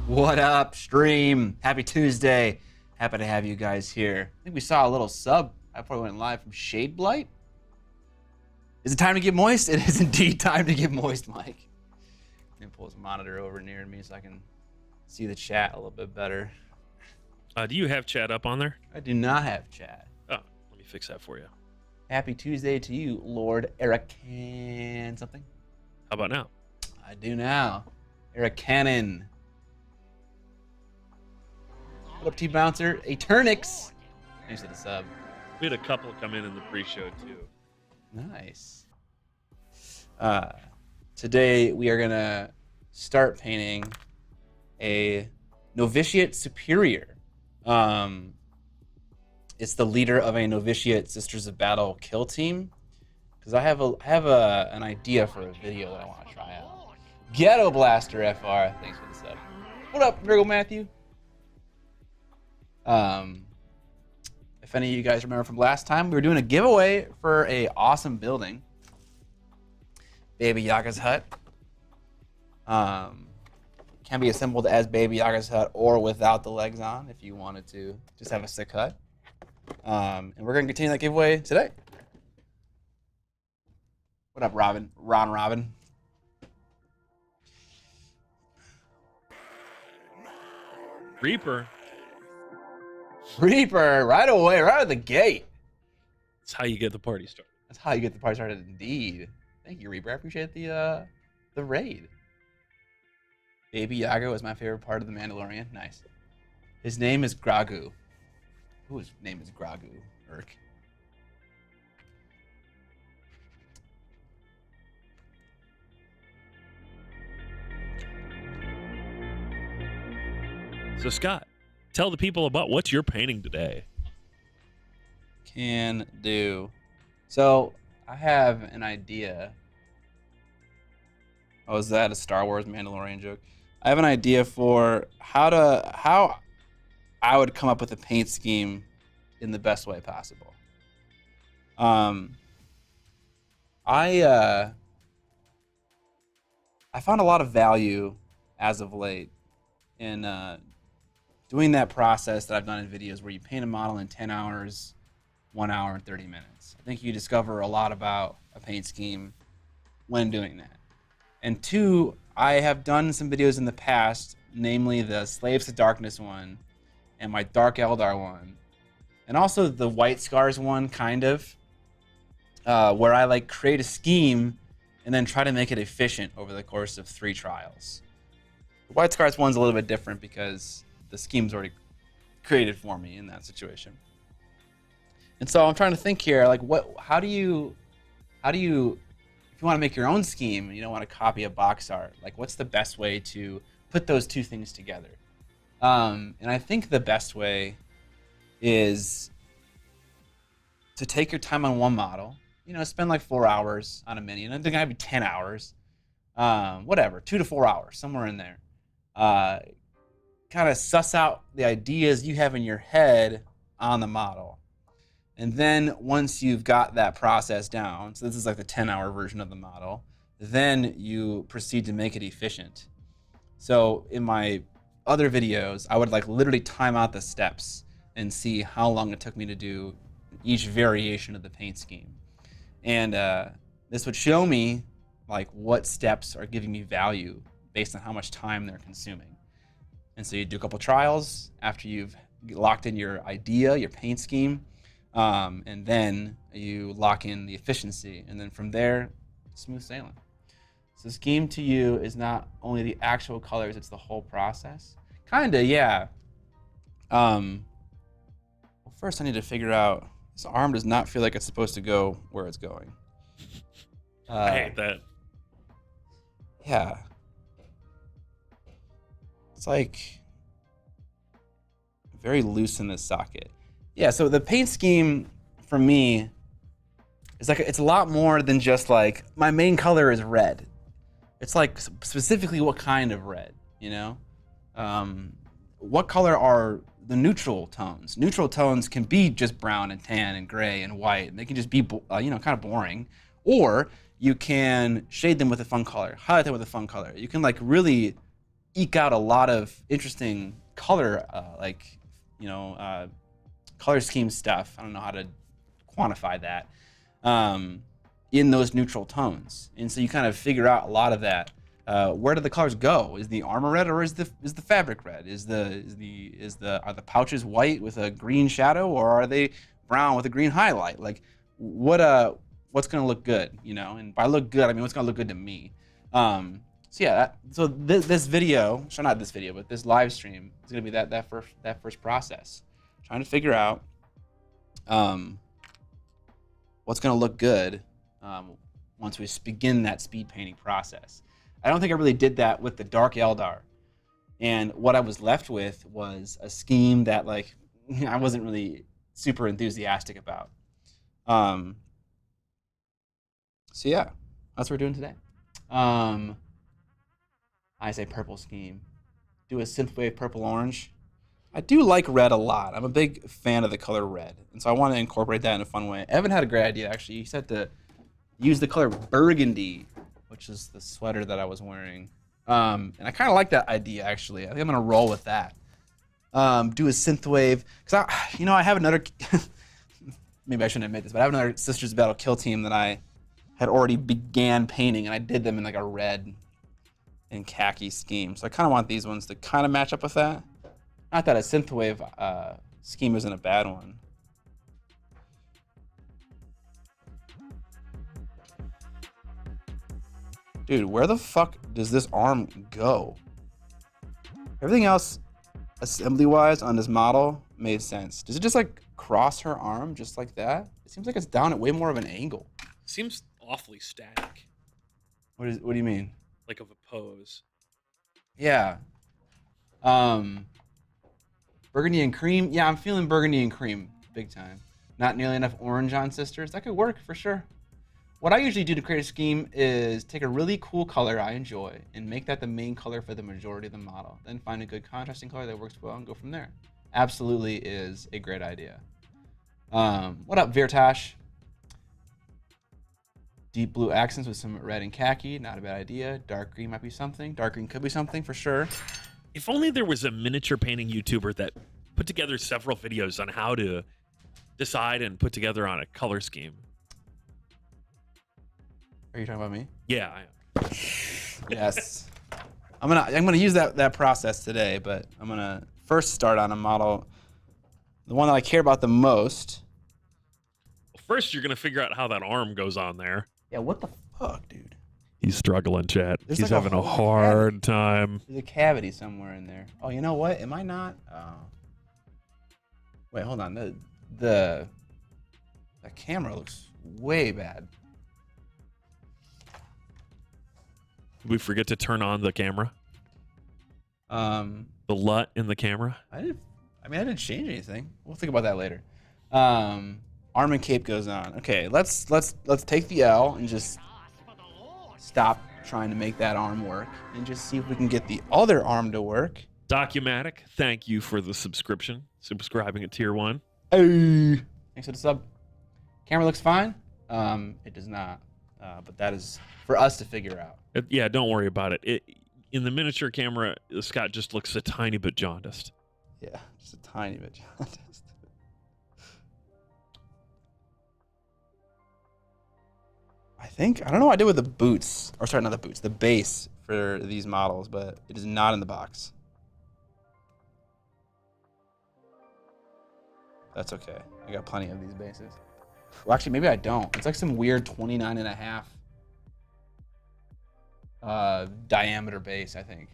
What up, stream? Happy Tuesday. Happy to have you guys here. I think we saw a little sub before we went live from Shade Blight. Is it time to get moist? It is indeed time to get moist, Mike. Let me pull this monitor over near me so I can see the chat a little bit better. Do you have chat up on there? I do not have chat. Oh, let me fix that for you. Happy Tuesday to you, Lord Erican something. How about now? I do now. Eric Cannon. What up, T-Bouncer? Eternix. Thanks for the sub. We had a couple come in the pre-show too. Nice. Today we are gonna start painting a Novitiate Superior. It's the leader of a Novitiate Sisters of Battle kill team. Because I have an idea for a video that I want to try out. Ghetto Blaster FR. Thanks for the sub. What up, Virgo Matthew? If any of you guys remember from last time, we were doing a giveaway for a awesome building. Baby Yaga's hut. Can be assembled as Baby Yaga's hut or without the legs on if you wanted to just have a sick hut. And we're gonna continue that giveaway today. What up, Robin? Robin. Reaper. Right away, right out of the gate. That's how you get the party started. That's how you get the party started, indeed. Thank you, Reaper. I appreciate the raid. Baby Yaga was my favorite part of the Mandalorian. Nice. His name is Gragu. Whose name is Gragu? Urk. So Scott, tell the people about what you're painting today. Can do. So I have an idea. Oh, is that a Star Wars Mandalorian joke? I have an idea for how I would come up with a paint scheme in the best way possible. I found a lot of value as of late in doing that process that I've done in videos where you paint a model in 10 hours, 1 hour, and 30 minutes. I think you discover a lot about a paint scheme when doing that. And two, I have done some videos in the past, namely the Slaves to Darkness one and my Dark Eldar one, and also the White Scars one, kind of, where I like create a scheme and then try to make it efficient over the course of 3 trials. The White Scars one's a little bit different because the scheme's already created for me in that situation. And so I'm trying to think here, like, how do you, if you want to make your own scheme and you don't want to copy a box art, like, what's the best way to put those two things together? And I think the best way is to take your time on one model, spend like 4 hours on a mini, and they're gonna be 10 hours, whatever, 2 to 4 hours, somewhere in there. Kind of suss out the ideas you have in your head on the model. And then once you've got that process down, so this is like the 10-hour version of the model, then you proceed to make it efficient. So in my other videos, I would like literally time out the steps and see how long it took me to do each variation of the paint scheme. And this would show me like what steps are giving me value based on how much time they're consuming. And so you do a couple trials after you've locked in your idea, your paint scheme, and then you lock in the efficiency. And then from there, smooth sailing. So the scheme to you is not only the actual colors, it's the whole process. Kinda, yeah. Well, first I need to figure out, this arm does not feel like it's supposed to go where it's going. I hate that. Yeah. It's like very loose in this socket. Yeah, so the paint scheme for me is like, it's a lot more than just like, my main color is red. It's like specifically what kind of red, What color are the neutral tones? Neutral tones can be just brown and tan and gray and white, and they can just be, kind of boring. Or you can shade them with a fun color, highlight them with a fun color. You can like really eke out a lot of interesting color, color scheme stuff. I don't know how to quantify that in those neutral tones, and so you kind of figure out a lot of that. Where do the colors go? Is the armor red or is the fabric red? Are the pouches white with a green shadow, or are they brown with a green highlight? Like what's gonna look good, you know? And by look good, I mean what's gonna look good to me. So yeah, this video, so not this video, but this live stream is gonna be that first process, trying to figure out what's gonna look good once we begin that speed painting process. I don't think I really did that with the dark Eldar, and what I was left with was a scheme that like I wasn't really super enthusiastic about. So yeah, that's what we're doing today. I say purple scheme. Do a synthwave purple orange. I do like red a lot. I'm a big fan of the color red, and so I want to incorporate that in a fun way. Evan had a great idea actually. He said to use the color burgundy, which is the sweater that I was wearing. And I kind of like that idea actually. I think I'm gonna roll with that. Do a synthwave, because I have another. Maybe I shouldn't admit this, but I have another Sisters Battle Kill team that I had already began painting, and I did them in like a red and khaki scheme. So I kind of want these ones to kind of match up with that. Not that a synthwave scheme isn't a bad one. Dude, where the fuck does this arm go? Everything else, assembly-wise, on this model made sense. Does it just like cross her arm just like that? It seems like it's down at way more of an angle. Seems awfully static. What do you mean? Like of a pose. Yeah. Burgundy and cream. Yeah, I'm feeling burgundy and cream big time. Not nearly enough orange on Sisters. That could work for sure. What I usually do to create a scheme is take a really cool color I enjoy and make that the main color for the majority of the model. Then find a good contrasting color that works well and go from there. Absolutely is a great idea. What up, Virtash? Deep blue accents with some red and khaki, not a bad idea. Dark green might be something. Dark green could be something for sure. If only there was a miniature painting YouTuber that put together several videos on how to decide and put together on a color scheme. Are you talking about me? Yeah, I am. Yes. I'm gonna use that process today, but I'm gonna first start on a model, the one that I care about the most. Well, first, you're gonna figure out how that arm goes on there. Yeah, what the fuck, dude? He's struggling, chat. There's He's like having a hard time. There's a cavity somewhere in there. Oh, you know what? Am I not? Oh. Wait, hold on. The camera looks way bad. Did we forget to turn on the camera? The LUT in the camera? I didn't change anything. We'll think about that later. Arm and cape goes on. Okay, let's take the L and just stop trying to make that arm work and just see if we can get the other arm to work. Documatic, thank you for the subscription. Subscribing at tier 1. Hey, thanks for the sub. Camera looks fine. It does not, but that is for us to figure out. Yeah, don't worry about it. In the miniature camera, Scott just looks a tiny bit jaundiced. Yeah, just a tiny bit jaundiced. I don't know what I did with the boots, or sorry, not the boots, the base for these models, but it is not in the box. That's okay. I got plenty of these bases. Well, actually, maybe I don't. It's like some weird 29.5 diameter base, I think.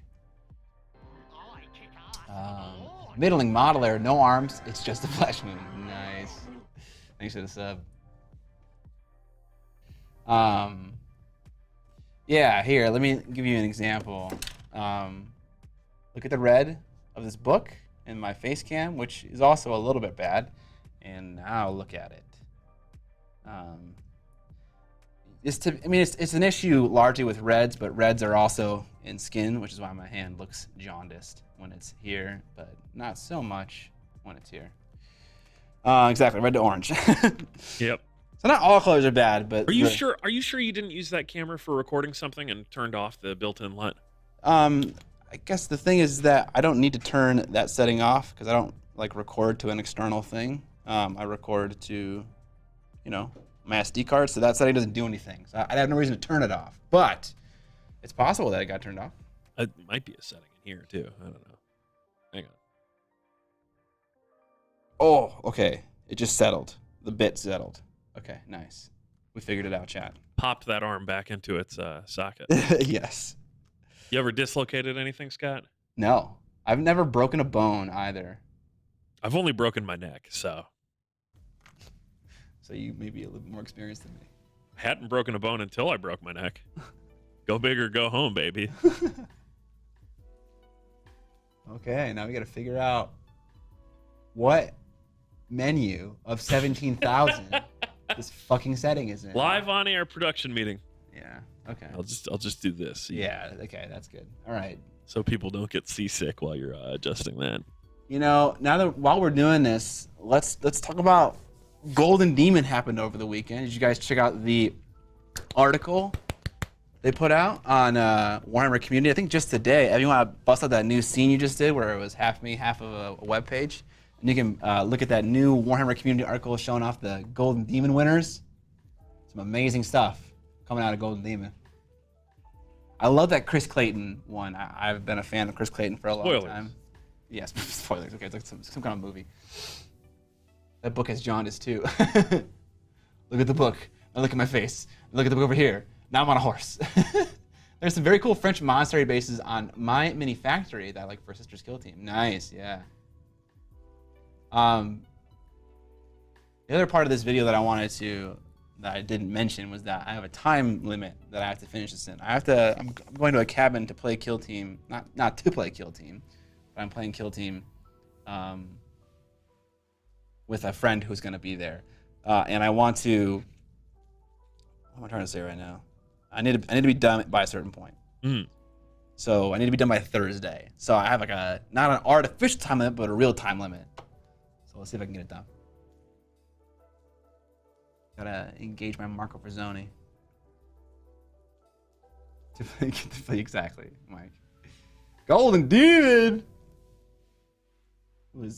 Middling model error, no arms. It's just a flesh wound. Nice. Thanks for the sub. Yeah, here, let me give you an example. Look at the red of this book in my face cam, which is also a little bit bad. And now look at it. It's an issue largely with reds, but reds are also in skin, which is why my hand looks jaundiced when it's here, but not so much when it's here. Exactly, red to orange. Yep. So not all colors are bad, but Are you sure you didn't use that camera for recording something and turned off the built-in LUT? I guess the thing is that I don't need to turn that setting off because I don't like record to an external thing. I record to, you know, my SD card, so that setting doesn't do anything. So I have no reason to turn it off. But it's possible that it got turned off. It might be a setting in here too. I don't know. Hang on. Oh, okay. It just settled. The bit settled. Okay, nice. We figured it out, chat. Popped that arm back into its socket. Yes. You ever dislocated anything, Scott? No. I've never broken a bone either. I've only broken my neck, so. So you may be a little bit more experienced than me. I hadn't broken a bone until I broke my neck. Go big or go home, baby. Okay, now we got to figure out what menu of 17,000 this fucking setting is in. Live on air production meeting. Yeah. Okay. I'll just do this. Yeah. Okay. That's good. All right. So people don't get seasick while you're adjusting that. You know, now that while we're doing this, let's talk about Golden Demon happened over the weekend. Did you guys check out the article they put out on Warhammer Community? I think just today. If you want to bust out that new scene you just did, where it was half me, half of a web page, and you can look at that new Warhammer Community article showing off the Golden Demon winners. Some amazing stuff coming out of Golden Demon. I love that Chris Clayton one. I've been a fan of Chris Clayton for a long time. Yes, spoilers. Okay, it's like some kind of movie. That book has jaundice too. Look at the book. Now look at my face. Look at the book over here. Now I'm on a horse. There's some very cool French monastery bases on my mini factory that I like for Sister's Kill Team. Nice, yeah. The other part of this video that I didn't mention was that I have a time limit that I have to finish this in. I'm going to a cabin to play Kill Team, not to play Kill Team, but I'm playing Kill Team with a friend who's going to be there. And I want to, what am I trying to say right now? I need to be done by a certain point. Mm. So I need to be done by Thursday. So I have like not an artificial time limit, but a real time limit. So let's see if I can get it done. Gotta engage my Marco Frazzoni. To play exactly, Mike. Golden Demon! It was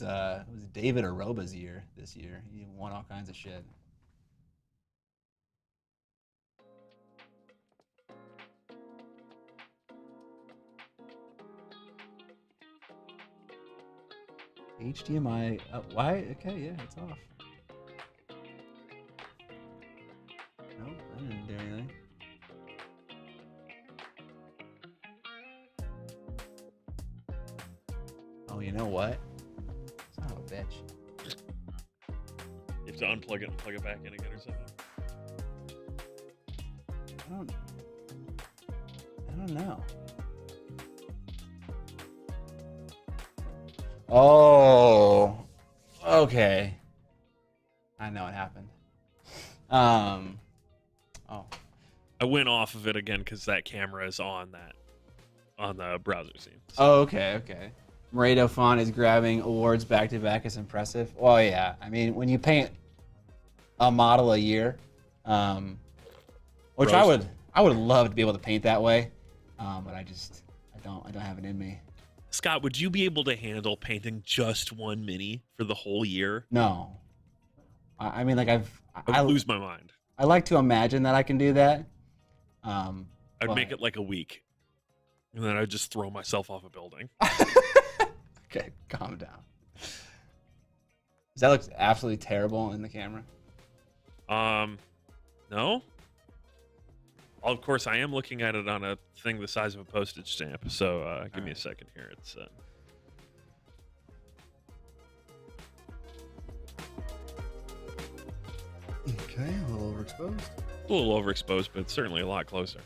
David Aroba's year this year. He won all kinds of shit. HDMI, why? Okay, yeah, it's off. Nope, I didn't do anything. Oh, you know what? Son of a bitch. You have to unplug it and plug it back in again or something. I don't know. Oh, okay. I know what happened. Oh. I went off of it again because that camera is on the browser scene. So. Oh, okay. Morado Font is grabbing awards back to back. It's impressive. Well, yeah. I mean, when you paint a model a year, which Roast. I would love to be able to paint that way, but I don't have it in me. Scott, would you be able to handle painting just one mini for the whole year? No. I mean, like I'd lose my mind. I like to imagine that I can do that. I'd make it like a week, and then I'd just throw myself off a building. Okay, calm down. Does that look absolutely terrible in the camera? No. Of course, I am looking at it on a thing the size of a postage stamp. So give me a second here. It's okay, a little overexposed. a little overexposed, but it's certainly a lot closer.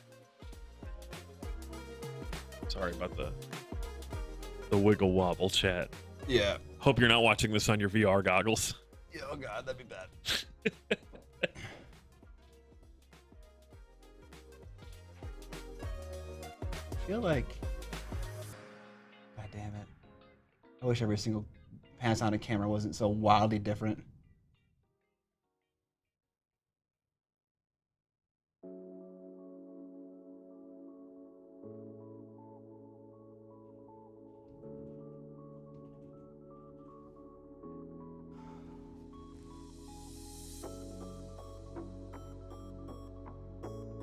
Sorry about the wiggle wobble, chat. Yeah. Hope you're not watching this on your VR goggles. Yeah, oh god, that'd be bad. I feel like, god damn it, I wish every single Panasonic camera wasn't so wildly different.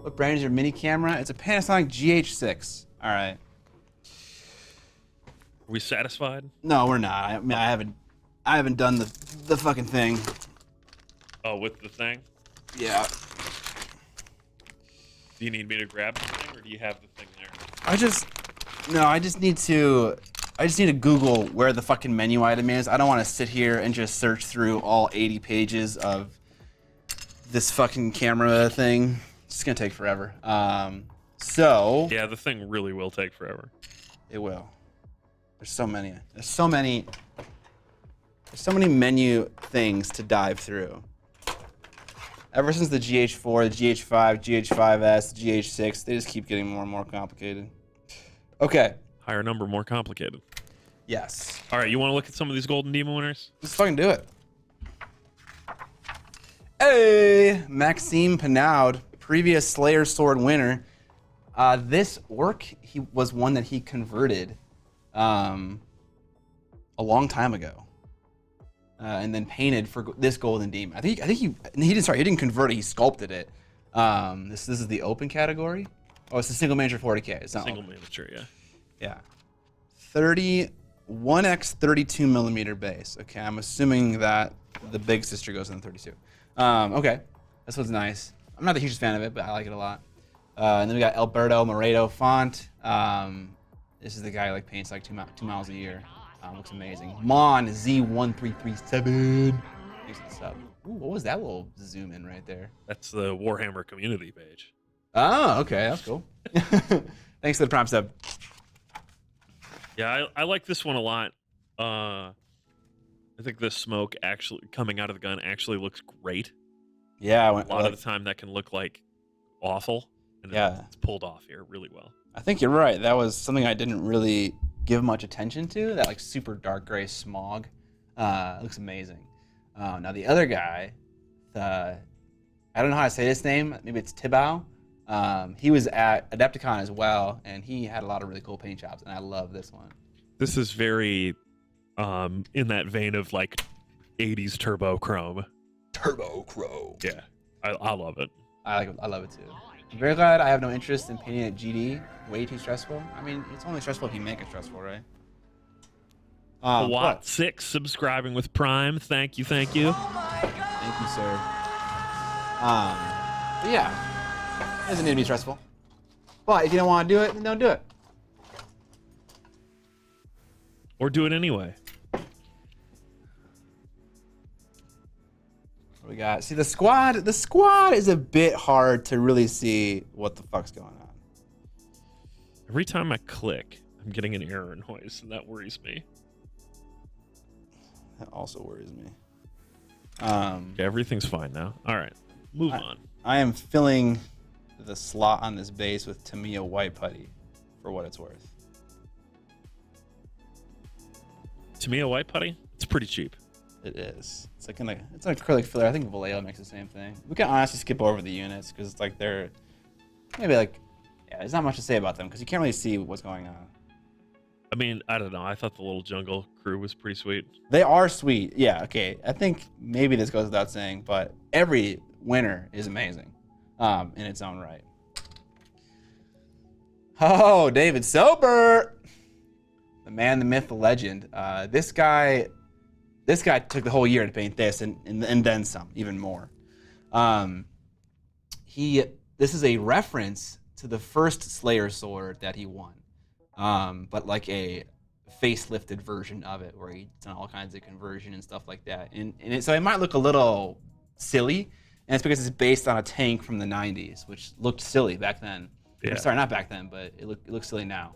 What brand is your mini camera? It's a Panasonic GH6. All right. Are we satisfied? No, we're not. I mean, I haven't done the fucking thing. Oh, with the thing? Yeah. Do you need me to grab the thing, or do you have the thing there? I just need to Google where the fucking menu item is. I don't want to sit here and just search through all 80 pages of this fucking camera thing. It's just gonna take forever. So Yeah, the thing really will take forever. it will. There's so many menu things to dive through. Ever since the GH4, the GH5, GH5S, the GH6, they just keep getting more and more complicated. Okay. Higher number, more complicated. Yes. All right, you want to look at some of these Golden Demon winners? Let's fucking do it. Hey, Maxime Pinaud, previous Slayer Sword winner. This orc, he was one that he converted a long time ago. And then painted for this Golden Demon. I think he didn't convert it, he sculpted it. This is the open category. Oh, it's a single miniature 40K. It's not Single open. miniature, yeah. Yeah. 1x 32 millimeter base. Okay, I'm assuming that the big sister goes in the 32. Okay, this one's nice. I'm not the hugest fan of it, but I like it a lot. And then we got Alberto Moreto font. This is the guy who like paints like 2 miles a year. Looks amazing. Mon Z1337. Thanks for the sub. Ooh, what was that little zoom in right there? That's the Warhammer community page. Oh, okay, that's cool. Thanks for the prompt sub. Yeah, I like this one a lot. I think the smoke actually coming out of the gun actually looks great. Yeah, A lot of the time that can look like awful, and Yeah. it's pulled off here really well. I think you're right. That was something I didn't really give much attention to. That like super dark gray smog. It looks amazing. Now the other guy, I don't know how to say his name. Maybe it's Tibau. He was at Adepticon as well, and he had a lot of really cool paint jobs, and I love this one. This is very in that vein of like 80s turbo chrome. Turbo Crow. Yeah, I love it. I love it too. I'm very glad I have no interest in painting at GD. Way too stressful. I mean, it's only stressful if you make it stressful, right? Watt 6 subscribing with Prime. Thank you. Thank you, sir. But yeah, it doesn't need to be stressful. But if you don't want to do it, then don't do it. Or do it anyway. What we got? See, the squad is a bit hard to really see what the fuck's going on. Every time I click, I'm getting an error noise, and that worries me. That also worries me. Okay, everything's fine now. All right, move on. I am filling the slot on this base with Tamiya white putty, for what it's worth. Tamiya white putty? It's pretty cheap. It is. It's like it's an acrylic filler. I think Vallejo makes the same thing. We can honestly skip over the units because it's like they're maybe like there's not much to say about them because you can't really see what's going on. I mean, I don't know. I thought the little jungle crew was pretty sweet. They are sweet. Yeah. Okay. I think maybe this goes without saying, but every winner is amazing, in its own right. Oh, David Sober, the man, the myth, the legend. This guy took the whole year to paint this and then some, even more. This is a reference to the first Slayer sword that he won, but like a facelifted version of it, where he's done all kinds of conversion and stuff like that. So it might look a little silly, and it's because it's based on a tank from the 90s, which looked silly back then. Yeah. Sorry, not back then, but it looks silly now.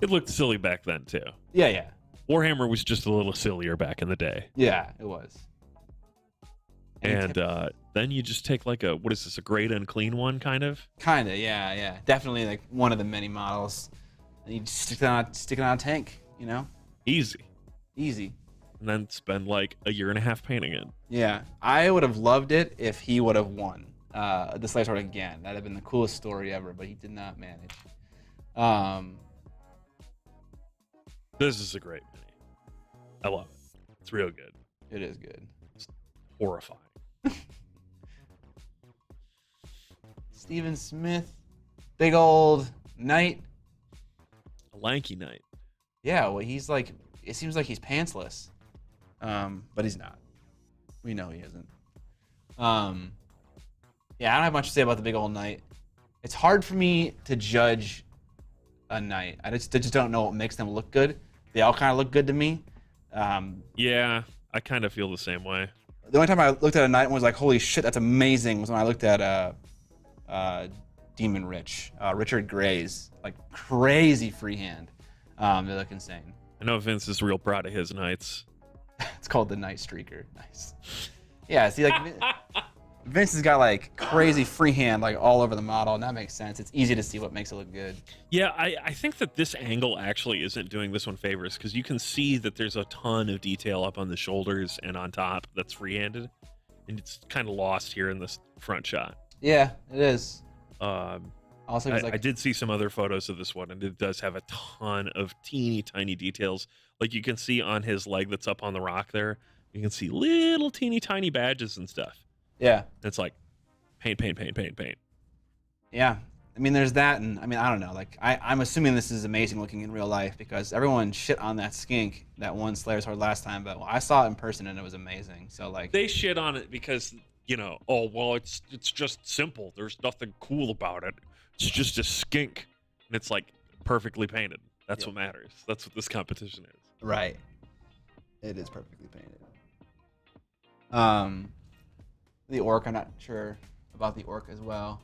It looked silly back then too. Yeah. Warhammer was just a little sillier back in the day. Yeah, it was. And then you just take like a great unclean one kind of? Kinda, yeah. Definitely like one of the many models. And you just stick it on a tank, you know? Easy. And then spend like a year and a half painting it. Yeah. I would have loved it if he would have won the Slayer Sword again. That'd have been the coolest story ever, but he did not manage. This is a great mini. I love it. It's real good. It is good. Horrifying. It's Steven Smith, big old knight. A lanky knight. Yeah, well, he's like, it seems like he's pantsless, but he's not. We know he isn't. Yeah, I don't have much to say about the big old knight. It's hard for me to judge a knight. I just don't know what makes them look good. They all kind of look good to me. Yeah, I kind of feel the same way. The only time I looked at a knight and was like, holy shit, that's amazing, was when I looked at Demon Richard Gray's like crazy freehand. They look insane. I know Vince is real proud of his knights. It's called the Night Streaker. Nice. Yeah, see, like Vince has got like crazy freehand like all over the model, and that makes sense. It's easy to see what makes it look good. Yeah, I think that this angle actually isn't doing this one favors, because you can see that there's a ton of detail up on the shoulders and on top that's freehanded, and it's kind of lost here in this front shot. Yeah, it is. Also, I did see some other photos of this one, and it does have a ton of teeny tiny details. Like you can see on his leg that's up on the rock there, you can see little teeny tiny badges and stuff. Yeah. It's like paint. Yeah. I mean, there's that, and I mean, I don't know. Like, I'm assuming this is amazing looking in real life, because everyone shit on that skink that won Slayer's Sword last time, but I saw it in person and it was amazing. So like, they shit on it because, you know, oh well, it's just simple. There's nothing cool about it. It's just a skink, and it's like perfectly painted. That's what matters. That's what this competition is. Right. It is perfectly painted. The orc, I'm not sure about the orc as well.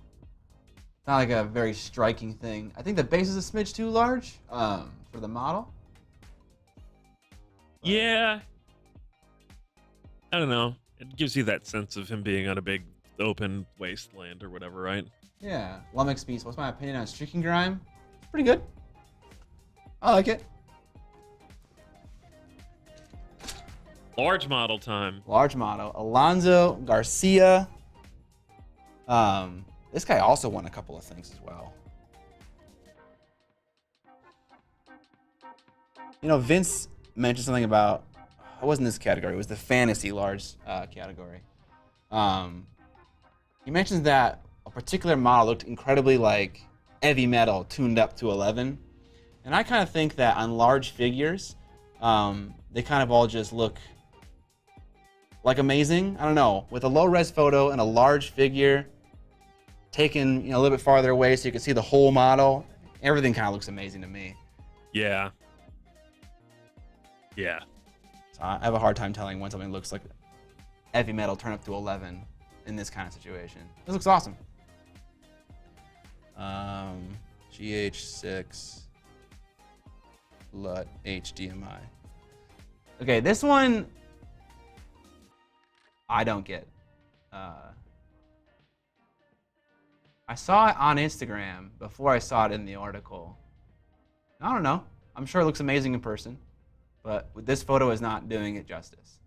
It's not like a very striking thing. I think the base is a smidge too large for the model. But yeah. I don't know. It gives you that sense of him being on a big open wasteland or whatever, right? Yeah. Lummox Beast. What's my opinion on Streaking Grime? It's pretty good. I like it. Large model time. Large model. Alonso Garcia. This guy also won a couple of things as well. You know, Vince mentioned something about, it wasn't this category, it was the fantasy large category. He mentions that a particular model looked incredibly like heavy metal tuned up to 11. And I kind of think that on large figures, they kind of all just look like amazing. I don't know, with a low res photo and a large figure taken, you know, a little bit farther away so you can see the whole model, everything kind of looks amazing to me. Yeah. Yeah. So I have a hard time telling when something looks like heavy metal turned up to 11 in this kind of situation. This looks awesome. GH6 LUT HDMI. Okay, this one I don't get. I saw it on Instagram before I saw it in the article. I don't know. I'm sure it looks amazing in person, but this photo is not doing it justice.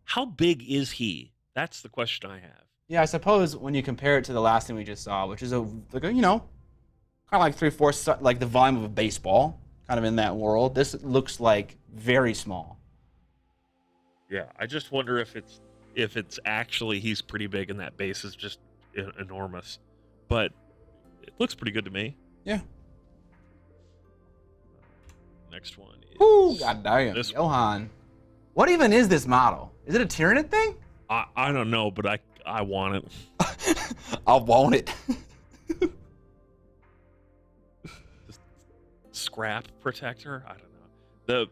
How big is he? That's the question I have. Yeah, I suppose when you compare it to the last thing we just saw, which is like a, you know, kind of like 3/4 like the volume of a baseball, kind of in that world. This looks like very small. Yeah, I just wonder if it's actually he's pretty big and that base is just enormous. But it looks pretty good to me. Yeah. Next one is Ooh, god damn. this Johan. What even is this model? Is it a Tyranid thing? I don't know, but I want it. I want it. Scrap protector? I don't know.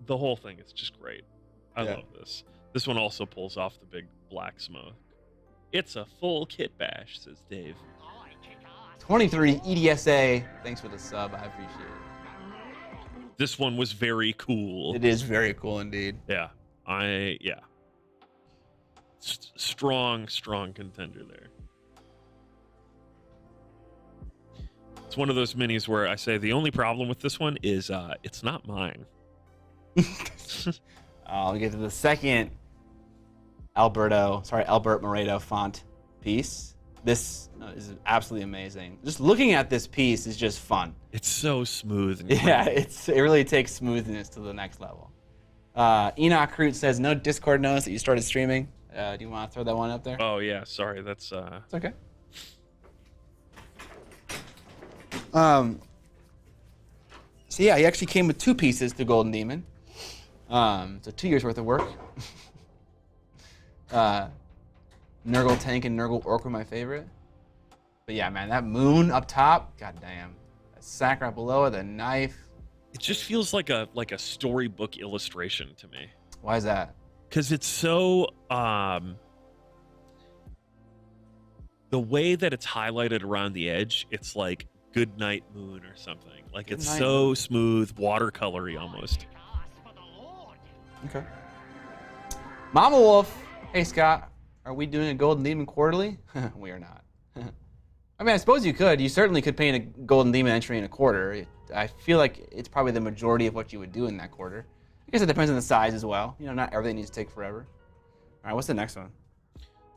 The whole thing is just great. I love this. This one also pulls off the big black smoke. It's a full kit bash, says Dave. 23 EDSA. Thanks for the sub. I appreciate it. This one was very cool. It is very cool indeed. Yeah. Strong contender there. It's one of those minis where I say the only problem with this one is it's not mine. I'll get to the second Albert Moreto font piece. This is absolutely amazing. Just looking at this piece is just fun. It's so smooth. And yeah, it really takes smoothness to the next level. Enoch Root says, no Discord knows that you started streaming. Do you want to throw that one up there? Oh, yeah. Sorry. That's... It's okay. So yeah, he actually came with 2 pieces to Golden Demon. So 2 years worth of work. Nurgle Tank and Nurgle Orc were my favorite. But yeah, man, that moon up top, goddamn. That sack right below it, the knife. It just feels like a storybook illustration to me. Why is that? Because it's so the way that it's highlighted around the edge, it's like Good Night Moon or something. Like it's so smooth, watercolory almost. Okay. Mama Wolf, hey Scott, are we doing a Golden Demon quarterly? We are not. I mean, I suppose you could. You certainly could paint a Golden Demon entry in a quarter. I feel like it's probably the majority of what you would do in that quarter. I guess it depends on the size as well. You know, not everything needs to take forever. All right, what's the next one?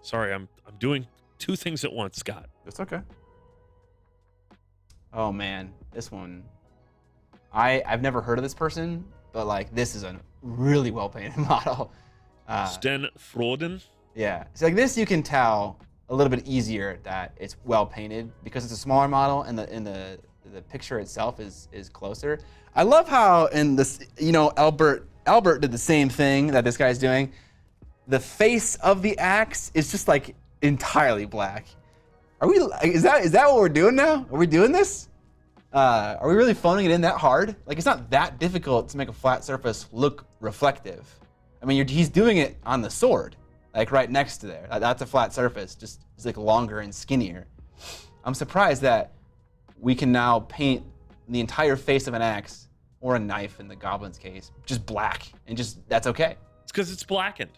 Sorry, I'm doing 2 things at once, Scott. That's okay. Oh man, this one. I've never heard of this person, but like this is a really well painted model. Sten Froden. Yeah, so like this you can tell a little bit easier that it's well painted because it's a smaller model and the picture itself is closer. I love how in this, you know, Albert did the same thing that this guy's doing. The face of the axe is just like entirely black. Is that what we're doing now? Are we doing this? Are we really phoning it in that hard? Like it's not that difficult to make a flat surface look reflective. I mean, he's doing it on the sword, like right next to there. That's a flat surface, just it's like longer and skinnier. I'm surprised that we can now paint the entire face of an axe or a knife in the goblin's case just black and just that's okay. It's because it's blackened.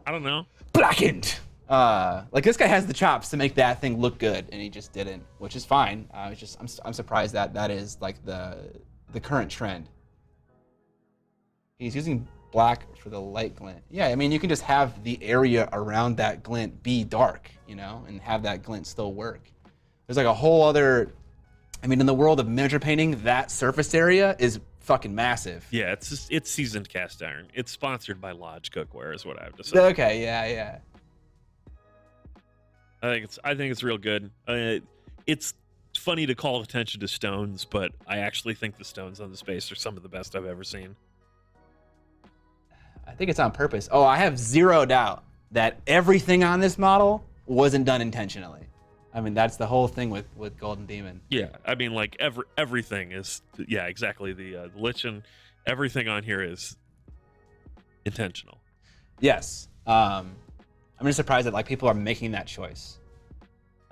I don't know. Blackened. Like this guy has the chops to make that thing look good, and he just didn't, which is fine. I'm surprised that is like the current trend. He's using black for the light glint. Yeah, I mean you can just have the area around that glint be dark, you know, and have that glint still work. There's like a whole other. I mean, in the world of miniature painting, that surface area is fucking massive. Yeah, it's seasoned cast iron. It's sponsored by Lodge Cookware, is what I have to say. Okay, yeah. I think it's real good. It's funny to call attention to stones, but I actually think the stones on this base are some of the best I've ever seen. I think it's on purpose. Oh, I have zero doubt that everything on this model wasn't done intentionally. I mean, that's the whole thing with Golden Demon. Yeah, I mean, like everything is, yeah, exactly. The lichen, everything on here is intentional. Yes. I'm just surprised that like people are making that choice.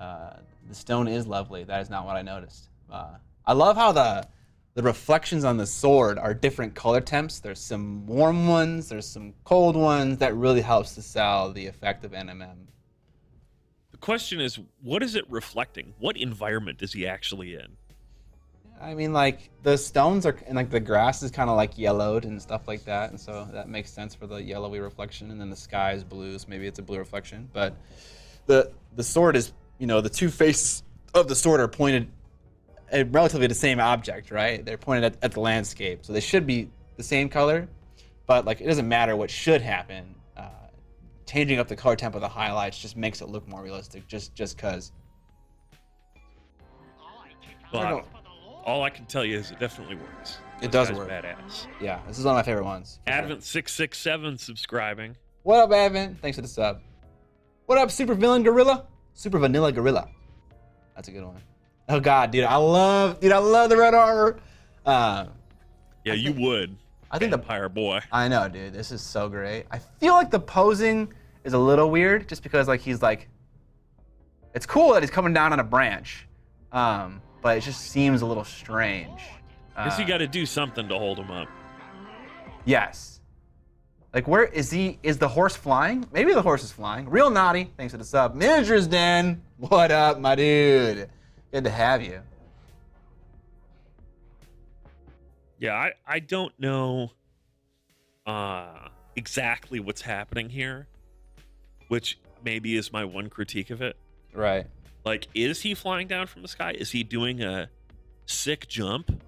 The stone is lovely. That is not what I noticed. I love how the reflections on the sword are different color temps. There's some warm ones, there's some cold ones. That really helps to sell the effect of NMM. The question is, what is it reflecting? What environment is he actually in? I mean, like the stones are, and like the grass is kind of like yellowed and stuff like that, and so that makes sense for the yellowy reflection. And then the sky is blue, so maybe it's a blue reflection. But the sword is, you know, the 2 faces of the sword are pointed at relatively the same object, right? They're pointed at the landscape, so they should be the same color. But like, it doesn't matter what should happen. Changing up the color temp of the highlights just makes it look more realistic, just cause. Well, all I can tell you is it definitely works. It does work. Badass. Yeah, this is one of my favorite ones. Advent667 subscribing. What up, Advent? Thanks for the sub. What up, Super Villain Gorilla? Super Vanilla Gorilla. That's a good one. Oh God, dude, I love the red armor. Yeah, you would. I think Vampire boy. I know, dude. This is so great. I feel like the posing is a little weird, just because like he's like. It's cool that he's coming down on a branch, but it just seems a little strange. Guess you got to do something to hold him up. Yes. Like, where is he? Is the horse flying? Maybe the horse is flying. Real naughty. Thanks for the sub. Miniatures Den. What up, my dude? Good to have you. Yeah, I don't know exactly what's happening here, which maybe is my one critique of it. Right. Like, is he flying down from the sky? Is he doing a sick jump?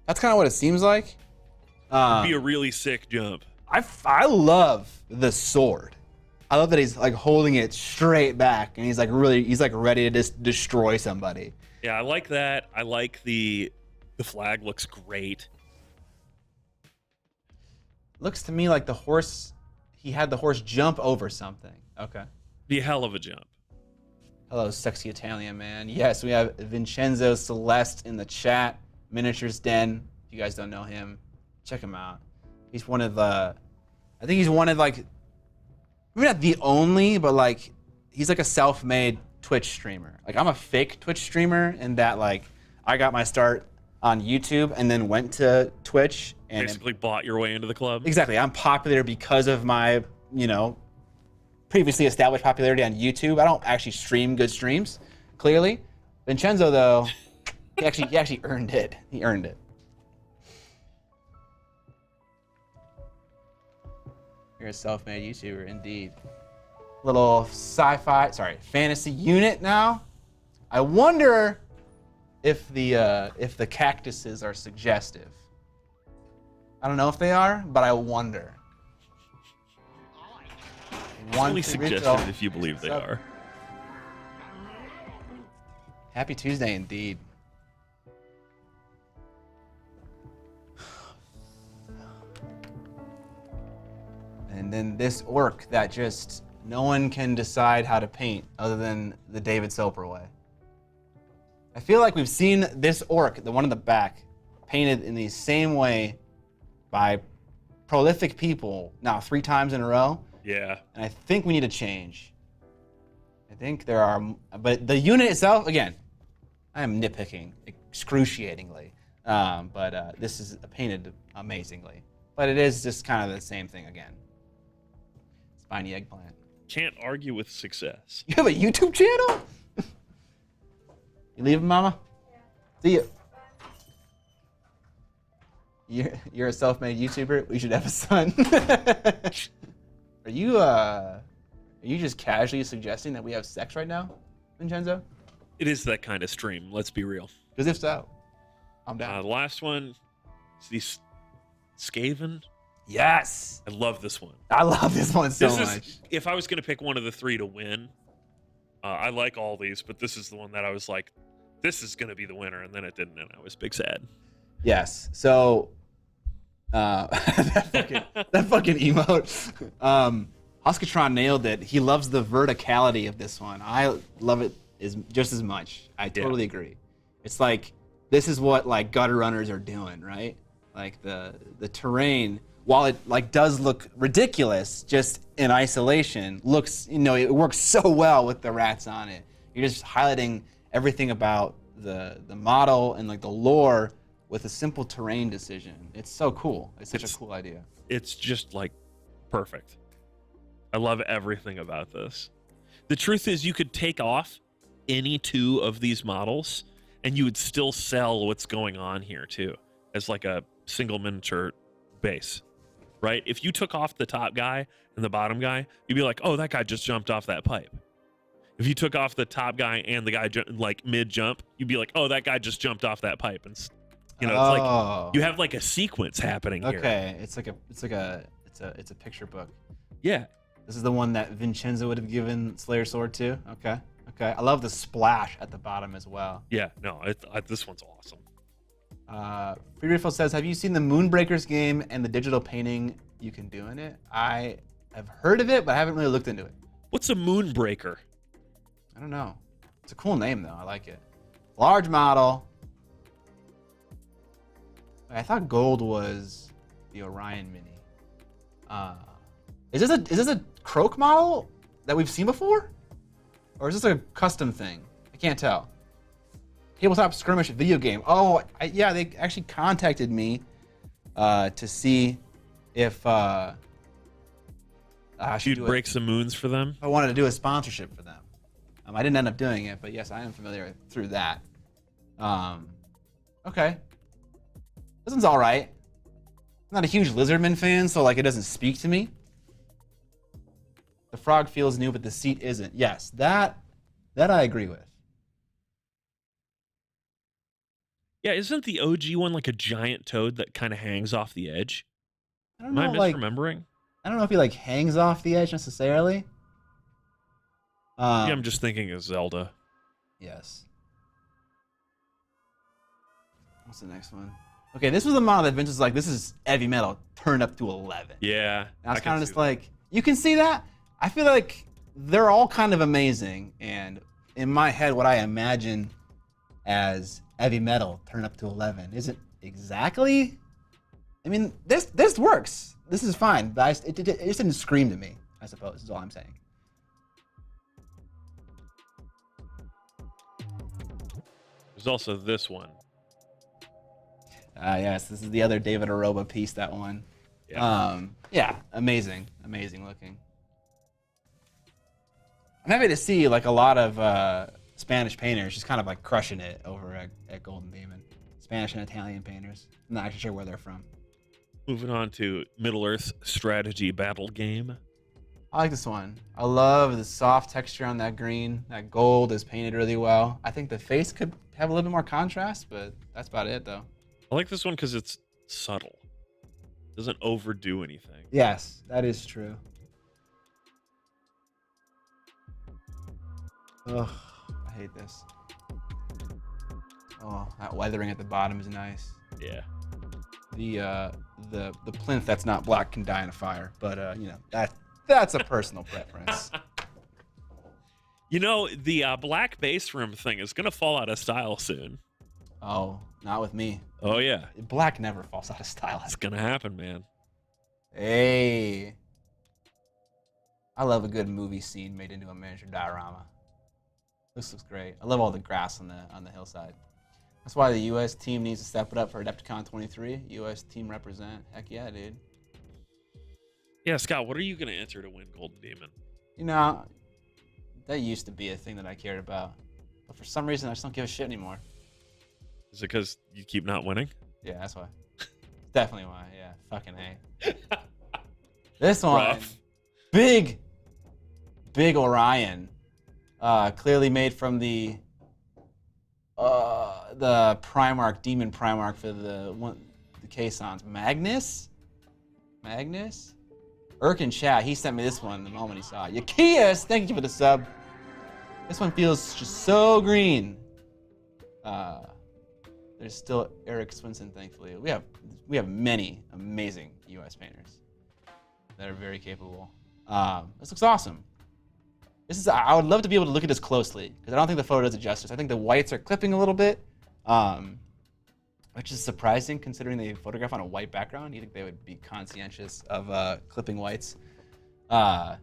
That's kind of what it seems like. It'd be a really sick jump. I love the sword. I love that he's like holding it straight back, and he's like ready to just destroy somebody. Yeah, I like that. I like the flag looks great. Looks to me like he had the horse jump over something. Okay. Be a hell of a jump. Hello, sexy Italian man. Yes, we have Vincenzo Celeste in the chat. Miniatures Den. If you guys don't know him, check him out. He's one of the, I think he's one of like, maybe not the only, but like, he's like a self-made Twitch streamer. Like I'm a fake Twitch streamer in that like, I got my start on YouTube and then went to Twitch and basically bought your way into the club. Exactly. I'm popular because of my, previously established popularity on YouTube. I don't actually stream good streams, clearly. Vincenzo though, he actually earned it. He earned it. You're a self-made YouTuber, indeed. Little fantasy unit now. I wonder if the cactuses are suggestive. I don't know if they are, but I wonder. It's only suggested if you believe they are. Happy Tuesday, indeed. And then this orc that just no one can decide how to paint other than the David Soper way. I feel like we've seen this orc, the one in the back, painted in the same way by prolific people now 3 times in a row. Yeah. And I think we need to change. I think there are, but the unit itself, again, I am nitpicking excruciatingly, but this is painted amazingly. But it is just kind of the same thing again. Spiny eggplant. Can't argue with success. You have a YouTube channel? You leaving, Mama? Yeah. See ya. You're a self-made YouTuber. We should have a son. Are you just casually suggesting that we have sex right now, Vincenzo? It is that kind of stream. Let's be real. Because if so, I'm down. The last one is the Skaven. Yes. I love this one. I love this one so much. If I was going to pick one of the 3 to win, I like all these, but this is the one that I was like, this is going to be the winner, and then it didn't, and I was big sad. Yes. So, that fucking emote. Huskatron nailed it. He loves the verticality of this one. I love it just as much. I totally agree. It's like, this is what like gutter runners are doing, right? Like the terrain, while it like does look ridiculous just in isolation, looks, it works so well with the rats on it. You're just highlighting everything about the model and like the lore with a simple terrain decision. It's so cool. It's such a cool idea. It's just like perfect. I love everything about this. The truth is you could take off any 2 of these models and you would still sell what's going on here too, as like a single miniature base, right? If you took off the top guy and the bottom guy, you'd be like, oh, that guy just jumped off that pipe. If you took off the top guy and the guy like mid jump, you'd be like, oh, that guy just jumped off that pipe. And it's like you have like a sequence happening here. Okay, it's a picture book. Yeah. This is the one that Vincenzo would have given Slayer Sword to. Okay. I love the splash at the bottom as well. Yeah, no, this one's awesome. Free Riffle says, have you seen the Moonbreakers game and the digital painting you can do in it? I have heard of it, but I haven't really looked into it. What's a Moonbreaker? I don't know. It's a cool name though. I like it. Large model. I thought gold was the Orion Mini. Is this a Croak model that we've seen before? Or is this a custom thing? I can't tell. Tabletop skirmish video game. Oh, yeah, they actually contacted me to see if you'd break some moons for them. I wanted to do a sponsorship for them. I didn't end up doing it, but yes, I am familiar through that. Okay. This one's all right. I'm not a huge Lizardman fan, so like it doesn't speak to me. The frog feels new, but the seat isn't. Yes, that I agree with. Yeah, isn't the OG one like a giant toad that kind of hangs off the edge? I don't know, Am I misremembering? I don't know if he like hangs off the edge necessarily. Yeah, I'm just thinking of Zelda. Yes. What's the next one? Okay, this was the model that Vince was like, this is heavy metal turned up to 11. Yeah. And I was kind of just like, you can see that? I feel like they're all kind of amazing. And in my head, what I imagine as heavy metal turned up to 11 isn't exactly. I mean, this works. This is fine. But it just didn't scream to me, I suppose, is all I'm saying. There's also this one. Yes, this is the other David Aroba piece, that one. Yeah, amazing looking. I'm happy to see like a lot of Spanish painters just kind of like crushing it over at Golden Demon. Spanish and Italian painters. I'm not actually sure where they're from. Moving on to Middle-earth strategy battle game. I like this one. I love the soft texture on that green. That gold is painted really well. I think the face could have a little bit more contrast, but that's about it though. I like this one because it's subtle. Doesn't overdo anything. Yes, that is true. Ugh, I hate this. Oh, that weathering at the bottom is nice. Yeah. The plinth that's not black can die in a fire, but you know, that's a personal preference. You know, the black base rim thing is gonna fall out of style soon. Oh, not with me. Oh yeah. Black never falls out of style. It's gonna happen, man. Hey. I love a good movie scene made into a miniature diorama. This looks great. I love all the grass on the hillside. That's why the U.S. team needs to step it up for Adepticon 23. U.S. team represent. Heck yeah, dude. Yeah, Scott, what are you gonna enter to win Golden Demon? You know, that used to be a thing that I cared about, but for some reason I just don't give a shit anymore. Is it because you keep not winning? Yeah, that's why. Definitely why. Yeah, fucking A. This one, rough. big Orion, clearly made from the Primarch, Demon Primarch for the caissons. Magnus. Erkin Chat, he sent me this one the moment he saw it. Yakias, thank you for the sub. This one feels just so green. There's still Eric Swinson, thankfully. We have many amazing U.S. painters that are very capable. This looks awesome. I would love to be able to look at this closely because I don't think the photo does it justice. I think the whites are clipping a little bit, which is surprising considering they photograph on a white background. You think they would be conscientious of clipping whites, but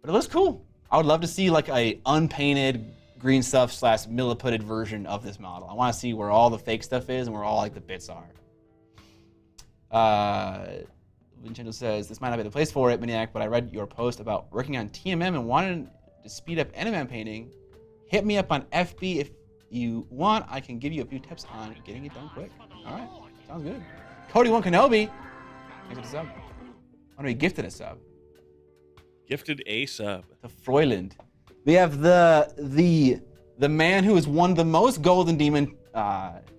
it looks cool. I would love to see like a unpainted green stuff / milliputted version of this model. I want to see where all the fake stuff is and where all like the bits are. Vincenzo says, this might not be the place for it, Maniac, but I read your post about working on TMM and wanted to speed up NMM painting. Hit me up on FB if you want. I can give you a few tips on getting it done quick. All right, sounds good. Cody One Kenobi, thanks for the sub. Oh no, he gifted a sub. Gifted a sub. To Froyland. We have the man who has won the most Golden Demon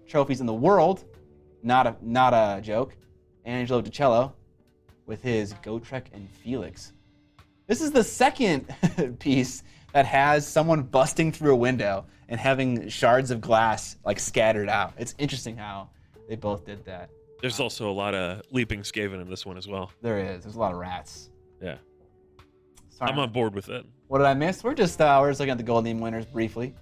trophies in the world. Not a joke. Angelo DiCello with his Gotrek and Felix. This is the second piece that has someone busting through a window and having shards of glass like scattered out. It's interesting how they both did that. There's also a lot of leaping Skaven in this one as well. There is. There's a lot of rats. Yeah. Sorry. I'm on board with it. What did I miss? We're just looking at the Golden Demon winners briefly,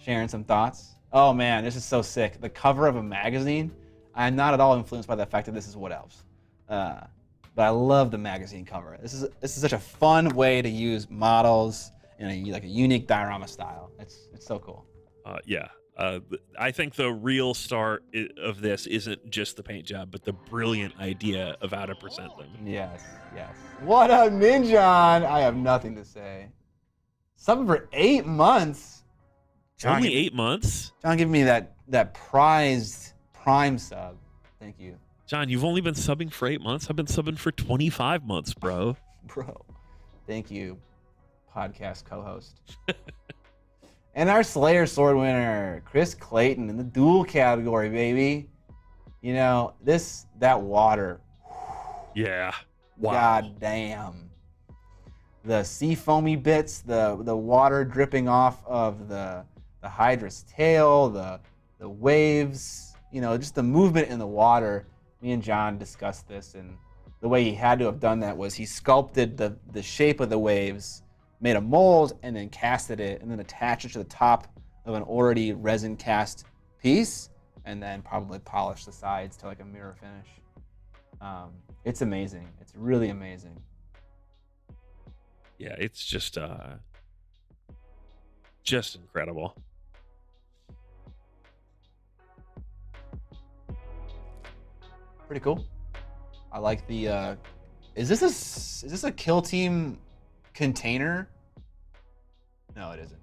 sharing some thoughts. Oh man, this is so sick. The cover of a magazine. I'm not at all influenced by the fact that this is Wood Elves, but I love the magazine cover. This is such a fun way to use models in a unique diorama style. It's so cool. Yeah. I think the real star of this isn't just the paint job, but the brilliant idea of how to present them. Yes. What up, Ninjon? I have nothing to say. Something for 8 months. Only 8 months? John, give me that prized Prime sub. Thank you. John, you've only been subbing for 8 months. I've been subbing for 25 months, bro. Bro. Thank you, podcast co-host. And our Slayer Sword winner, Chris Clayton, in the dual category, baby. You know, that water. Yeah. Wow. God damn. the sea foamy bits, the water dripping off of the hydra's tail, the waves, you know, just the movement in the water. Me and John discussed this, and the way he had to have done that was he sculpted the shape of the waves, made a mold, and then casted it, and then attached it to the top of an already resin cast piece, and then probably polished the sides to like a mirror finish. It's amazing. It's really amazing. Yeah, it's just incredible. Pretty cool. I like the. Is this a Kill Team container? No, it isn't.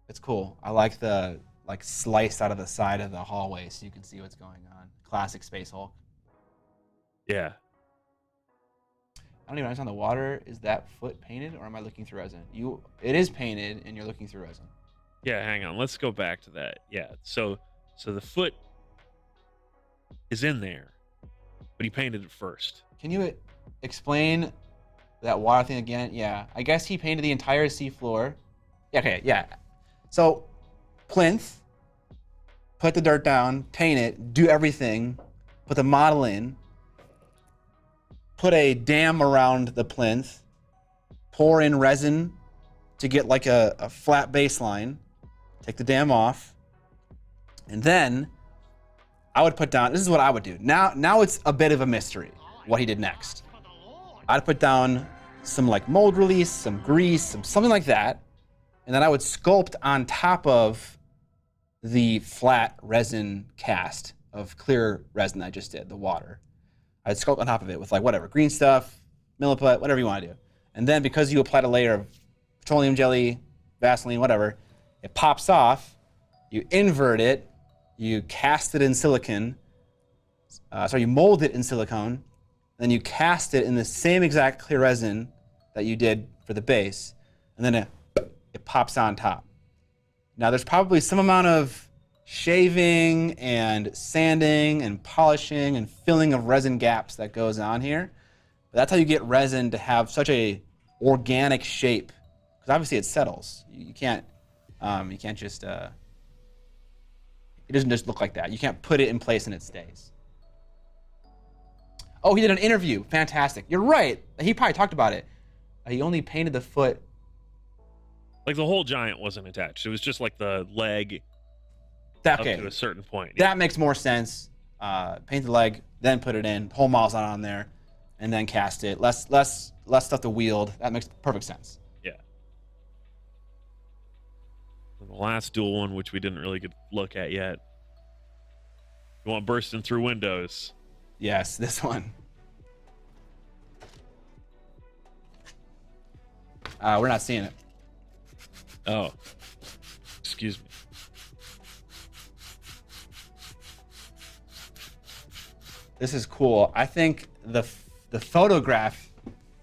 It's cool. I like the slice out of the side of the hallway so you can see what's going on. Classic Space Hulk. Yeah. I don't even understand the water. Is that foot painted or am I looking through resin? It is painted and you're looking through resin. Yeah, hang on. Let's go back to that. Yeah. So the foot is in there, but he painted it first. Can you explain that water thing again? Yeah. I guess he painted the entire seafloor. Okay, yeah. So plinth, put the dirt down, paint it, do everything, put the model in, put a dam around the plinth, pour in resin to get like a flat baseline, take the dam off, and then I would put down, this is what I would do. Now it's a bit of a mystery what he did next. I'd put down some like mold release, some grease, something like that, and then I would sculpt on top of the flat resin cast of clear resin I just did, the water. I'd sculpt on top of it with like whatever, green stuff, milliput, whatever you want to do. And then because you applied a layer of petroleum jelly, Vaseline, whatever, it pops off, you invert it, you cast it in silicone, you mold it in silicone, then you cast it in the same exact clear resin that you did for the base, and then it pops on top. Now there's probably some amount of shaving and sanding and polishing and filling of resin gaps that goes on here. But that's how you get resin to have such a organic shape, because obviously it settles. You can't just it doesn't just look like that. You can't put it in place and it stays. Oh, he did an interview. Fantastic. You're right. He probably talked about it. He only painted the foot. Like the whole giant wasn't attached. It was just like the leg Okay. Up to a certain point. That makes more sense. Paint the leg, then put it in. Whole model's not on there, and then cast it. Less stuff to wield. That makes perfect sense. Yeah. The last dual one, which we didn't really get a look at yet. You want bursting through windows? Yes, this one. We're not seeing it. Oh, excuse me. This is cool. I think the photograph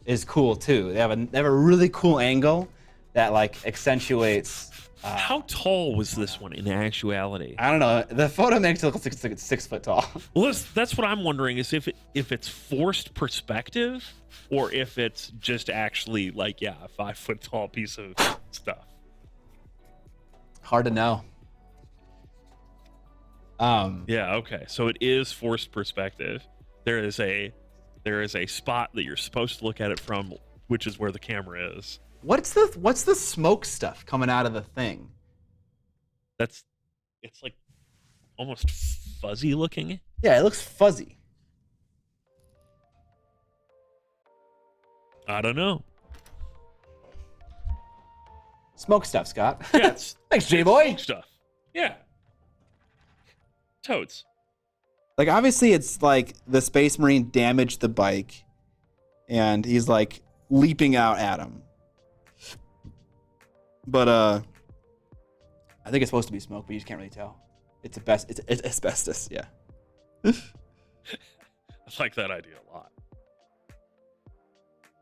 is cool too. They have a really cool angle that like accentuates. How tall was this one in actuality? I don't know. The photo makes it look like it's 6 foot tall. Well, that's what I'm wondering is if it's forced perspective or if it's just actually like a 5 foot tall piece of stuff. Hard to know. Yeah, okay. So it is forced perspective. There is a spot that you're supposed to look at it from, which is where the camera is. What's the smoke stuff coming out of the thing? It's like almost fuzzy looking. Yeah, it looks fuzzy. I don't know. Smoke stuff, Scott. Yeah, thanks, J-Boy. Smoke stuff. Yeah. Totes. Like obviously it's like the Space Marine damaged the bike and he's like leaping out at him. But I think it's supposed to be smoke, but you just can't really tell. It's asbestos, yeah. I like that idea a lot.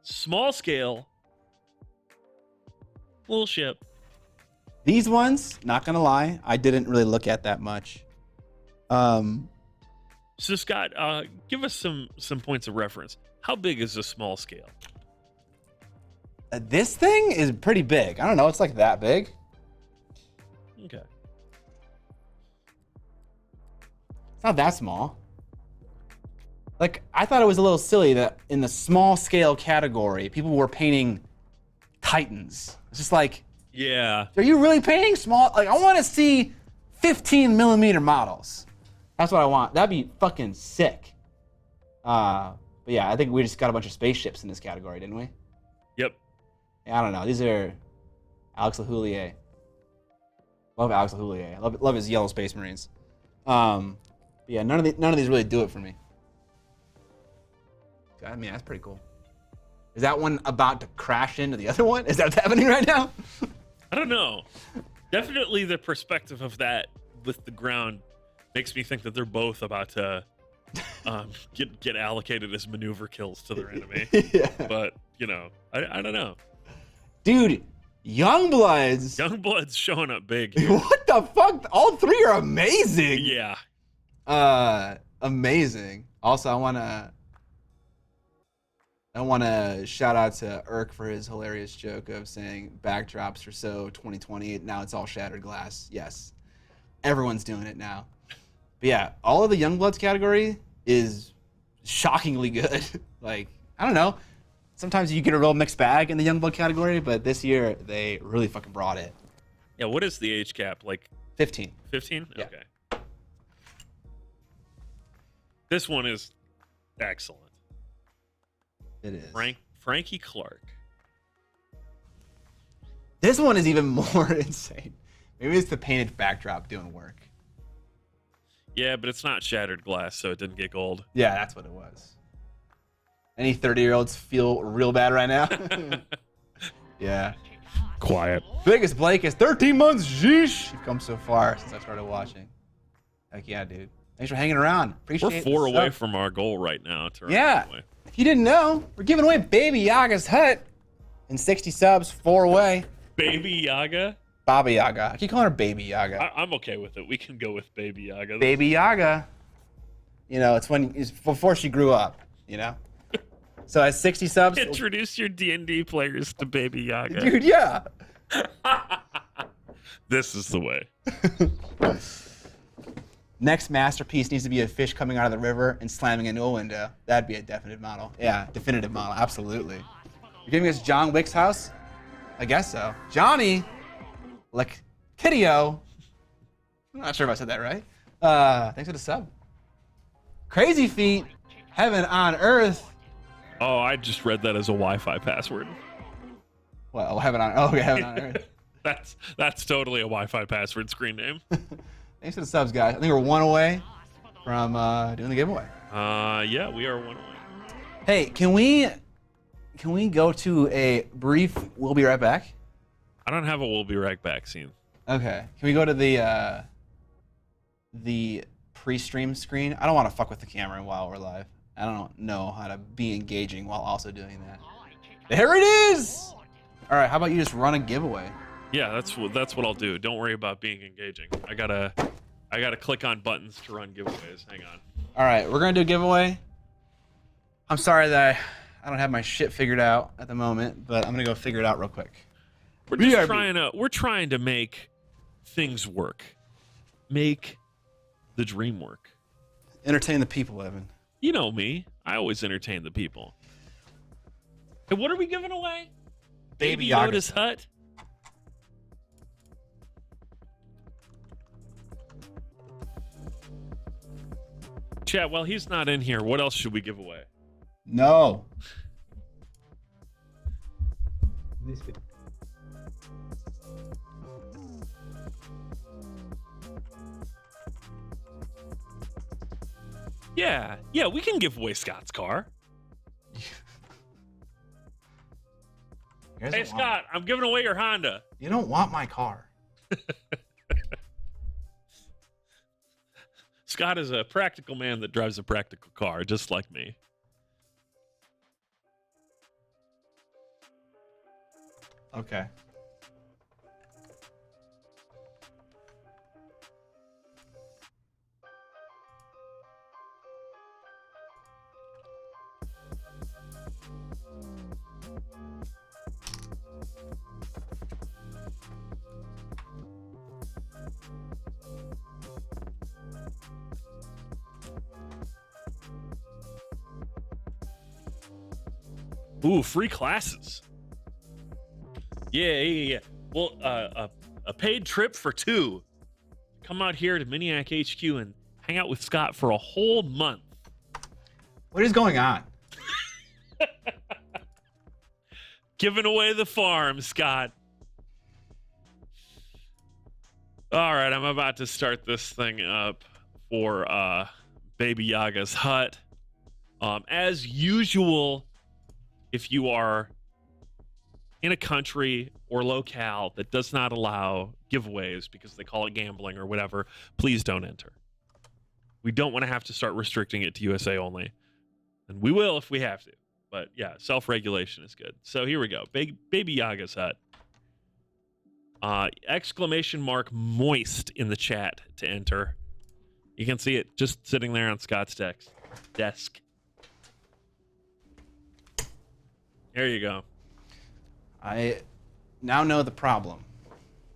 Small scale. Little ship. These ones, not gonna lie, I didn't really look at that much. So Scott, give us some points of reference. How big is a small scale? This thing is pretty big. I don't know. It's like that big. Okay. It's not that small. Like, I thought it was a little silly that in the small scale category, people were painting Titans. It's just like, yeah. are you really painting small? Like, I want to see 15 millimeter models. That's what I want. That'd be fucking sick. But yeah, I think we just got a bunch of spaceships in this category, didn't we? Yep. Yeah, I don't know. These are Alex Lahoullier. Love Alex Lahoullier. Love his yellow Space Marines. But yeah, none of these really do it for me. I mean, that's pretty cool. Is that one about to crash into the other one? Is that what's happening right now? I don't know. Definitely the perspective of that with the ground makes me think that they're both about to get allocated as maneuver kills to their enemy. Yeah. But, you know, I don't know. Dude, Youngbloods. Youngblood's showing up big here. What the fuck? All three are amazing. Yeah. Amazing. Also, I want to shout out to Irk for his hilarious joke of saying backdrops are so 2020. Now it's all shattered glass. Yes. Everyone's doing it now. But yeah, all of the Youngbloods category is shockingly good. Like, I don't know. Sometimes you get a real mixed bag in the Youngblood category, but this year they really fucking brought it. Yeah, what is the age cap? Like 15. 15? Yeah. Okay. This one is excellent. It is. Frankie Clark. This one is even more insane. Maybe it's the painted backdrop doing work. Yeah, but it's not shattered glass, so it didn't get gold. Yeah, that's what it was. Any 30-year-olds feel real bad right now? Yeah. Quiet. Biggest Blake is 13 months. Sheesh. You've come so far since I started watching. Heck yeah, dude. Thanks for hanging around. Appreciate it. We're 4 away from our goal right now. To yeah. If you didn't know, we're giving away Baby Yaga's hut. And 60 subs, 4 away. Baby Yaga? Baba Yaga. I keep calling her Baby Yaga. I'm okay with it. We can go with Baby Yaga. Baby Yaga. You know, it's before she grew up, you know? So at 60 subs. Introduce your D&D players to Baby Yaga. Dude, yeah. This is the way. Next masterpiece needs to be a fish coming out of the river and slamming into a window. That'd be a definitive model. Yeah, definitive model. Absolutely. You're giving us John Wick's house? I guess so. Johnny, like Kiddio. I'm not sure if I said that right. Thanks for the sub. Crazy Feet, Heaven on Earth. Oh, I just read that as a Wi-Fi password. Well, Heaven on Earth. That's totally a Wi-Fi password screen name. Thanks for the subs, guys. I think we're 1 away from doing the giveaway. Yeah, we are 1 away. Hey, can we go to a brief we'll be right back? I don't have a we'll be right back scene. Okay. Can we go to the pre-stream screen? I don't want to fuck with the camera while we're live. I don't know how to be engaging while also doing that. There it is! All right, how about you just run a giveaway? Yeah, that's what I'll do. Don't worry about being engaging. I gotta click on buttons to run giveaways. Hang on. All right, we're gonna do a giveaway. I'm sorry that I don't have my shit figured out at the moment, but I'm gonna go figure it out real quick. We're trying to make things work. Make the dream work. Entertain the people, Evan. You know me. I always entertain the people. Hey, what are we giving away? Baby Yoda's hut? Chat, while he's not in here, what else should we give away? No. Yeah, we can give away Scott's car. Hey, Scott, I'm giving away your Honda. You don't want my car. Scott is a practical man that drives a practical car, just like me. Okay. Ooh, free classes. Yeah. Well, a paid trip for 2. Come out here to Miniac HQ and hang out with Scott for a whole month. What is going on? Giving away the farm, Scott. All right, I'm about to start this thing up for Baby Yaga's hut. As usual, if you are in a country or locale that does not allow giveaways because they call it gambling or whatever, please don't enter. We don't want to have to start restricting it to USA only. And we will if we have to. But yeah, self-regulation is good. So here we go. Baby Yaga's hut. Exclamation mark moist in the chat to enter. You can see it just sitting there on Scott's desk. There you go. I now know the problem.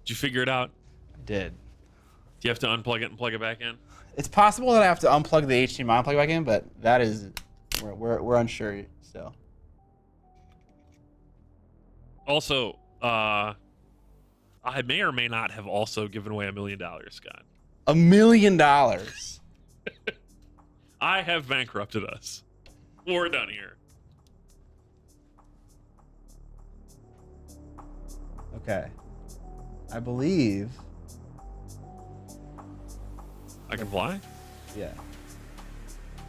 Did you figure it out? I did. Do you have to unplug it and plug it back in? It's possible that I have to unplug the HDMI and plug it back in, but that is we're unsure still. Also, I may or may not have also given away $1 million, Scott. $1 million. I have bankrupted us. We're done here. Okay. I believe. I can fly? Yeah.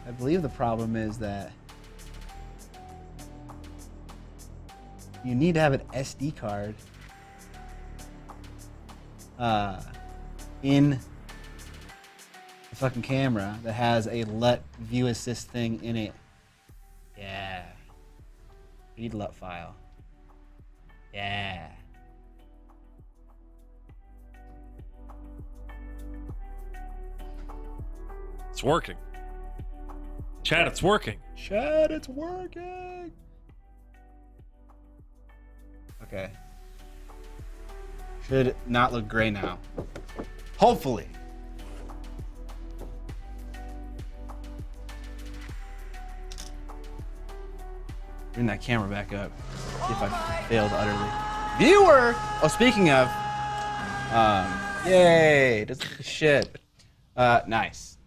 I believe the problem is that you need to have an SD card in the fucking camera that has a LUT view assist thing in it. Yeah. Read LUT file. Yeah. It's working. Chat, it's working. Chat, it's working. Okay. Should not look gray now. Hopefully. Bring that camera back up. See if I failed utterly. Viewer! Oh, speaking of. Yay! Doesn't look shit. Nice.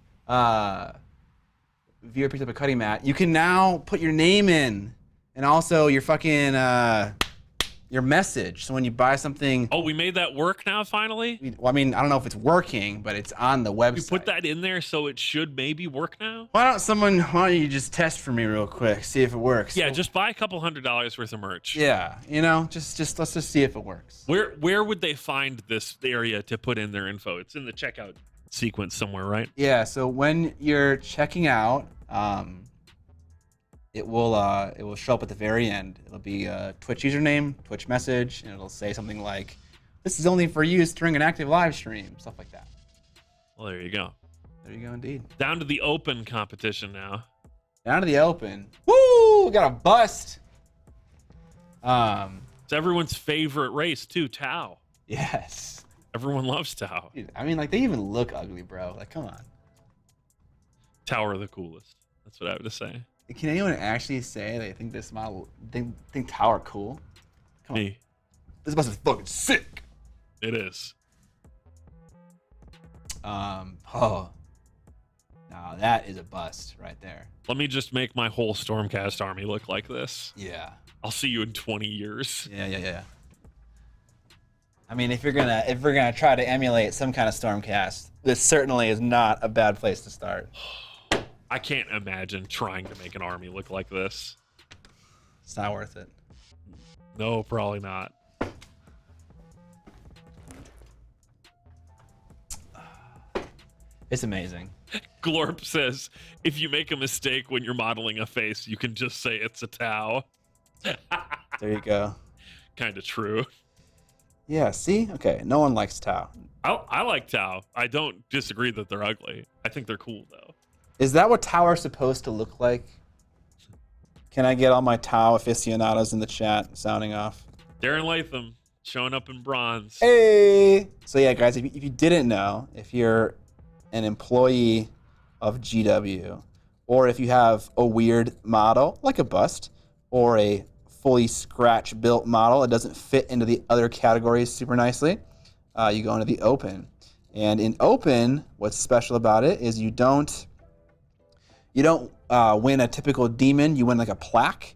Viewer picked up a cutting mat. You can now put your name in and also your fucking your message. So when you buy something, Oh, we made that work now finally? well, I mean, I don't know if it's working, but it's on the website. You put that in there so it should maybe work now? Why don't you just test for me real quick, see if it works? Yeah, just buy a couple $100 worth of merch. Yeah, you know, just let's just see if it works. Where would they find this area to put in their info? It's in the checkout sequence somewhere, right? Yeah, so when you're checking out, it will show up at the very end. It'll be a Twitch username, Twitch message, and it'll say something like, "This is only for use during an active live stream," stuff like that. Well, there you go. There you go, indeed. Down to the open competition now. Down to the open. Woo! We got a bust. It's everyone's favorite race too, Tau. Yes. Everyone loves Tau. Dude, I mean, like, they even look ugly, bro. Like, come on. Tau are the coolest. That's what I have to say. Can anyone actually say they think this model, think Tau are cool? Come on. Me. This bus is fucking sick. It is. Oh. Now that is a bust right there. Let me just make my whole Stormcast army look like this. Yeah. I'll see you in 20 years. Yeah. I mean, if we're gonna try to emulate some kind of Stormcast, this certainly is not a bad place to start. I can't imagine trying to make an army look like this. It's not worth it. No, probably not. It's amazing. Glorp says, if you make a mistake when you're modeling a face, you can just say it's a Tau. There you go. Kind of true. Yeah, see? Okay, no one likes Tau. I like Tau. I don't disagree that they're ugly. I think they're cool, though. Is that what Tau are supposed to look like? Can I get all my Tau aficionados in the chat sounding off? Darren Latham showing up in bronze. Hey! So yeah, guys, if you didn't know, if you're an employee of GW, or if you have a weird model, like a bust, or a fully scratch-built model that doesn't fit into the other categories super nicely, you go into the Open. And in Open, what's special about it is you don't win a typical demon, you win like a plaque.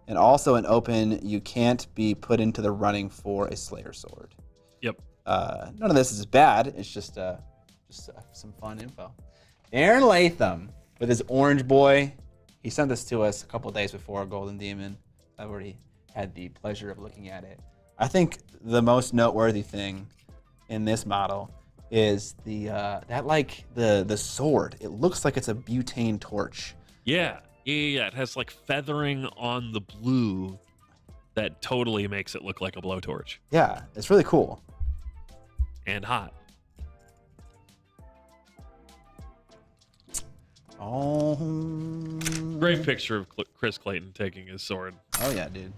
And also in Open, you can't be put into the running for a Slayer Sword. Yep. None of this is bad. It's just some fun info. Aaron Latham with his Orange Boy. He sent this to us a couple days before Golden Demon. I've already had the pleasure of looking at it. I think the most noteworthy thing in this model is the sword. It looks like it's a butane torch. Yeah. It has like feathering on the blue that totally makes it look like a blowtorch. Yeah, it's really cool. And hot. Oh. Great picture of Chris Clayton taking his sword. Oh yeah, dude.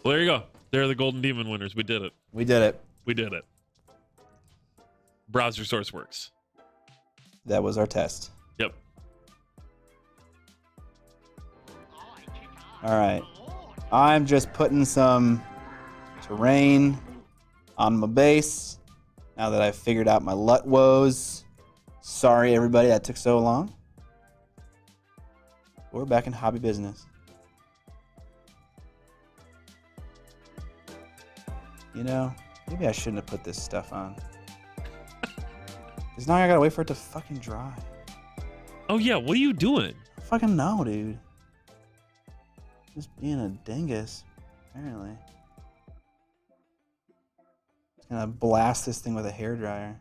Well, there you go. They're the Golden Demon winners. We did it. We did it. We did it. Browser source works. That was our test. Yep. All right. I'm just putting some terrain on my base now that I've figured out my LUT woes. Sorry, everybody, that took so long. We're back in hobby business. You know, maybe I shouldn't have put this stuff on. Because now I gotta wait for it to fucking dry. Oh, yeah. What are you doing? I fucking know, dude. Just being a dingus, apparently. Just gonna blast this thing with a hairdryer.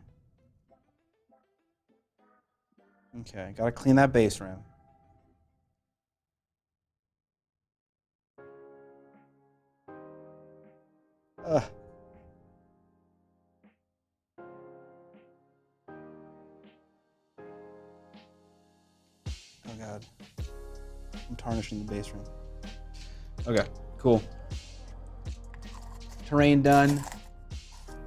Okay, gotta clean that base rim. Ugh. Oh god. I'm tarnishing the base rim. Okay, cool. Terrain done.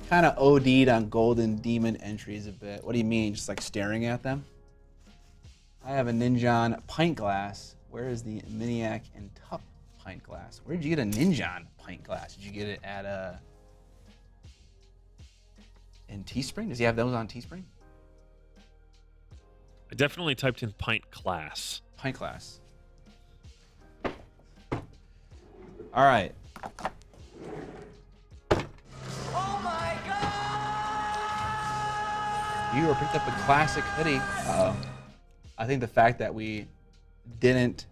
Kind of OD'd on Golden Demon entries a bit. What do you mean? Just like staring at them? I have a Ninjon pint glass. Where is the Miniac and Tup pint glass? Where did you get a Ninjon pint glass? Did you get it at in Teespring? Does he have those on Teespring? I definitely typed in pint class. Pint glass. All right. Oh my god! You picked up a classic hoodie. Uh-oh. I think the fact that we didn't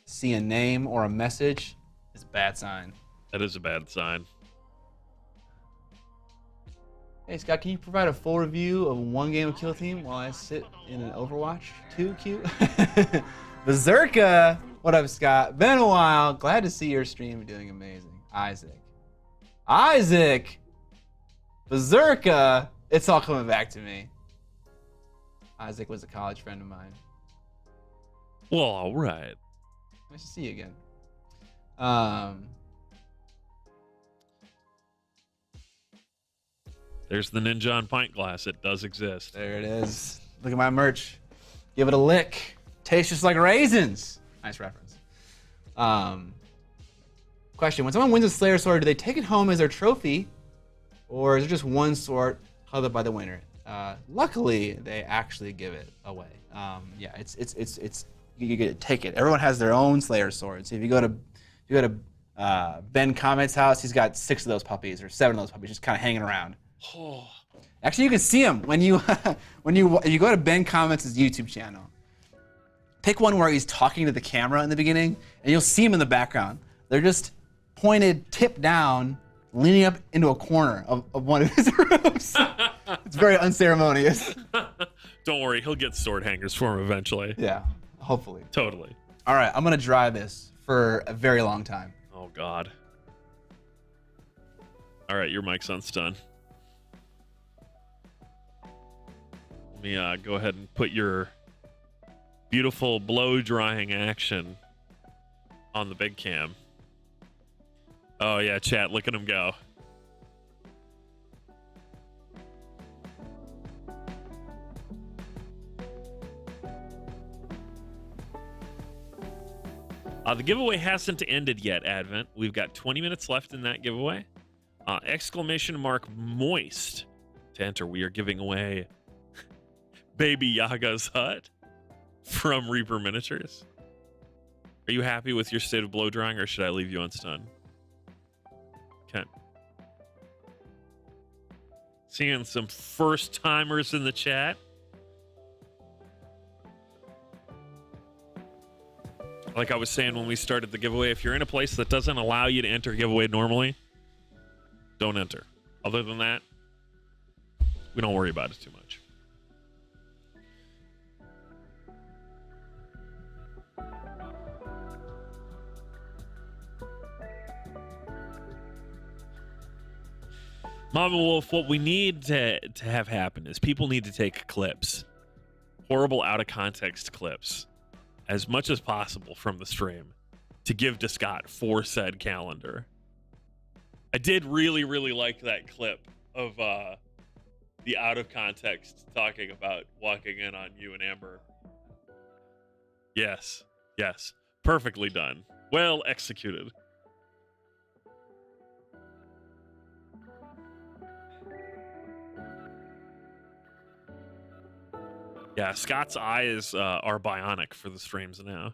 see a name or a message is a bad sign. That is a bad sign. Hey Scott, can you provide a full review of one game of Kill Team while I sit in an Overwatch 2 queue? Berserka! What up, Scott? Been a while. Glad to see your stream doing amazing. Isaac! Berserka! It's all coming back to me. Isaac was a college friend of mine. Well, all right. Nice to see you again. There's the Ninjon pint glass. It does exist. There it is. Look at my merch. Give it a lick. Tastes just like raisins. Nice reference. Question: when someone wins a Slayer sword, do they take it home as their trophy, or is it just one sword held up by the winner? Luckily, they actually give it away. Yeah, it's you get to take it. Everyone has their own Slayer sword. So if you go to Ben Comet's house, he's got 6 of those puppies or 7 of those puppies just kind of hanging around. Oh. Actually, you can see them when you if you go to Ben Comet's YouTube channel. Pick one where he's talking to the camera in the beginning, and you'll see him in the background. They're just pointed, tip down, leaning up into a corner of one of his rooms. It's very unceremonious. Don't worry, he'll get sword hangers for him eventually. Yeah, hopefully. Totally. All right, I'm gonna dry this for a very long time. Oh God. All right, your mic's on stun. Let me go ahead and put your Beautiful blow drying action on the big cam. Oh yeah, chat, look at him go. The giveaway hasn't ended yet, Advent. We've got 20 minutes left in that giveaway. Exclamation mark moist to enter. We are giving away Baby Yaga's hut from Reaper Miniatures. Are you happy with your state of blow drying, or should I leave you on stun? Okay. Seeing some first timers in the chat. Like I was saying when we started the giveaway, if you're in a place that doesn't allow you to enter a giveaway normally, don't enter. Other than that, we don't worry about it too much. Mama Wolf, what we need to have happen is people need to take clips, horrible out of context clips, as much as possible from the stream to give to Scott for said calendar. I did really, really like that clip of the out of context talking about walking in on you and Amber. Yes, yes, perfectly done. Well executed. Yeah, Scott's eyes are bionic for the streams now.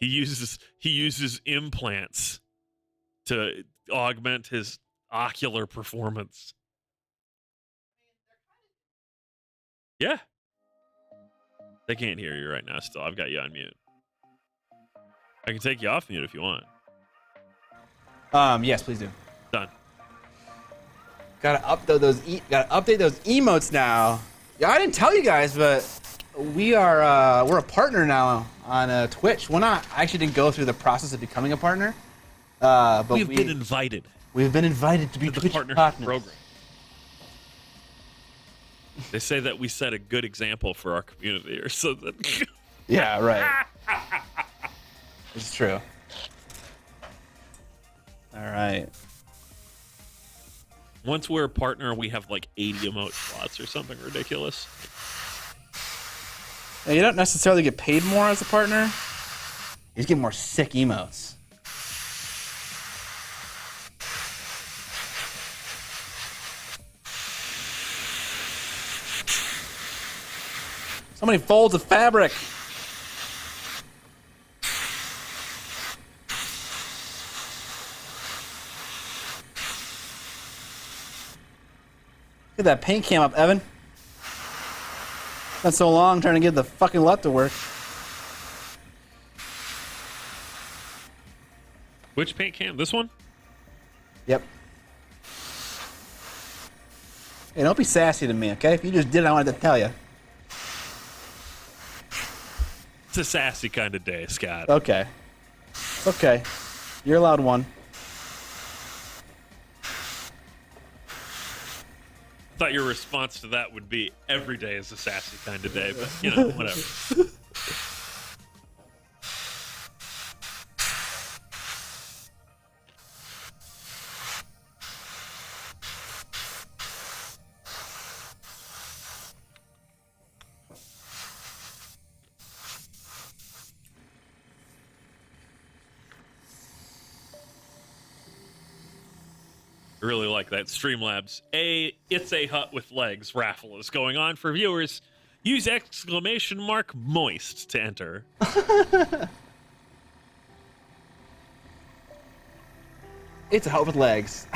He uses implants to augment his ocular performance. Yeah. They can't hear you right now still. I've got you on mute. I can take you off mute if you want. Yes, please do. Done. Gotta update those emotes now. Yeah, I didn't tell you guys, but we're a partner now on Twitch. I actually didn't go through the process of becoming a partner. But we've been invited. We've been invited to be the Twitch partnership partners. program. They say that we set a good example for our community or something. Yeah, right. It's true. All right. Once we're a partner, we have like 80 emote slots or something ridiculous. Now, you don't necessarily get paid more as a partner. You just get more sick emotes. So many folds of fabric. Get that paint cam up, Evan. Been so long trying to get the fucking LUT to work. Which paint cam? This one? Yep. Hey, don't be sassy to me, okay? If you just did it, I wanted to tell you. It's a sassy kind of day, Scott. Okay. Okay. You're allowed one. I thought your response to that would be every day is a sassy kind of day, but you know, whatever. I really like that. Streamlabs. It's a hut with legs raffle is going on for viewers. Use exclamation mark moist to enter. It's a hut with legs.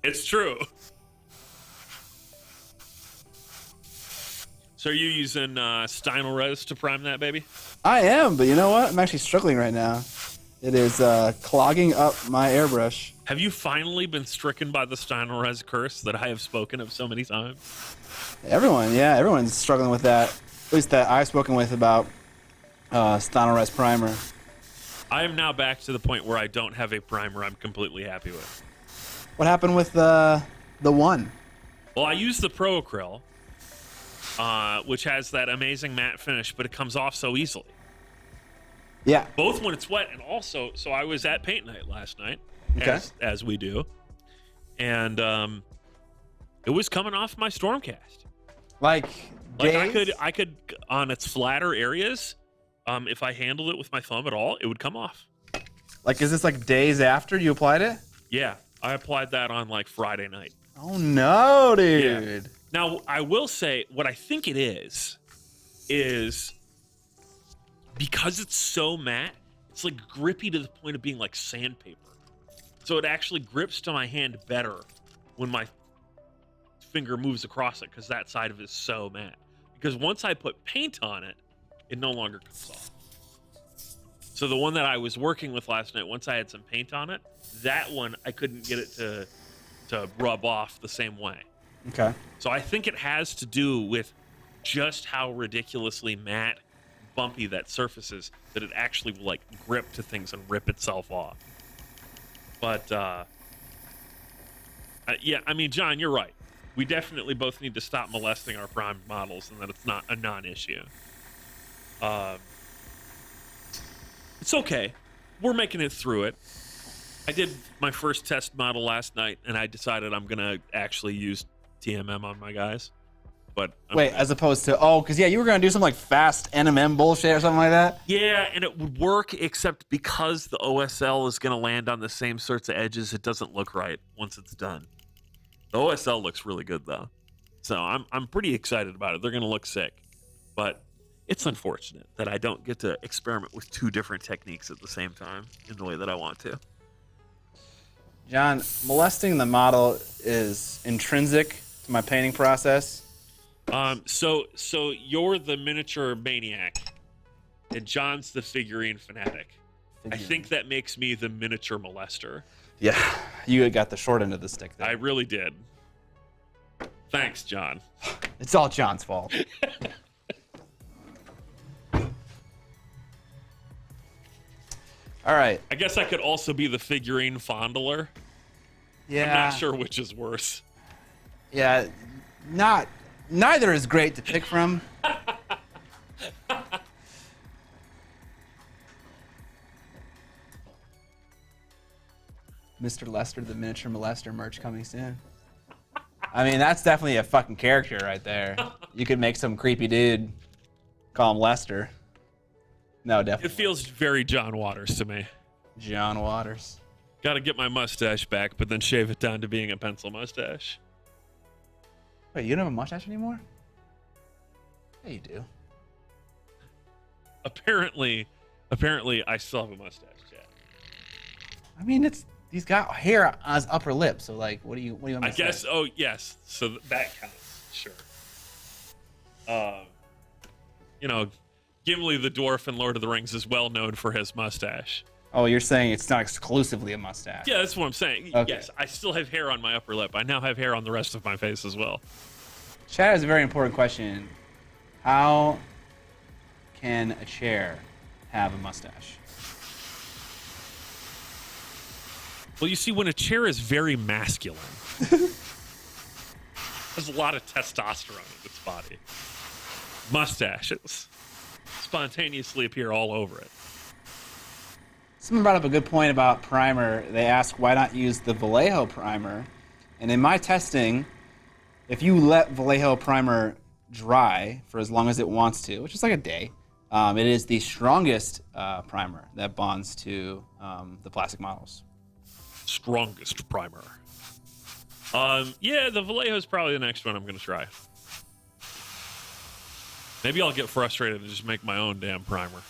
It's true. So are you using Stynal Res to prime that baby? I am, but you know what? I'm actually struggling right now. It is clogging up my airbrush. Have you finally been stricken by the Stynal Res curse that I have spoken of so many times? Everyone's struggling with that. At least that I've spoken with about Stynal Res primer. I am now back to the point where I don't have a primer I'm completely happy with. What happened with the one? Well, I use the Pro Acryl. which has that amazing matte finish, but it comes off so easily. Yeah. Both when it's wet and also, so I was at paint night last night, Okay. as we do, and it was coming off my Stormcast. Like days? I could on its flatter areas, if I handled it with my thumb at all, it would come off. Like, is this like days after you applied it? Yeah, I applied that on like Friday night. Oh no, dude. Yeah. Now I will say what I think it is because it's so matte, it's like grippy to the point of being like sandpaper. So it actually grips to my hand better when my finger moves across it because that side of it is so matte. Because once I put paint on it, it no longer comes off. So the one that I was working with last night, once I had some paint on it, that one I couldn't get it to rub off the same way. Okay. So I think it has to do with just how ridiculously matte, bumpy that surface is, that it actually will like grip to things and rip itself off. But yeah, I mean, John, you're right. We definitely both need to stop molesting our prime models, and that it's not a non-issue. It's okay. We're making it through it. I did my first test model last night, and I decided I'm gonna actually use TMM on my guys. But wait, as opposed to because you were gonna do some like fast NMM bullshit or something like that. Yeah, and it would work, except because the OSL is gonna land on the same sorts of edges, it doesn't look right once it's done. The OSL looks really good though, so I'm pretty excited about it. They're gonna look sick, but it's unfortunate that I don't get to experiment with two different techniques at the same time in the way that I want to. John, molesting the model is intrinsic to my painting process. So you're the miniature maniac, and John's the figurine fanatic. I think that makes me the miniature molester. Yeah, you got the short end of the stick there. I really did. Thanks, John. It's all John's fault. All right. I guess I could also be the figurine fondler. Yeah. I'm not sure which is worse. Yeah, neither is great to pick from. Mr. Lester, the miniature molester merch coming soon. I mean, that's definitely a fucking character right there. You could make some creepy dude call him Lester. No, definitely. It feels very John Waters to me. John Waters. Got to get my mustache back, but then shave it down to being a pencil mustache. Wait, you don't have a mustache anymore? Yeah, you do. Apparently, I still have a mustache, Chad. I mean, he's got hair on his upper lip, so like, what do you want me to say? I guess. Oh, yes. So that counts. Sure. Gimli the dwarf in Lord of the Rings is well known for his mustache. Oh, you're saying it's not exclusively a mustache? Yeah, that's what I'm saying. Okay. Yes, I still have hair on my upper lip. I now have hair on the rest of my face as well. Chad has a very important question. How can a chair have a mustache? Well, you see, when a chair is very masculine, there's a lot of testosterone in its body. Mustaches spontaneously appear all over it. Someone brought up a good point about primer. They asked why not use the Vallejo primer. And in my testing, if you let Vallejo primer dry for as long as it wants to, which is like a day, it is the strongest primer that bonds to the plastic models. Strongest primer. Yeah, the Vallejo is probably the next one I'm going to try. Maybe I'll get frustrated and just make my own damn primer.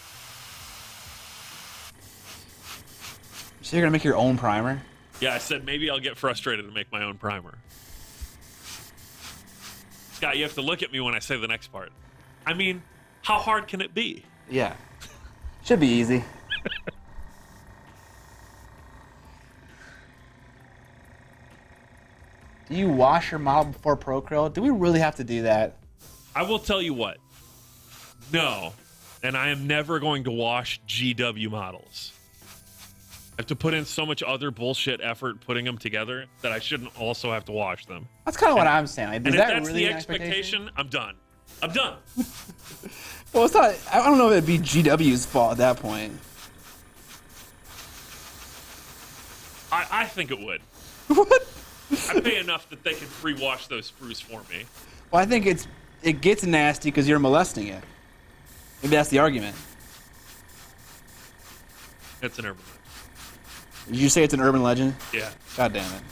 So you're gonna make your own primer? Yeah, I said maybe I'll get frustrated and make my own primer. Scott, you have to look at me when I say the next part. I mean, how hard can it be? Yeah. Should be easy. Do you wash your model before Procreate? Do we really have to do that? I will tell you what. No. And I am never going to wash GW models. I have to put in so much other bullshit effort putting them together that I shouldn't also have to wash them. That's kind of what I'm saying. Like, And if that's the expectation, I'm done. I'm done. Well, it's not. I don't know if it'd be GW's fault at that point. I think it would. What? I pay enough that they can pre-wash those sprues for me. Well, I think it gets nasty because you're molesting it. Maybe that's the argument. It's an urban legend. Did you say it's an urban legend? Yeah. God damn it.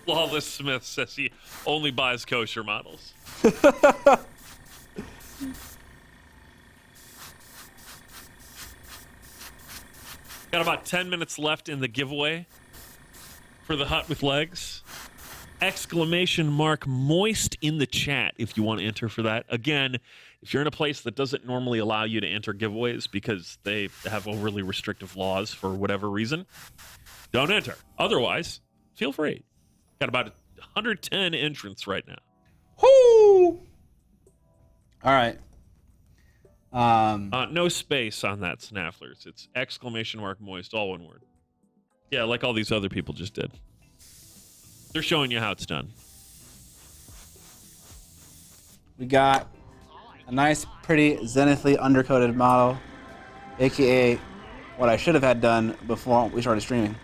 Lawless Smith says he only buys kosher models. Got about 10 minutes left in the giveaway for the hut with legs. Exclamation mark moist in the chat if you want to enter for that. Again, if you're in a place that doesn't normally allow you to enter giveaways because they have overly restrictive laws for whatever reason, don't enter. Otherwise, feel free. Got about 110 entrants right now. Whoo! All right. No space on that, Snafflers. It's exclamation mark moist, all one word. Yeah, like all these other people just did. They're showing you how it's done. We got a nice, pretty zenithally undercoated model, aka what I should have had done before we started streaming.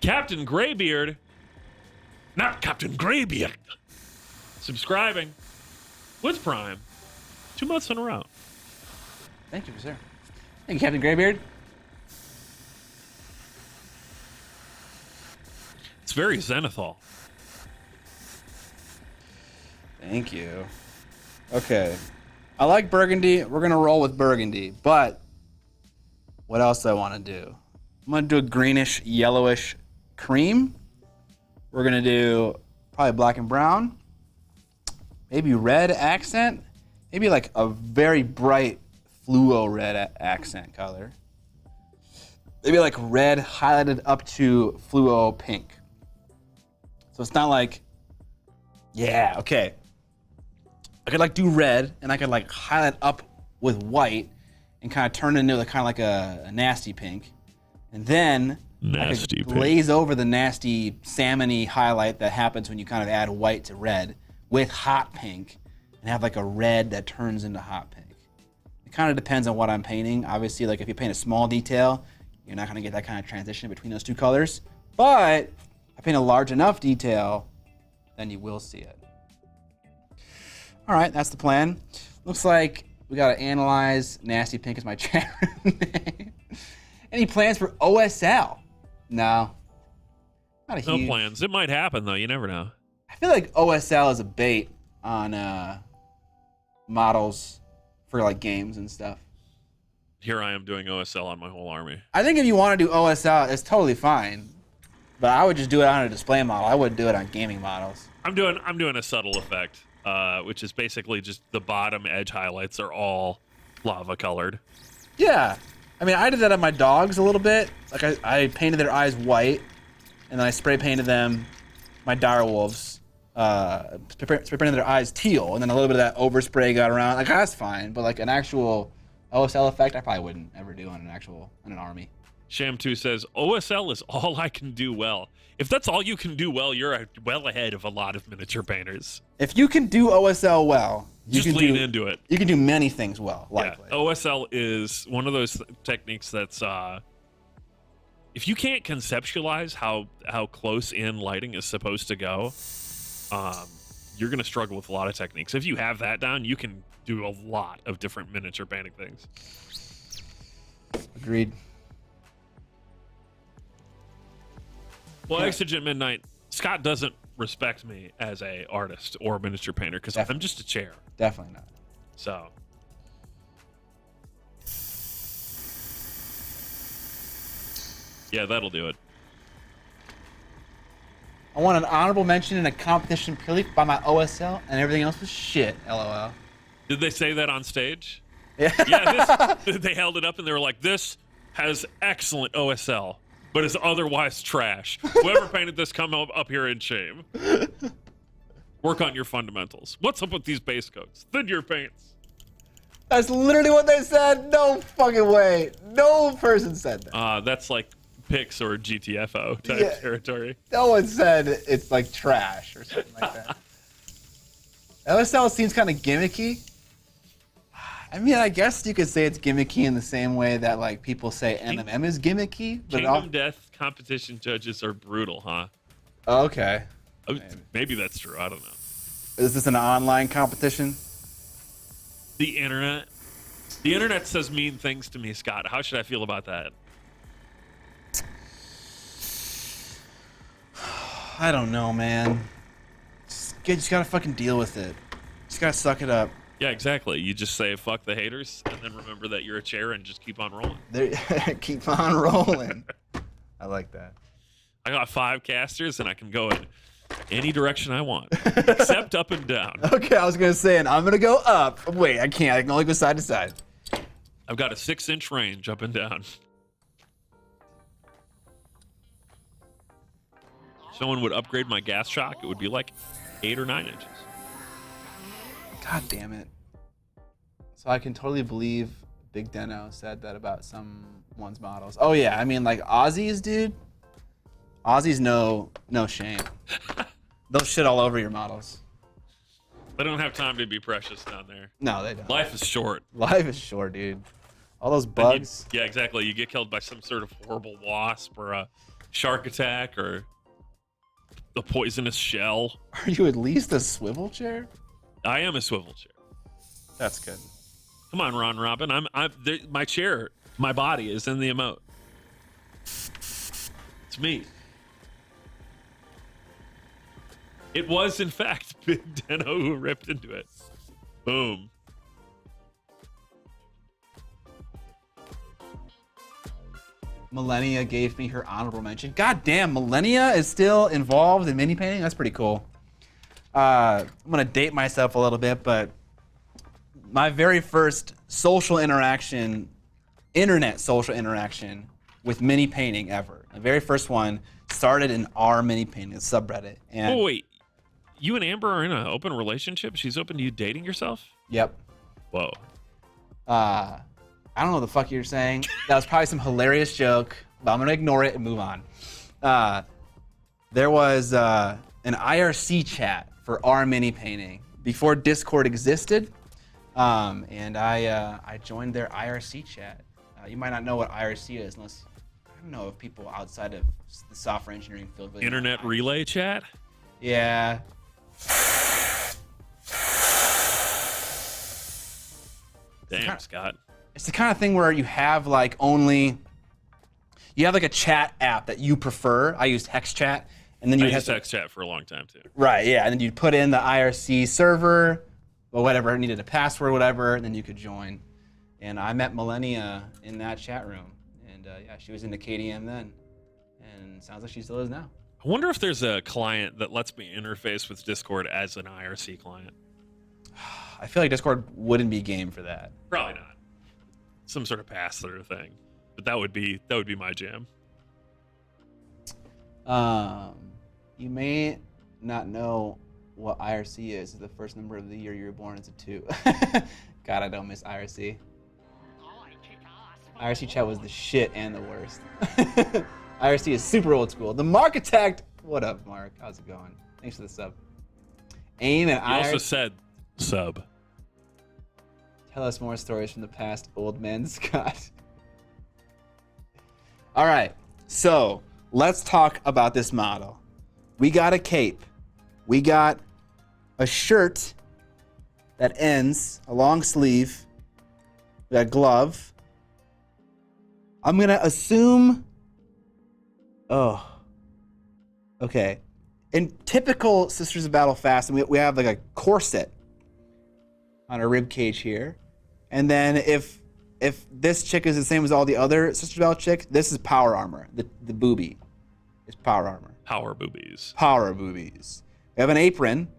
Captain Graybeard, not Captain Graybeard, subscribing with Prime 2 months in a row. Thank you, sir. Thank you, Captain Graybeard. It's very Zenithal. Thank you. Okay. I like burgundy. We're going to roll with burgundy. But what else do I want to do? I'm going to do a greenish, yellowish cream. We're going to do probably black and brown. Maybe red accent. Maybe like a very bright fluo red accent color. Maybe like red highlighted up to fluo pink. So it's not like, yeah, okay. I could like do red and I could like highlight up with white and kind of turn it into kind of like a nasty pink. And then Nasty I could pink. glaze over the nasty salmon-y highlight that happens when you kind of add white to red with hot pink and have like a red that turns into hot pink. It kind of depends on what I'm painting. Obviously, like if you paint a small detail, you're not going to get that kind of transition between those two colors. But if I paint a large enough detail, then you will see it. All right, that's the plan. Looks like we got to analyze nasty pink as my chat room name. Any plans for OSL? No. Not a No huge... plans. It might happen, though. You never know. I feel like OSL is a bait on models for like games and stuff. Here I am doing OSL on my whole army. I think if you want to do OSL, it's totally fine. But I would just do it on a display model. I wouldn't do it on gaming models. I'm doing a subtle effect, which is basically just the bottom edge highlights are all lava colored. Yeah. I mean, I did that on my dogs a little bit. Like I painted their eyes white, and then I spray painted them, my dire wolves, spray painted their eyes teal, and then a little bit of that overspray got around. Like that's fine, but like an actual OSL effect, I probably wouldn't ever do on an army. Sham2 says, OSL is all I can do well. If that's all you can do well, you're well ahead of a lot of miniature painters. If you can do OSL well, you Just can lean into it. You can do many things well, likely. Yeah, OSL is one of those techniques that's, if you can't conceptualize how close in lighting is supposed to go, you're going to struggle with a lot of techniques. If you have that down, you can do a lot of different miniature painting things. Agreed. Well, Exigent Midnight, Scott doesn't respect me as a artist or miniature painter because I'm just a chair. Definitely not. So. Yeah, that'll do it. I want an honorable mention in a competition purely by my OSL, and everything else was shit. LOL. Did they say that on stage? Yeah. Yeah, they held it up and they were like, this has excellent OSL, but is otherwise trash. Whoever painted this, come up here in shame. Work on your fundamentals. What's up with these base coats? Thin your paints. That's literally what they said. No fucking way. No person said that. That's like pics or GTFO type territory. No one said it's like trash or something like that. LSL seems kind of gimmicky. I mean, I guess you could say it's gimmicky in the same way that like people say MMM is gimmicky. But Kingdom Death competition judges are brutal, huh? Okay. Maybe that's true. I don't know. Is this an online competition? The internet. The internet says mean things to me, Scott. How should I feel about that? I don't know, man. Just gotta fucking deal with it. Just gotta suck it up. Yeah, exactly. You just say fuck the haters, and then remember that you're a chair and just keep on rolling. Keep on rolling. I like that. I got 5 casters, and I can go in any direction I want, except up and down. Okay, I was gonna say, and I'm gonna go up. Wait, I can't. I can only go side to side. I've got a 6-inch range up and down. Someone would upgrade my gas shock, it would be like 8 or 9 inches. God damn it. So I can totally believe Big Deno said that about someone's models. Oh yeah, I mean like Aussies, dude. Aussies no shame. They'll shit all over your models. They don't have time to be precious down there. No, they don't. Life is short. Life is short, dude. All those bugs. Yeah, exactly. You get killed by some sort of horrible wasp or a shark attack or a poisonous shell. Are you at least a swivel chair? I am a swivel chair. That's good. Come on, Ron Robin. My chair, my body is in the emote. It's me. It was, in fact, Big Deno who ripped into it. Boom. Millennia gave me her honorable mention. God damn, Millennia is still involved in mini painting? That's pretty cool. I'm gonna date myself a little bit, but my very first internet social interaction with mini painting ever. The very first one started in our mini painting subreddit. And oh wait, you and Amber are in an open relationship? She's open to you dating yourself? Yep. Whoa. I don't know what the fuck you're saying. That was probably some hilarious joke, but I'm gonna ignore it and move on. There was an IRC chat for our mini painting before Discord existed, and I joined their IRC chat. You might not know what IRC is unless I don't know if people outside of the software engineering field really Internet relay chat? Yeah. Damn, Scott. It's the kind of thing where you have like you have like a chat app that you prefer. I used Hex Chat, and then you used Hex Chat for a long time too. Right, yeah, and then you'd put in the IRC server or whatever, needed a password, whatever, and then you could join. And I met Millennia in that chat room, and yeah, she was into KDM then, and sounds like she still is now. I wonder if there's a client that lets me interface with Discord as an IRC client. I feel like Discord wouldn't be game for that. Probably not. Some sort of pass-through thing, but that would be my jam. You may not know what IRC is. The first number of the year you were born is a 2. God, I don't miss IRC. IRC chat was the shit and the worst. IRC is super old school. The Markitect. What up, Mark? How's it going? Thanks for the sub. AIM and IRC. You also said sub. Tell us more stories from the past, old man Scott. All right, so let's talk about this model. We got a cape. We got a shirt that ends, a long sleeve. We got a glove. I'm gonna assume, oh, okay. In typical Sisters of Battle Fast, we have like a corset on her rib cage here. And then if this chick is the same as all the other Sisters of Battle chicks, this is power armor. The boobie is power armor. Power boobies. Power boobies. We have an apron.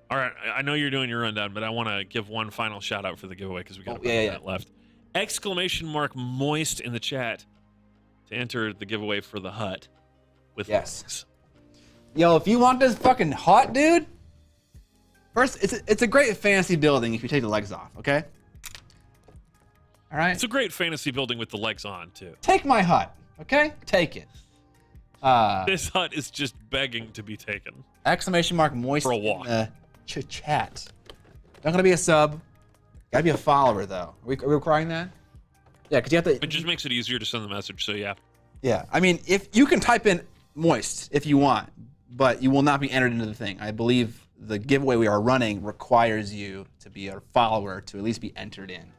All right, I know you're doing your rundown, but I want to give one final shout out for the giveaway because we got about a minute left. Exclamation mark moist in the chat to enter the giveaway for the hut with legs. Yo, if you want this fucking hut, dude, first, it's a great fantasy building if you take the legs off, okay? All right? It's a great fantasy building with the legs on, too. Take my hut. Okay, take it. This hut is just begging to be taken. Exclamation mark moist For a walk. in the chat. Not gonna be a sub. Gotta be a follower though. Are we requiring that? Yeah, because you have to. It just makes it easier to send the message. So yeah. Yeah, I mean, if you can type in moist if you want, but you will not be entered into the thing. I believe the giveaway we are running requires you to be a follower to at least be entered in.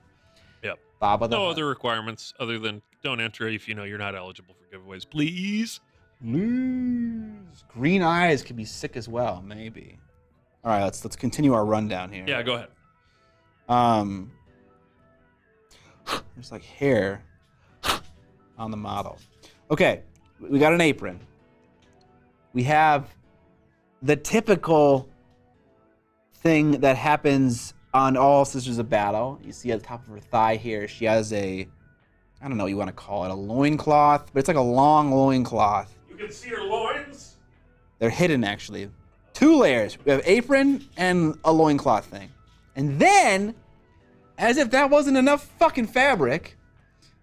Yep. Baba the No Hutt. other requirements other than don't enter if you know you're not eligible for giveaways, please. Lose. Green eyes could be sick as well, maybe. All right, let's continue our rundown here. Yeah, go ahead. There's like hair on the model. Okay, we got an apron. We have the typical thing that happens on all Sisters of Battle. You see at the top of her thigh here, she has a, I don't know what you want to call it, a loincloth, but it's like a long loincloth. You can see her loins. They're hidden, actually. 2 layers. We have apron and a loincloth thing. And then, as if that wasn't enough fucking fabric,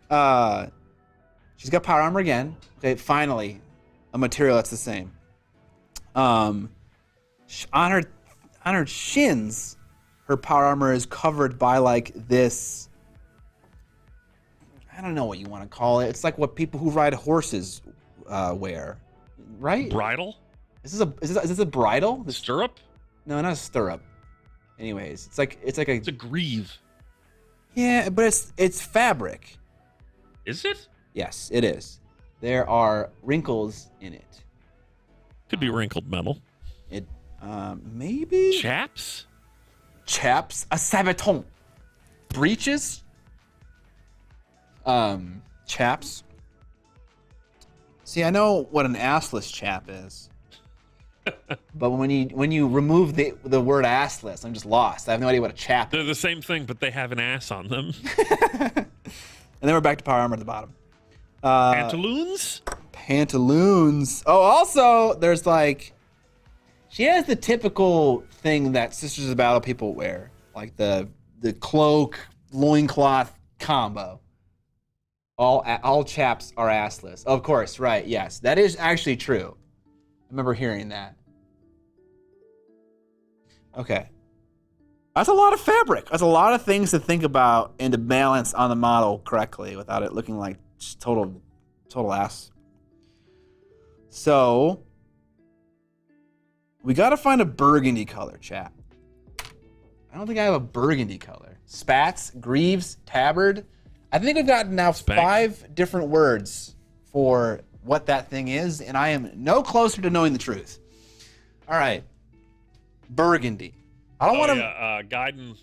she's got power armor again. Okay, finally, a material that's the same. On her shins, her power armor is covered by like this. I don't know what you want to call it. It's like what people who ride horses wear, right? Bridle? Is this a bridle? The stirrup? No, not a stirrup. Anyways, it's a greave. Yeah, but it's fabric. Is it? Yes, it is. There are wrinkles in it. Could be wrinkled metal. It maybe chaps, a sabaton, breeches, chaps. See, I know what an assless chap is. But when you remove the word assless, I'm just lost. I have no idea what a chap is. They're the same thing, but they have an ass on them. And then we're back to power armor at the bottom. Pantaloons? Pantaloons. Oh, also, there's like, she has the typical thing that Sisters of Battle people wear. Like the cloak, loincloth combo. All chaps are assless. Of course, right, yes. That is actually true. I remember hearing that. Okay. That's a lot of fabric. That's a lot of things to think about and to balance on the model correctly without it looking like just total ass. So, we got to find a burgundy color, chat. I don't think I have a burgundy color. Spats, greaves, tabard. I think we've got now 5 different words for what that thing is, and I am no closer to knowing the truth. All right. Burgundy. I don't want to... Yeah, Gaiden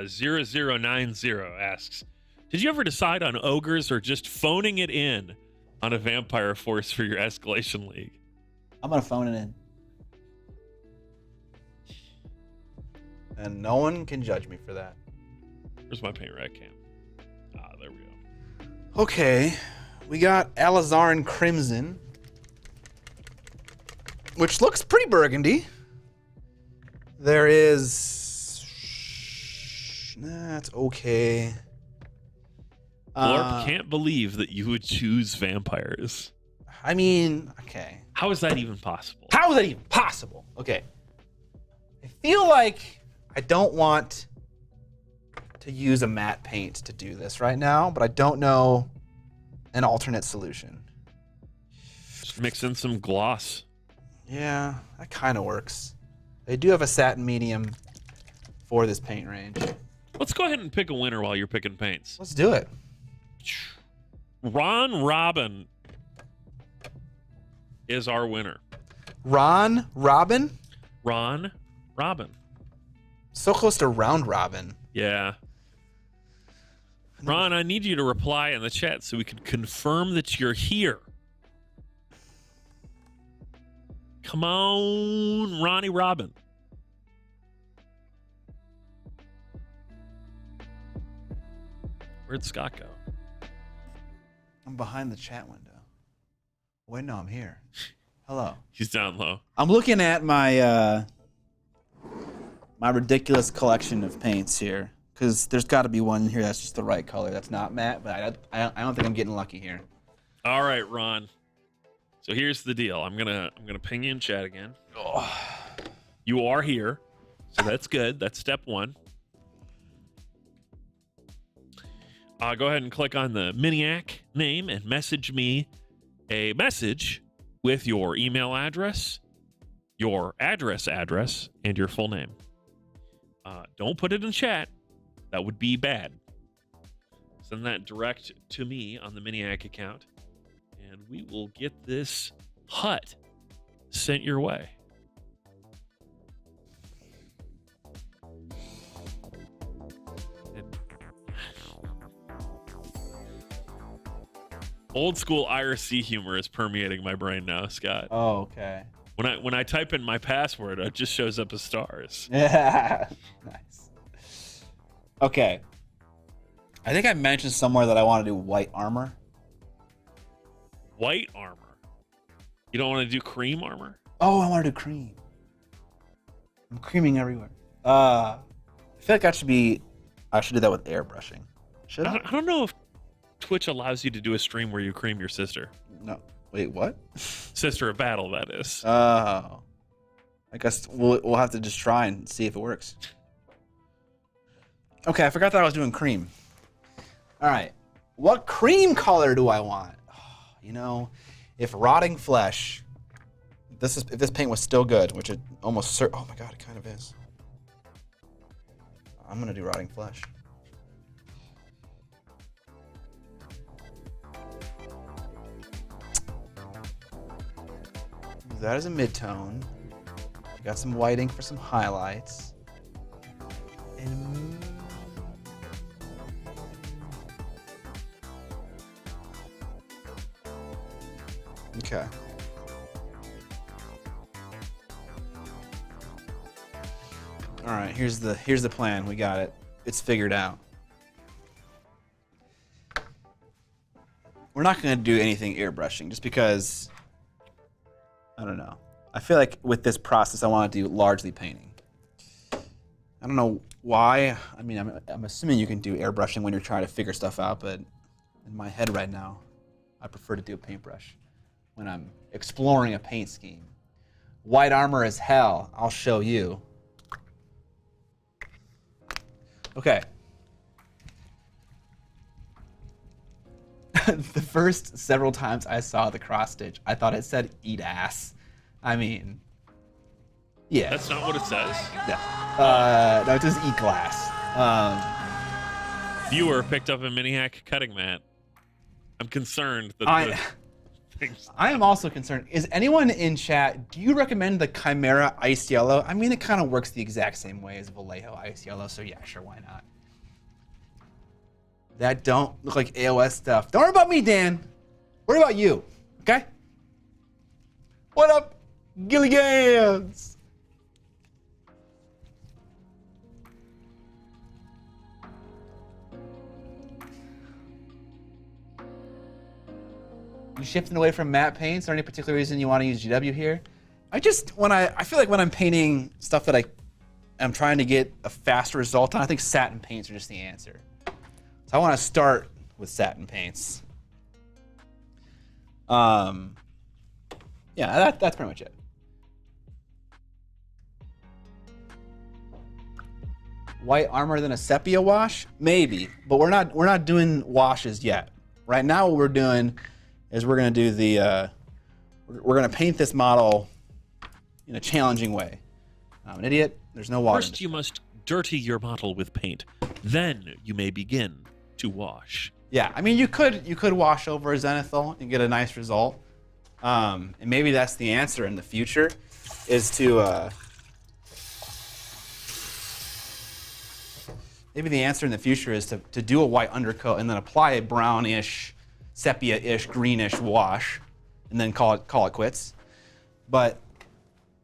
0090 asks, did you ever decide on ogres or just phoning it in on a vampire force for your escalation league? I'm going to phone it in. And no one can judge me for that. Where's my paint rack cam? Ah, there we go. Okay. We got Alizarin Crimson, which looks pretty burgundy. There is... That's okay. Blorp can't believe that you would choose vampires. I mean, okay. How is that even possible? How is that even possible? Okay. I feel like I don't want to use a matte paint to do this right now, but I don't know an alternate solution. Just mix in some gloss. Yeah, that kind of works. They do have a satin medium for this paint range. Let's go ahead and pick a winner while you're picking paints. Let's do it. Ron Robin is our winner. Ron Robin? Ron Robin. So close to round robin. Yeah. Ron, I need you to reply in the chat so we can confirm that you're here. Come on, Ronnie Robin. Where'd Scott go? I'm behind the chat window. Wait, no, I'm here. Hello. He's down low. I'm looking at my my ridiculous collection of paints here, because there's got to be one here that's just the right color. That's not matte, but I don't think I'm getting lucky here. All right, Ron. So here's the deal. I'm gonna ping you in chat again. Oh. You are here, so that's good. That's step one. Go ahead and click on the Miniac name and message me a message with your email address, your address, and your full name. Don't put it in chat. That would be bad. Send that direct to me on the Miniac account, and we will get this hut sent your way. Old school IRC humor is permeating my brain now, Scott. Oh, okay. When I type in my password, it just shows up as stars. Yeah. Nice. Okay. I think I mentioned somewhere that I want to do white armor. White armor? You don't want to do cream armor? Oh, I want to do cream. I'm creaming everywhere. I feel like I should do that with airbrushing. Should I? I don't know if Twitch allows you to do a stream where you cream your sister. No. Wait, what? Sister of battle, that is. Oh. I guess we'll have to just try and see if it works. Okay, I forgot that I was doing cream. All right. What cream color do I want? You know, if rotting flesh, if this paint was still good, which it almost oh my god, it kind of is. I'm gonna do rotting flesh. Use that as a mid-tone. Got some white ink for some highlights. And okay. All right, here's the plan. We got it. It's figured out. We're not going to do anything airbrushing just because I don't know. I feel like with this process I want to do largely painting. I don't know why. I mean, I'm assuming you can do airbrushing when you're trying to figure stuff out, but in my head right now, I prefer to do a paintbrush when I'm exploring a paint scheme. White armor as hell. I'll show you. Okay. The first several times I saw the cross stitch, I thought it said "eat ass." I mean, yeah. That's not what it says. No. No, it says "eat glass." Viewer picked up a Miniac cutting mat. I'm concerned that I am also concerned. Is anyone in chat, do you recommend the Chimera Ice Yellow? I mean, it kind of works the exact same way as Vallejo Ice Yellow, so yeah, sure, why not? That don't look like AOS stuff. Don't worry about me, Dan. Worry about you, okay? What up, Gilligans? You shifting away from matte paints? Is there any particular reason you want to use GW here? I feel like when I'm painting stuff that I'm trying to get a faster result on, I think satin paints are just the answer. So I want to start with satin paints. Yeah, that's pretty much it. White armor than a sepia wash? Maybe, but we're not doing washes yet. Right now what we're doing is we're going to do we're going to paint this model in a challenging way. I'm an idiot. There's no water. First, you must dirty your model with paint. Then you may begin to wash. Yeah, I mean, you could wash over a zenithal and get a nice result. And maybe that's the answer in the future, is to maybe the answer in the future is to do a white undercoat and then apply a brownish, sepia-ish, greenish wash, and then call it quits. But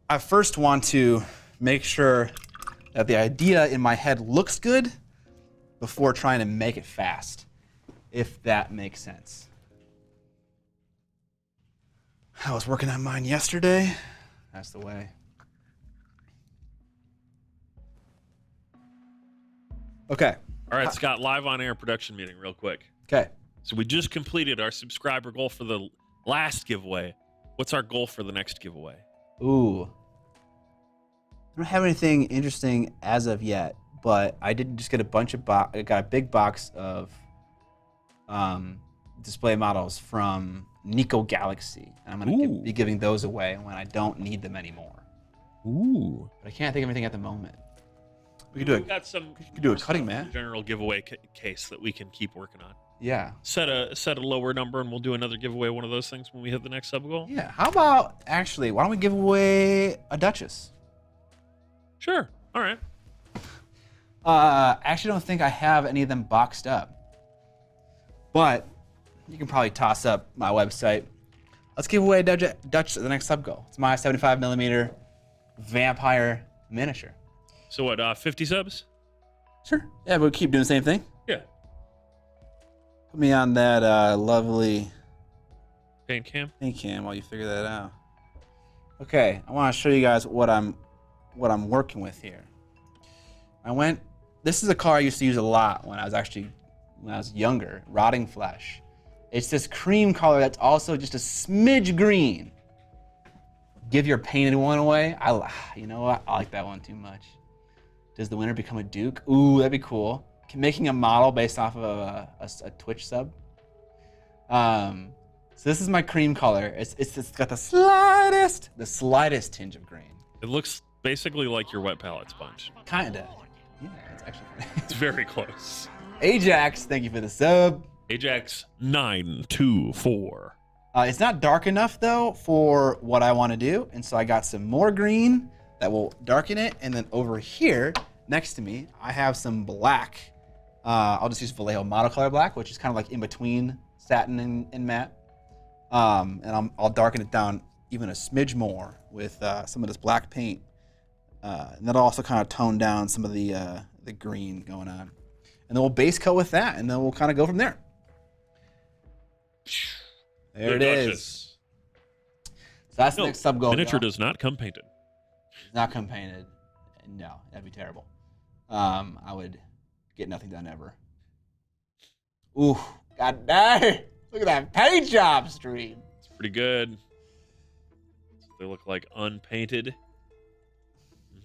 I first want to make sure that the idea in my head looks good before trying to make it fast, if that makes sense. I was working on mine yesterday. That's the way. Okay. All right, Scott, live on air production meeting real quick. Okay. So we just completed our subscriber goal for the last giveaway. What's our goal for the next giveaway? Ooh. I don't have anything interesting as of yet, but I did just get a bunch of I got a big box of display models from Nico Galaxy. And I'm going to be giving those away when I don't need them anymore. Ooh. But I can't think of anything at the moment. We could do a cutting mat. General giveaway case that we can keep working on. Yeah. Set a lower number, and we'll do another giveaway. One of those things when we hit the next sub goal. Yeah. How about actually? Why don't we give away a Duchess? Sure. All right. Actually, don't think I have any of them boxed up, but you can probably toss up my website. Let's give away a Dutch at the next sub goal. It's my 75mm vampire miniature. So what? 50 subs? Sure. Yeah, we'll keep doing the same thing. Yeah. Put me on that lovely paint cam while you figure that out. Okay, I want to show you guys what I'm working with here. This is a color I used to use a lot when I was younger, Rotting Flesh. It's this cream color that's also just a smidge green. Give your painted one away. You know what? I like that one too much. Does the winner become a Duke? Ooh, that'd be cool. Making a model based off of a Twitch sub. So this is my cream color. It's got the slightest tinge of green. It looks basically like your wet palette sponge. Kinda. Yeah, it's actually it's very close. Ajax, thank you for the sub. Ajax 924. It's not dark enough though for what I want to do, and so I got some more green that will darken it, and then over here next to me I have some black. I'll just use Vallejo Model Color Black, which is kind of like in between satin and matte, and I'll darken it down even a smidge more with some of this black paint, and that'll also kind of tone down some of the green going on, and then we'll base coat with that, and then we'll kind of go from there. There it is. So that's the next sub goal. Miniature does not come painted. Not come painted. No, that'd be terrible. I would get nothing done ever. Ooh, god dang! Look at that paint job stream. It's pretty good. They look like unpainted.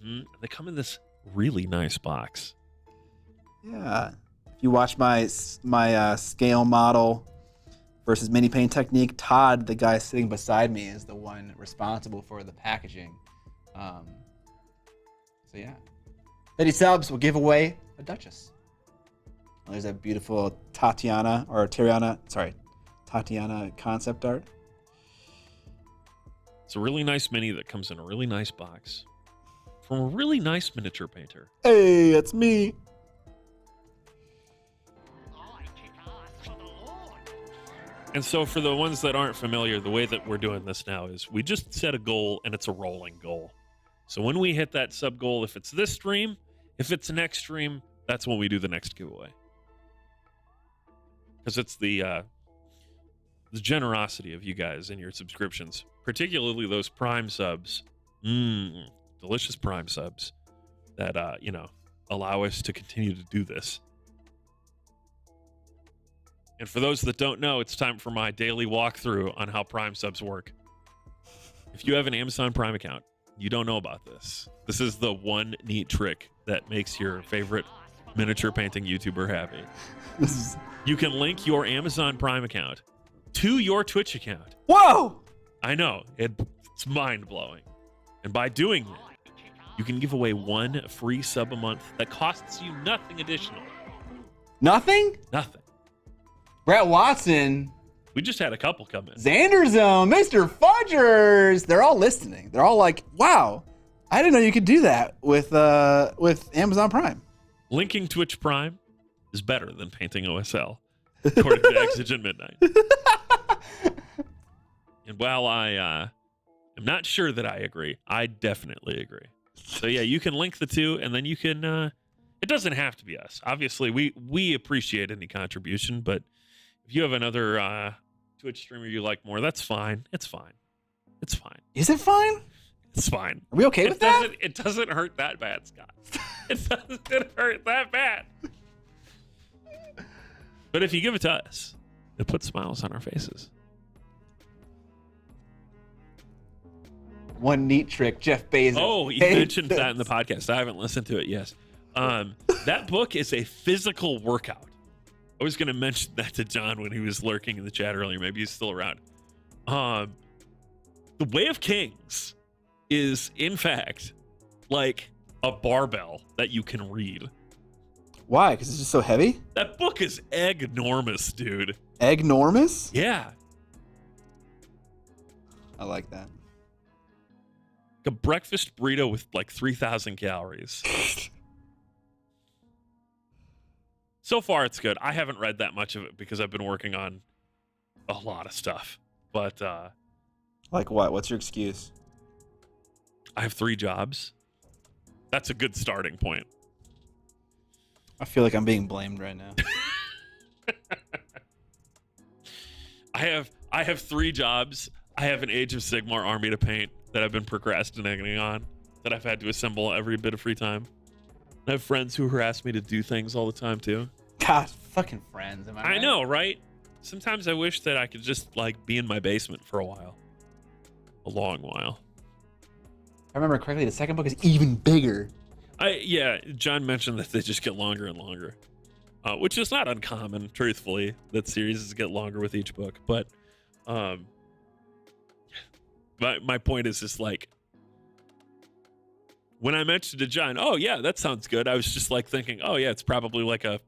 They come in this really nice box. Yeah. If you watch my scale model versus mini paint technique, Todd, the guy sitting beside me, is the one responsible for the packaging. So yeah. 50 subs will give away a Duchess. There's that beautiful Tatiana concept art. It's a really nice mini that comes in a really nice box from a really nice miniature painter. Hey, that's me. And so for the ones that aren't familiar, the way that we're doing this now is we just set a goal, and it's a rolling goal. So when we hit that sub goal, if it's this stream, if it's the next stream, that's when we do the next giveaway. Because it's the generosity of you guys and your subscriptions, particularly those Prime subs, delicious Prime subs that allow us to continue to do this. And for those that don't know, it's time for my daily walkthrough on how Prime subs work. If you have an Amazon Prime account, you don't know about this. This is the one neat trick that makes your favorite miniature painting YouTuber happy. You can link your Amazon Prime account to your Twitch account. Whoa! I know, it's mind-blowing. And by doing that, you can give away one free sub a month that costs you nothing additional. Nothing? Nothing. Brett Watson. We just had a couple come in. Xander Zone, Mr. Fudgers. They're all listening. They're all like, wow, I didn't know you could do that with Amazon Prime. Linking Twitch Prime is better than painting OSL, according to Exigent Midnight. And while I am not sure that I agree, I definitely agree. So yeah, you can link the two, and then you can, it doesn't have to be us. Obviously, we appreciate any contribution, but if you have another Twitch streamer you like more, that's fine. It's fine. It's fine. Is it fine? It's fine. Are we okay with that? It doesn't hurt that bad, Scott. It doesn't hurt that bad. But if you give it to us, It puts smiles on our faces. One neat trick, Jeff Bezos. Oh, you mentioned that in the podcast. I haven't listened to it. Yes. That book is a physical workout. I was going to mention that to John when he was lurking in the chat earlier. Maybe he's still around. The Way of Kings is, in fact, like a barbell that you can read. Why? Because it's just so heavy? That book is enormous, dude. Enormous? Yeah. I like that. A breakfast burrito with like 3,000 calories. So far, it's good. I haven't read that much of it because I've been working on a lot of stuff. But like what? What's your excuse? I have 3 jobs. That's a good starting point. I feel like I'm being blamed right now. I have 3 jobs. I have an Age of Sigmar army to paint that I've been procrastinating on, that I've had to assemble every bit of free time. I have friends who harass me to do things all the time too. God, fucking friends, am I right? I know, right? Sometimes I wish that I could just like be in my basement for a while. A long while. If I remember correctly, the second book is even bigger. Yeah, John mentioned that they just get longer and longer, which is not uncommon, truthfully, that series get longer with each book. But my point is just like, when I mentioned to John, oh yeah, that sounds good, I was just like thinking, oh yeah, it's probably like a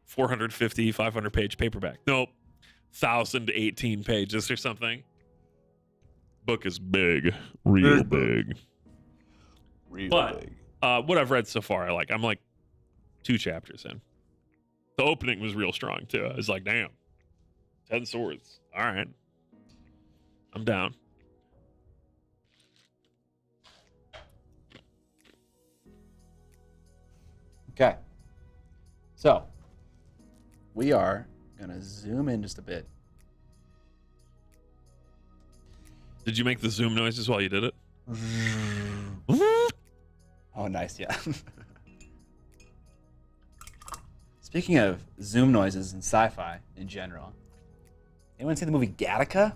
450, 500 page paperback. Nope, 1,018 pages or something. Book is big, real big. But what I've read so far, I like. I'm like 2 chapters in. The opening was real strong too. I was like, damn, 10 swords. All right, I'm down. Okay. So, we are going to zoom in just a bit. Did you make the zoom noises while you did it? Oh, nice, yeah. Speaking of zoom noises and sci-fi in general, anyone see the movie Gattaca?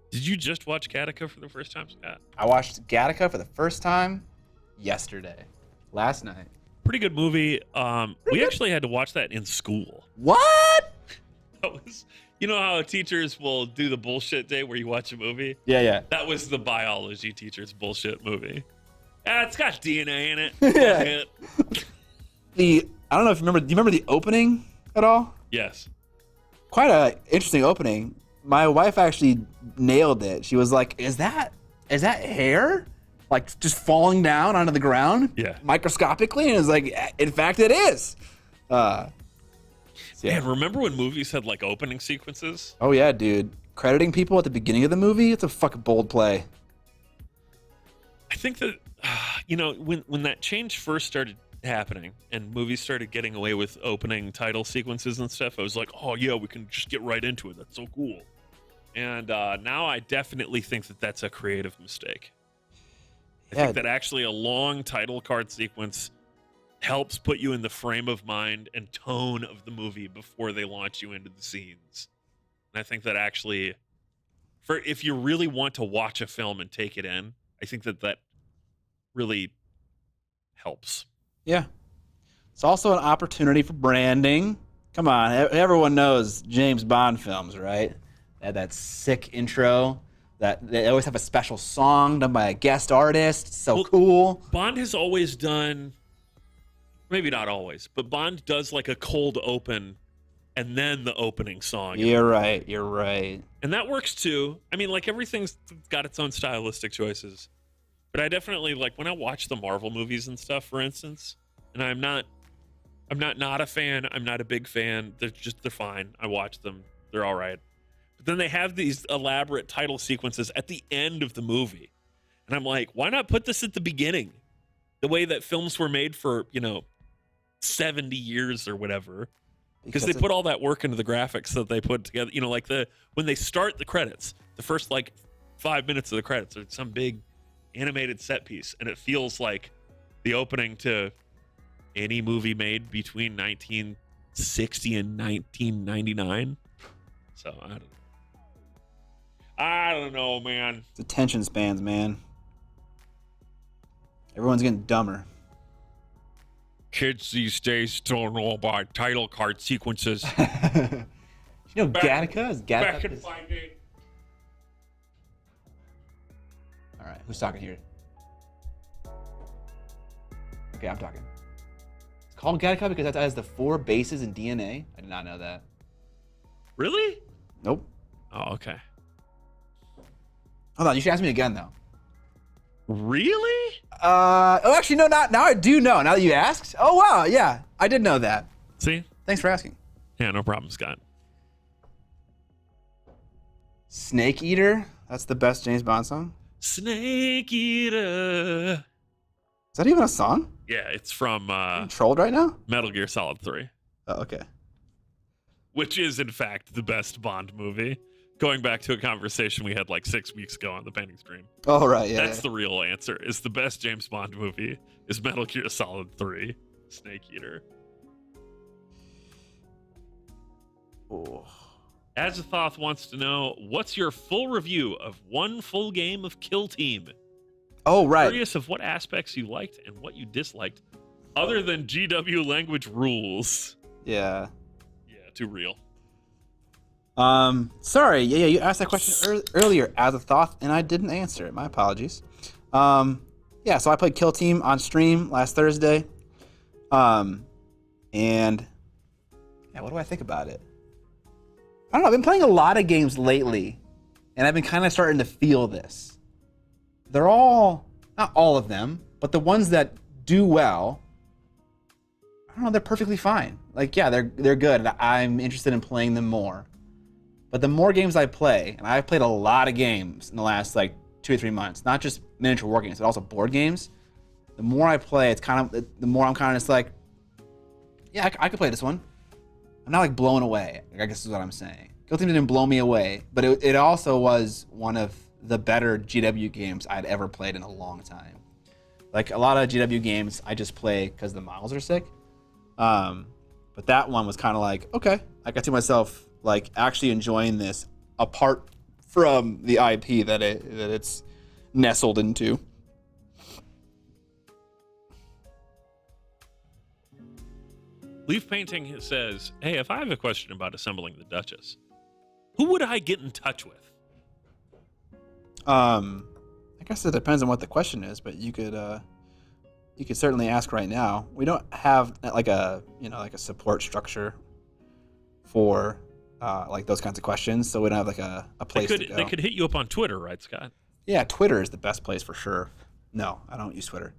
Did you just watch Gattaca for the first time, Scott? I watched Gattaca for the first time yesterday, last night. Pretty good movie. We actually had to watch that in school. What? That was, you know how teachers will do the bullshit day where you watch a movie? Yeah. That was the biology teacher's bullshit movie. It's got DNA in it. Yeah. I don't know if you remember. Do you remember the opening at all? Yes. Quite a interesting opening. My wife actually nailed it. She was like, "Is that hair? Like just falling down onto the ground? Yeah. Microscopically?" And it's like, in fact, it is. Yeah. Man, remember when movies had like opening sequences? Oh yeah, dude. Crediting people at the beginning of the movie, it's a fucking bold play. I think that, when that change first started happening and movies started getting away with opening title sequences and stuff, I was like, oh yeah, we can just get right into it. That's so cool. And now I definitely think that that's a creative mistake. I think that actually a long title card sequence helps put you in the frame of mind and tone of the movie before they launch you into the scenes. And I think that actually, if you really want to watch a film and take it in, I think that really helps. Yeah. It's also an opportunity for branding. Come on, everyone knows James Bond films, right? They had that sick intro. That they always have a special song done by a guest artist. So cool. Bond has always done, maybe not always, but Bond does like a cold open and then the opening song. You're right. And that works too. I mean, like everything's got its own stylistic choices. But I definitely, like, when I watch the Marvel movies and stuff, for instance, and I'm not a fan. I'm not a big fan. They're fine. I watch them. They're all right. But then they have these elaborate title sequences at the end of the movie. And I'm like, why not put this at the beginning? The way that films were made for, 70 years or whatever. Because they put all that work into the graphics that they put together. Like when they start the credits, the first, 5 minutes of the credits are some big animated set piece, and it feels like the opening to any movie made between 1960 and 1999. So I don't know, man. It's attention spans, man. Everyone's getting dumber. Kids these days don't know about title card sequences. You know, Gattaca is Back in my day. All right, who's talking here? Okay, I'm talking. It's called Gattaca because that has the 4 bases in DNA. I did not know that. Really? Nope. Oh, okay. Hold on, you should ask me again though. Really? Oh, actually, no, not now. I do know. Now that you asked. Oh wow, yeah, I did know that. See? Thanks for asking. Yeah, no problem, Scott. Snake Eater. That's the best James Bond song. Snake Eater. Is that even a song? Yeah, it's from I'm trolled right now. Metal Gear Solid 3. Oh, okay. Which is, in fact, the best Bond movie. Going back to a conversation we had like 6 weeks ago on the painting stream. Oh, right, yeah. That's the real answer. Is the best James Bond movie is Metal Gear Solid 3, Snake Eater. Oh. Azathoth wants to know, what's your full review of one full game of Kill Team? Oh, right. Curious of what aspects you liked and what you disliked, other than GW language rules. Yeah. Yeah, too real. Sorry. Yeah, you asked that question earlier, Azathoth, and I didn't answer it. My apologies. Yeah, so I played Kill Team on stream last Thursday. And yeah, what do I think about it? I don't know. I've been playing a lot of games lately, and I've been kind of starting to feel this. They're all, not all of them, but the ones that do well, I don't know, they're perfectly fine. Like, yeah, they're good, and I'm interested in playing them more. But the more games I play, and I've played a lot of games in the last like 2 or 3 months, not just miniature war games, but also board games. The more I play, it's kind of, the more I'm kind of just like, yeah, I could play this one. I'm not like blown away, I guess is what I'm saying. Kill Team didn't blow me away, but it also was one of the better GW games I'd ever played in a long time. Like a lot of GW games, I just play because the models are sick. But that one was kind of like, okay, I got to myself like actually enjoying this apart from the IP that it's nestled into. Leaf Painting says, hey, if I have a question about assembling the Duchess, who would I get in touch with? I guess it depends on what the question is, but you could certainly ask right now. We don't have like a support structure for like those kinds of questions, so we don't have like a place to go. They could hit you up on Twitter, right, Scott? Yeah, Twitter is the best place for sure. No, I don't use Twitter.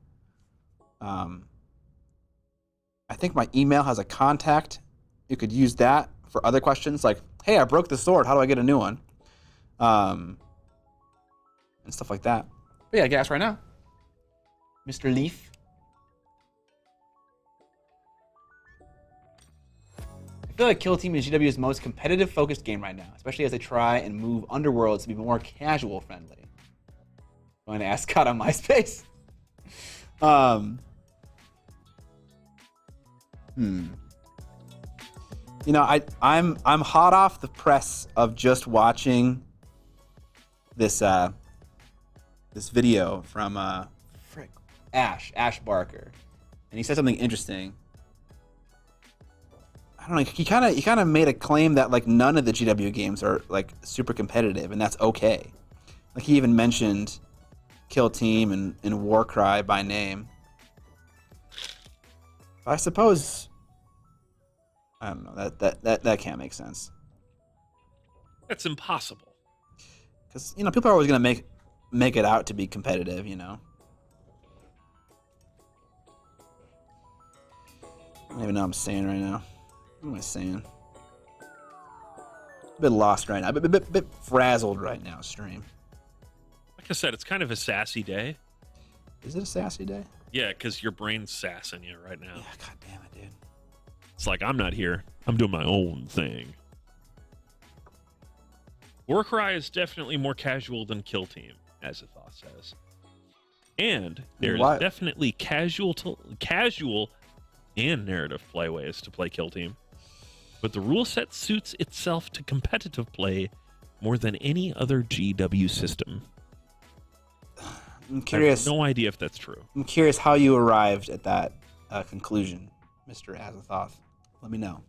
I think my email has a contact. You could use that for other questions like, hey, I broke the sword. How do I get a new one? And stuff like that. But yeah, gas right now. Mr. Leaf. I feel like Kill Team is GW's most competitive focused game right now, especially as they try and move Underworlds to be more casual friendly. Going to ask Scott on MySpace. You know, I'm hot off the press of just watching this this video from Ash Barker, and he said something interesting. I don't know. He kind of made a claim that like none of the GW games are like super competitive, and that's okay. Like he even mentioned Kill Team and Warcry by name. I suppose I don't know that can't make sense. That's impossible. Because you know people are always gonna make it out to be competitive, you know. I don't even know what I'm saying right now. What am I saying? A bit lost right now. A bit frazzled right now, stream. Like I said, it's kind of a sassy day. Is it a sassy day? Yeah, because your brain's sassing you right now. Yeah, god damn it, dude. It's like, I'm not here. I'm doing my own thing. Warcry is definitely more casual than Kill Team, as Azathoth says. And there's definitely casual and narrative playways to play Kill Team. but the rule set suits itself to competitive play more than any other GW system. I'm curious. I have no idea if that's true. I'm curious how you arrived at that conclusion, Mr. Azathoth. Let me know.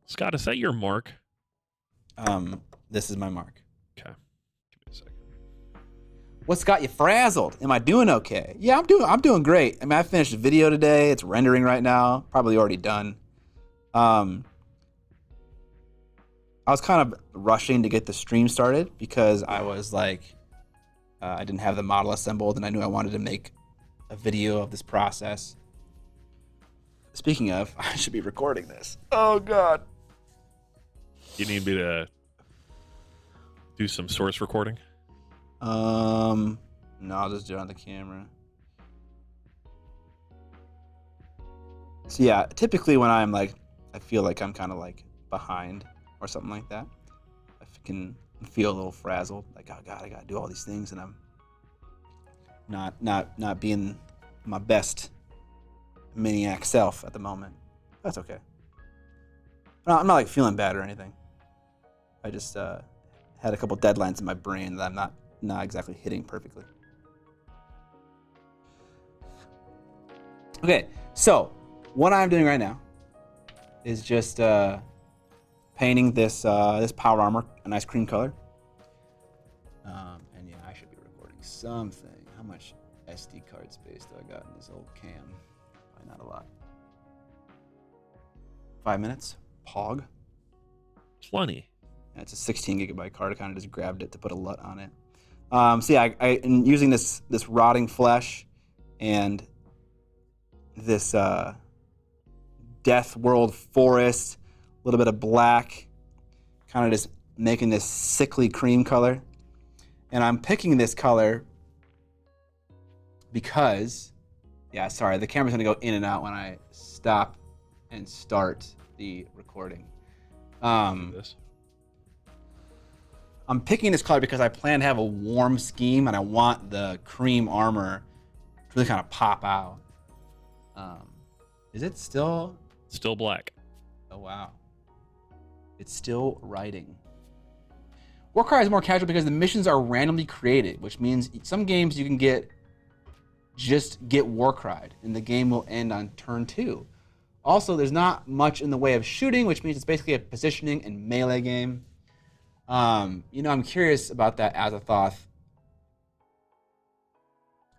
Scott, is that your mark? This is my mark. Okay. Give me a second. What's got you frazzled? Am I doing okay? Yeah, I'm doing great. I mean, I finished a video today. It's rendering right now. Probably already done. I was kind of rushing to get the stream started because I was like, I didn't have the model assembled and I knew I wanted to make a video of this process. Speaking of, I should be recording this. Oh, God. You need me to do some source recording? No, I'll just do it on the camera. So yeah, typically when I'm like, I feel like I'm kind of like behind or something like that, I can feel a little frazzled. Like, oh God, I gotta do all these things, and I'm not being my best maniac self at the moment. That's okay. I'm not like feeling bad or anything. I just had a couple deadlines in my brain that I'm not exactly hitting perfectly. Okay, so what I'm doing right now is just painting this power armor a nice cream color. And yeah, I should be recording something. How much SD card space do I got in this old cam? Probably not a lot. 5 minutes. Pog. Plenty. And it's a 16 gigabyte card. I kind of just grabbed it to put a LUT on it. So yeah, I'm using this rotting flesh and this Death World forest, a little bit of black, kind of just making this sickly cream color. And I'm picking this color because, yeah, sorry, the camera's gonna go in and out when I stop and start the recording. I'm picking this color because I plan to have a warm scheme and I want the cream armor to really kind of pop out. Is it still black? Oh, wow. It's still writing. Warcry is more casual because the missions are randomly created, which means some games you can just get Warcried and the game will end on turn 2. Also, there's not much in the way of shooting, which means it's basically a positioning and melee game. I'm curious about that Azathoth.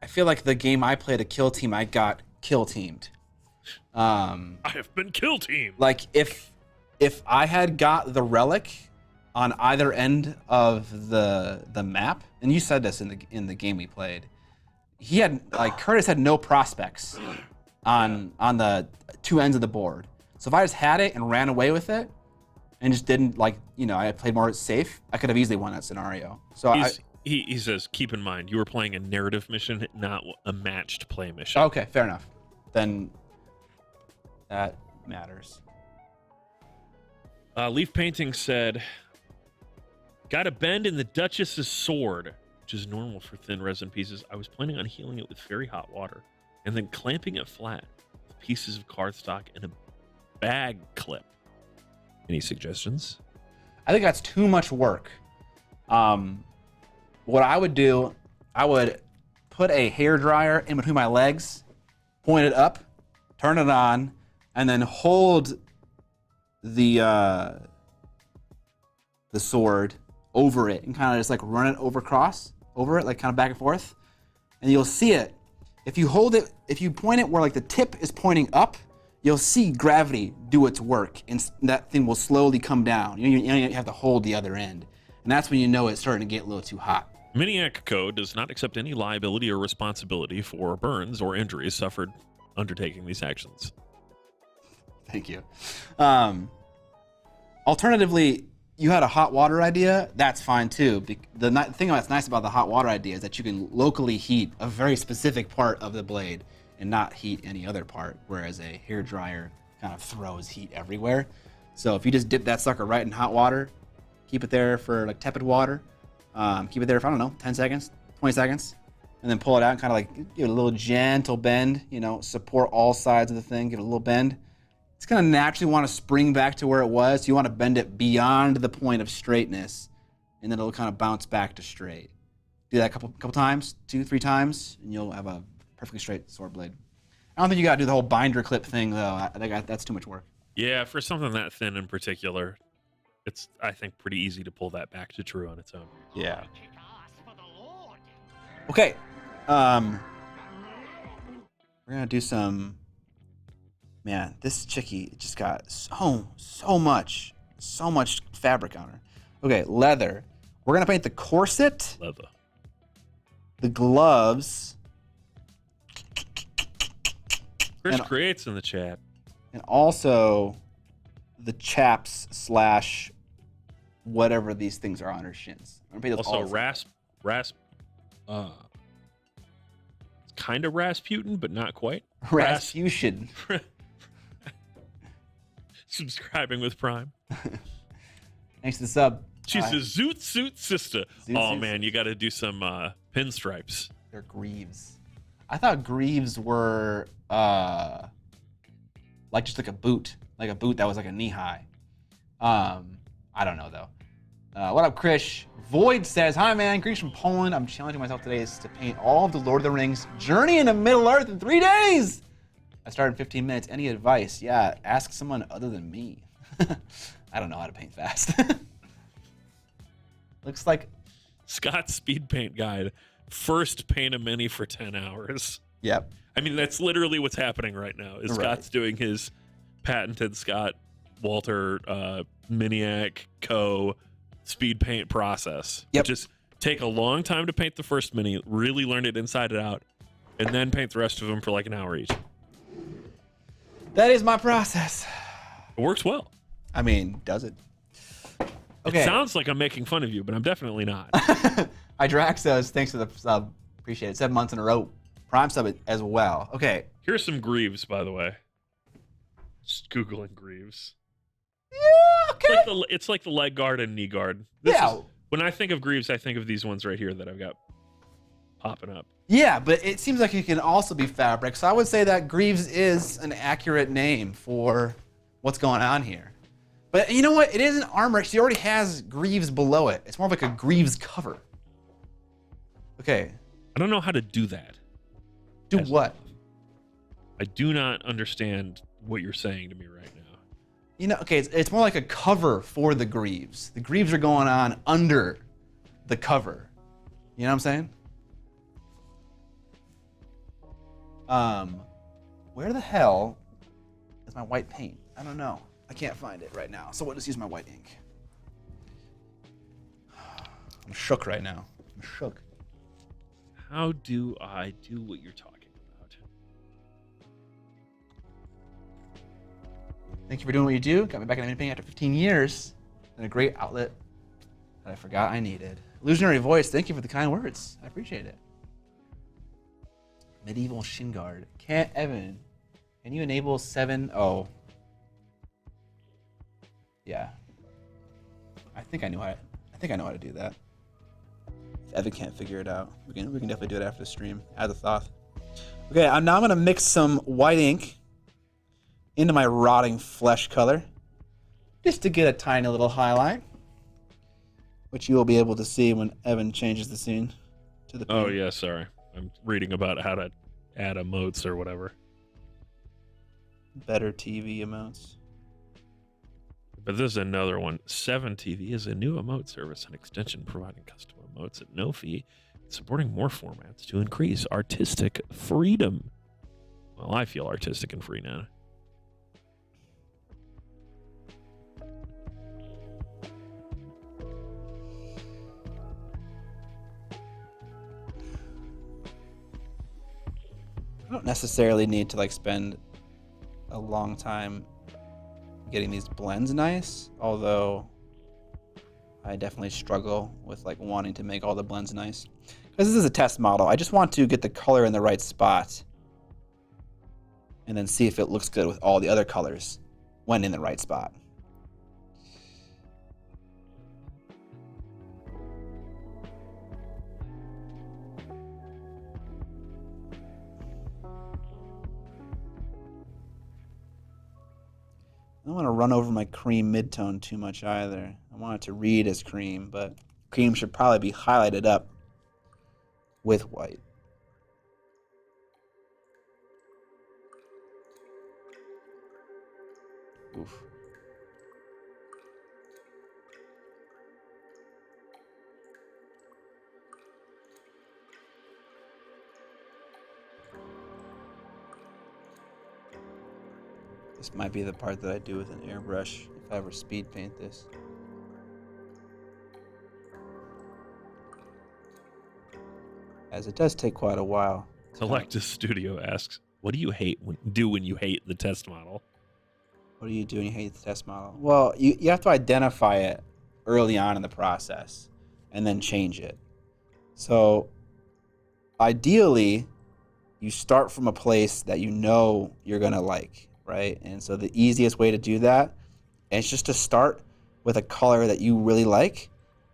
I feel like the game I played a kill team, I got kill teamed. I have been kill teamed. Like if I had got the relic on either end of the map, and you said this in the game we played, Curtis had no prospects on the two ends of the board. So if I just had it and ran away with it and just didn't I played more safe, I could have easily won that scenario. So he says, keep in mind, you were playing a narrative mission, not a matched play mission. Okay, fair enough. Then that matters. Leaf Painting said, got a bend in the Duchess's sword, which is normal for thin resin pieces. I was planning on healing it with very hot water and then clamping it flat with pieces of cardstock and a bag clip. Any suggestions? I think that's too much work. What I would do, I would put a hairdryer in between my legs, point it up, turn it on, and then hold the sword over it and kind of just like run it over it, like kind of back and forth, and you'll see it. If you point it where like the tip is pointing up, you'll see gravity do its work, and that thing will slowly come down. You have to hold the other end, and that's when you know it's starting to get a little too hot. Miniac Code does not accept any liability or responsibility for burns or injuries suffered undertaking these actions. Thank you. Alternatively, you had a hot water idea. That's fine too. The thing that's nice about the hot water idea is that you can locally heat a very specific part of the blade and not heat any other part, whereas a hairdryer kind of throws heat everywhere. So if you just dip that sucker right in hot water, keep it there for like tepid water, keep it there for, I don't know, 10 seconds, 20 seconds, and then pull it out and kind of like give it a little gentle bend, support all sides of the thing, give it a little bend. It's going to naturally want to spring back to where it was. So you want to bend it beyond the point of straightness, and then it'll kind of bounce back to straight. Do that a couple times, 2-3 times, and you'll have a perfectly straight sword blade. I don't think you got to do the whole binder clip thing, though. That's too much work. Yeah, for something that thin in particular, it's, I think, pretty easy to pull that back to true on its own. Yeah. Okay. We're going to do some... Man, this chickie just got so much fabric on her. Okay, leather. We're going to paint the corset. Leather. The gloves. Chris creates in the chat. And also the chaps / whatever these things are on her shins. I'm gonna paint those Also, all it's kind of Rasputin, but not quite. Rasputin. Subscribing with Prime. Thanks to the sub. She's a Zoot Suit sister. Zoot Man, sister. you got to do some pinstripes. They're greaves. I thought greaves were like just like a boot that was like a knee high. I don't know though. What up, Krish? Void says, "Hi man, greetings from Poland. I'm challenging myself today is to paint all of the Lord of the Rings Journey into Middle Earth in 3 days. I started in 15 minutes. Any advice? Yeah, ask someone other than me. I don't know how to paint fast." Looks like Scott's speed paint guide. First paint a mini for 10 hours. Yep. I mean, that's literally what's happening right now. Is Right. Scott's doing his patented Scott Walter Miniac Co. speed paint process. Yep. Just take a long time to paint the first mini, really learn it inside and out, and then paint the rest of them for like an hour each. That is my process. It works well. I mean, does it? Okay. It sounds like I'm making fun of you, but I'm definitely not. Hydrax says, thanks for the sub. Appreciate it. 7 months in a row. Prime sub as well. Okay. Here's some Greaves, by the way. Just Googling Greaves. Yeah, okay. It's like the leg guard and knee guard. When I think of Greaves, I think of these ones right here that I've got popping up. Yeah, but it seems like it can also be fabric. So I would say that Greaves is an accurate name for what's going on here. But you know what? It isn't armor. She already has Greaves below it. It's more of like a Greaves cover. Okay. I don't know how to do that. Do what? I do not understand what you're saying to me right now. Okay, it's more like a cover for the Greaves. The Greaves are going on under the cover. You know what I'm saying? Where the hell is my white paint? I don't know. I can't find it right now. So we'll just use my white ink. I'm shook right now. I'm shook. How do I do what you're talking about? Thank you for doing what you do. Got me back in painting after 15 years. And a great outlet that I forgot I needed. Illusionary voice, thank you for the kind words. I appreciate it. Medieval shin guard. Evan, can you enable 7? Oh. Yeah. I think I know how to do that. If Evan can't figure it out, we can definitely do it after the stream. As a thought. Okay, I'm gonna mix some white ink into my rotting flesh color, just to get a tiny little highlight, which you will be able to see when Evan changes the scene to the paint. Oh yeah, sorry. I'm reading about how to add emotes or whatever. Better TV emotes. But this is another one. 7TV is a new emote service and extension providing custom emotes at no fee, supporting more formats to increase artistic freedom. Well, I feel artistic and free now. I don't necessarily need to spend a long time getting these blends nice, although I definitely struggle with wanting to make all the blends nice. Because this is a test model. I just want to get the color in the right spot and then see if it looks good with all the other colors when in the right spot. don't want to run over my cream midtone too much either. I want it to read as cream, but cream should probably be highlighted up with white. Oof. This might be the part that I do with an airbrush if I ever speed paint this. As it does take quite a while. Selectus Studio asks, what do you do when you hate the test model? What do you do when you hate the test model? Well, you have to identify it early on in the process and then change it. So ideally, you start from a place that you know you're going to like, right? And so the easiest way to do that is just to start with a color that you really like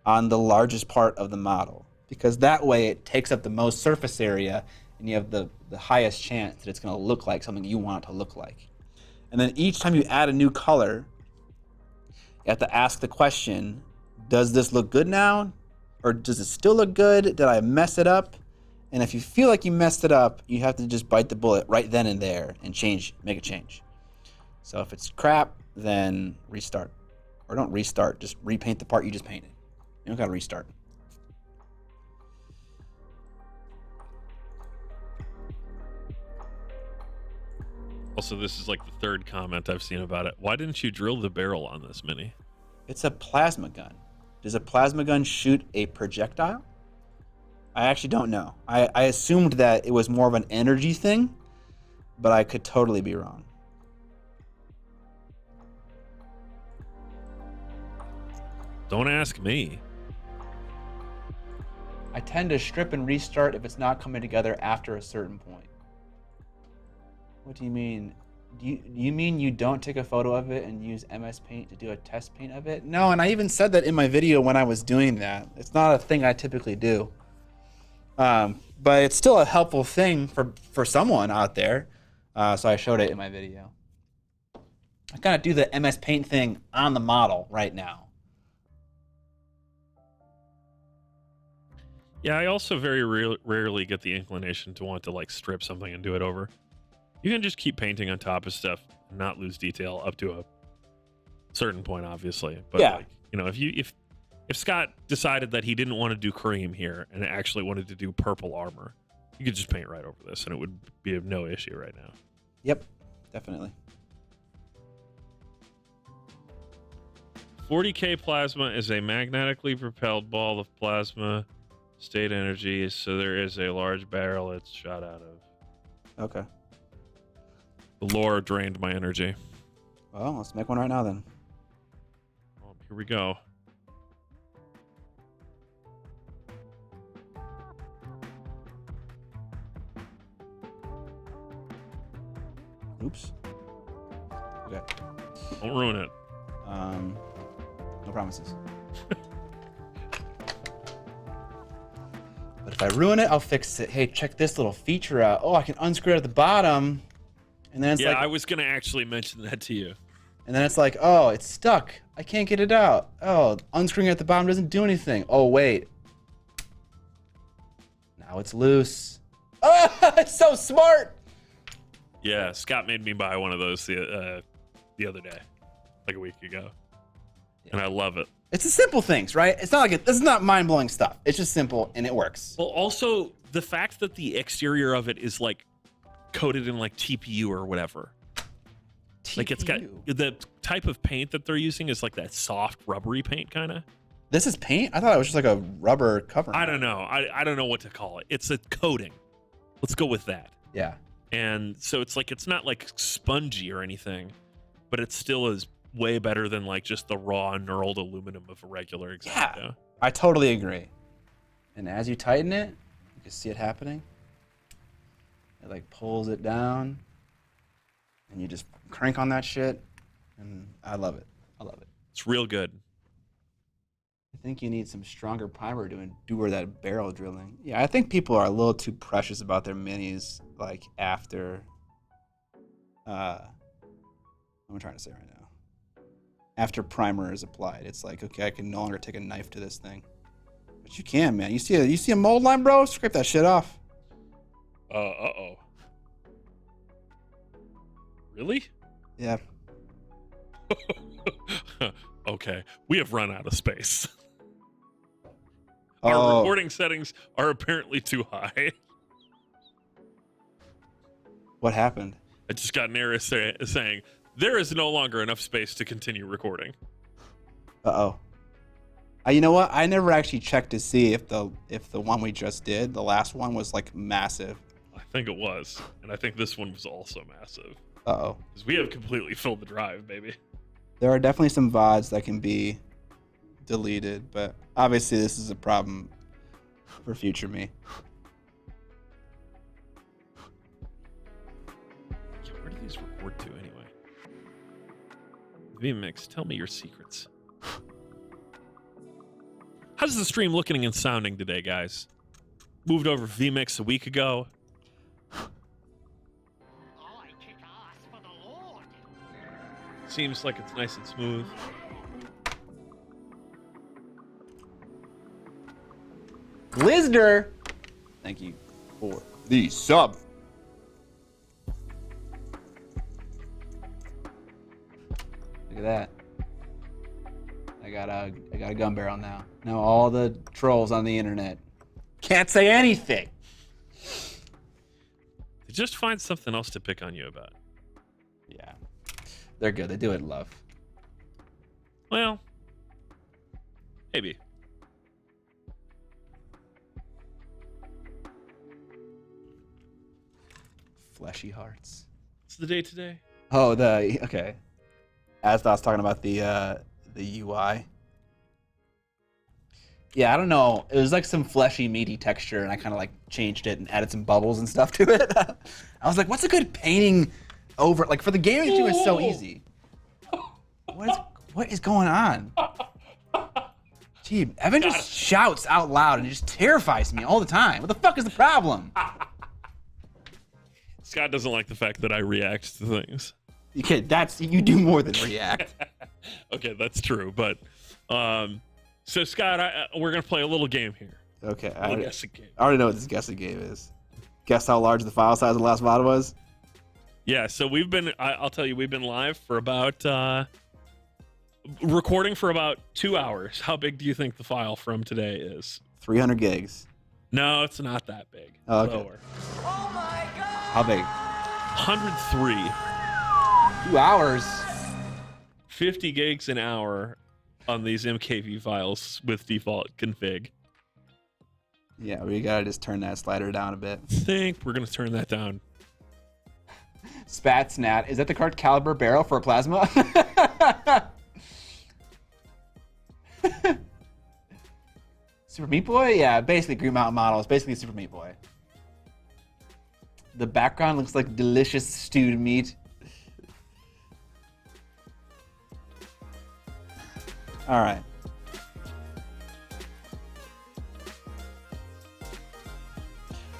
on the largest part of the model, because that way it takes up the most surface area and you have the highest chance that it's going to look like something you want it to look like. And then each time you add a new color, you have to ask the question, does this look good now? Or does it still look good? Did I mess it up? And if you feel like you messed it up, you have to just bite the bullet right then and there and make a change. So if it's crap, then restart. Or don't restart, just repaint the part you just painted. You don't gotta restart. Also, this is like the third comment I've seen about it. Why didn't you drill the barrel on this Mini? It's a plasma gun. Does a plasma gun shoot a projectile? I actually don't know. I assumed that it was more of an energy thing, but I could totally be wrong. Don't ask me. I tend to strip and restart if it's not coming together after a certain point. What do you mean? Do you mean you don't take a photo of it and use MS Paint to do a test paint of it? No, and I even said that in my video when I was doing that. It's not a thing I typically do. But it's still a helpful thing for someone out there. So I showed it in my video. I kind of do the MS Paint thing on the model right now. Yeah, I also very rarely get the inclination to want to like strip something and do it over. You can just keep painting on top of stuff and not lose detail up to a certain point, obviously. But yeah, like, you know, if Scott decided that he didn't want to do cream here and actually wanted to do purple armor, you could just paint right over this and it would be of no issue right now. Yep, definitely. 40K plasma is a magnetically propelled ball of plasma state energy, so there is a large barrel it's shot out of. Okay. The lore drained my energy. Well, let's make one right now then. Here we go. Oops. Okay. Don't ruin it. No promises. But if I ruin it, I'll fix it. Hey, check this little feature out. Oh, I can unscrew it at the bottom. And then it's yeah, like, I was going to actually mention that to you. And then it's like, oh, it's stuck. I can't get it out. Oh, unscrewing it at the bottom doesn't do anything. Oh, wait. Now it's loose. Oh, it's so smart. Yeah, Scott made me buy one of those the other day, like a week ago. Yeah. And I love it. It's the simple things, right? It's not like this is not mind-blowing stuff. It's just simple and it works. Well, also the fact that the exterior of it is like coated in like TPU or whatever. TPU. Like it's got the type of paint that they're using is like that soft rubbery paint kind of. This is paint? I thought it was just like a rubber cover. I don't know. I don't know what to call it. It's a coating. Let's go with that. Yeah. And so it's like, it's not like spongy or anything, but it still is way better than like just the raw knurled aluminum of a regular X-Acto. Yeah, I totally agree. And as you tighten it, you can see it happening. It like pulls it down and you just crank on that shit. And I love it. I love it. It's real good. I think you need some stronger primer to endure that barrel drilling. Yeah, I think people are a little too precious about their minis, like after, what am I trying to say right now? after primer is applied. It's like, okay, I can no longer take a knife to this thing. But you can, man. You see a mold line, bro? Scrape that shit off. Uh-oh. Really? Yeah. Okay. We have run out of space. Oh. Our recording settings are apparently too high. What happened? I just got an error saying there is no longer enough space to continue recording. Uh-oh. You know what? I never actually checked to see if the one we just did, the last one, was like massive. I think it was. And I think this one was also massive. Uh-oh. Because we have completely filled the drive, baby. There are definitely some VODs that can be deleted, but obviously this is a problem for future me. Where do these record to anyway? VMix, tell me your secrets. How's the stream looking and sounding today, guys? Moved over VMix a week ago. Seems like it's nice and smooth. Blizzard, thank you for the sub. Look at that. I got a gun barrel now. Now all the trolls on the internet can't say anything. Just find something else to pick on you about. Yeah, they're good. They do it in love. Well, maybe. Fleshy hearts. What's the day today? Oh, okay. As I was talking about the UI. Yeah, I don't know. It was like some fleshy, meaty texture, and I kind of like changed it and added some bubbles and stuff to it. I was like, "What's a good painting over?" Like for the gaming too, it's so easy. What is going on? Gee, Evan just shouts out loud and it just terrifies me all the time. What the fuck is the problem? Scott doesn't like the fact that I react to things. Okay, you do more than react. Okay, that's true. But so Scott, we're gonna play a little game here. Okay, I already know what this guessing game is. Guess how large the file size of the last VOD was? Yeah, so we've been. I'll tell you, we've been live for about recording for about 2 hours. How big do you think the file from today is? 300 gigs. No, it's not that big. Oh, okay. Lower. Oh my god! How big? 103. 2 hours. 50 gigs an hour on these MKV files with default config. Yeah, we gotta just turn that slider down a bit. I think we're gonna turn that down. Spatsnat, is that the correct caliber barrel for a plasma? Super Meat Boy? Yeah, basically Green Mountain model. It's basically Super Meat Boy. The background looks like delicious stewed meat. All right.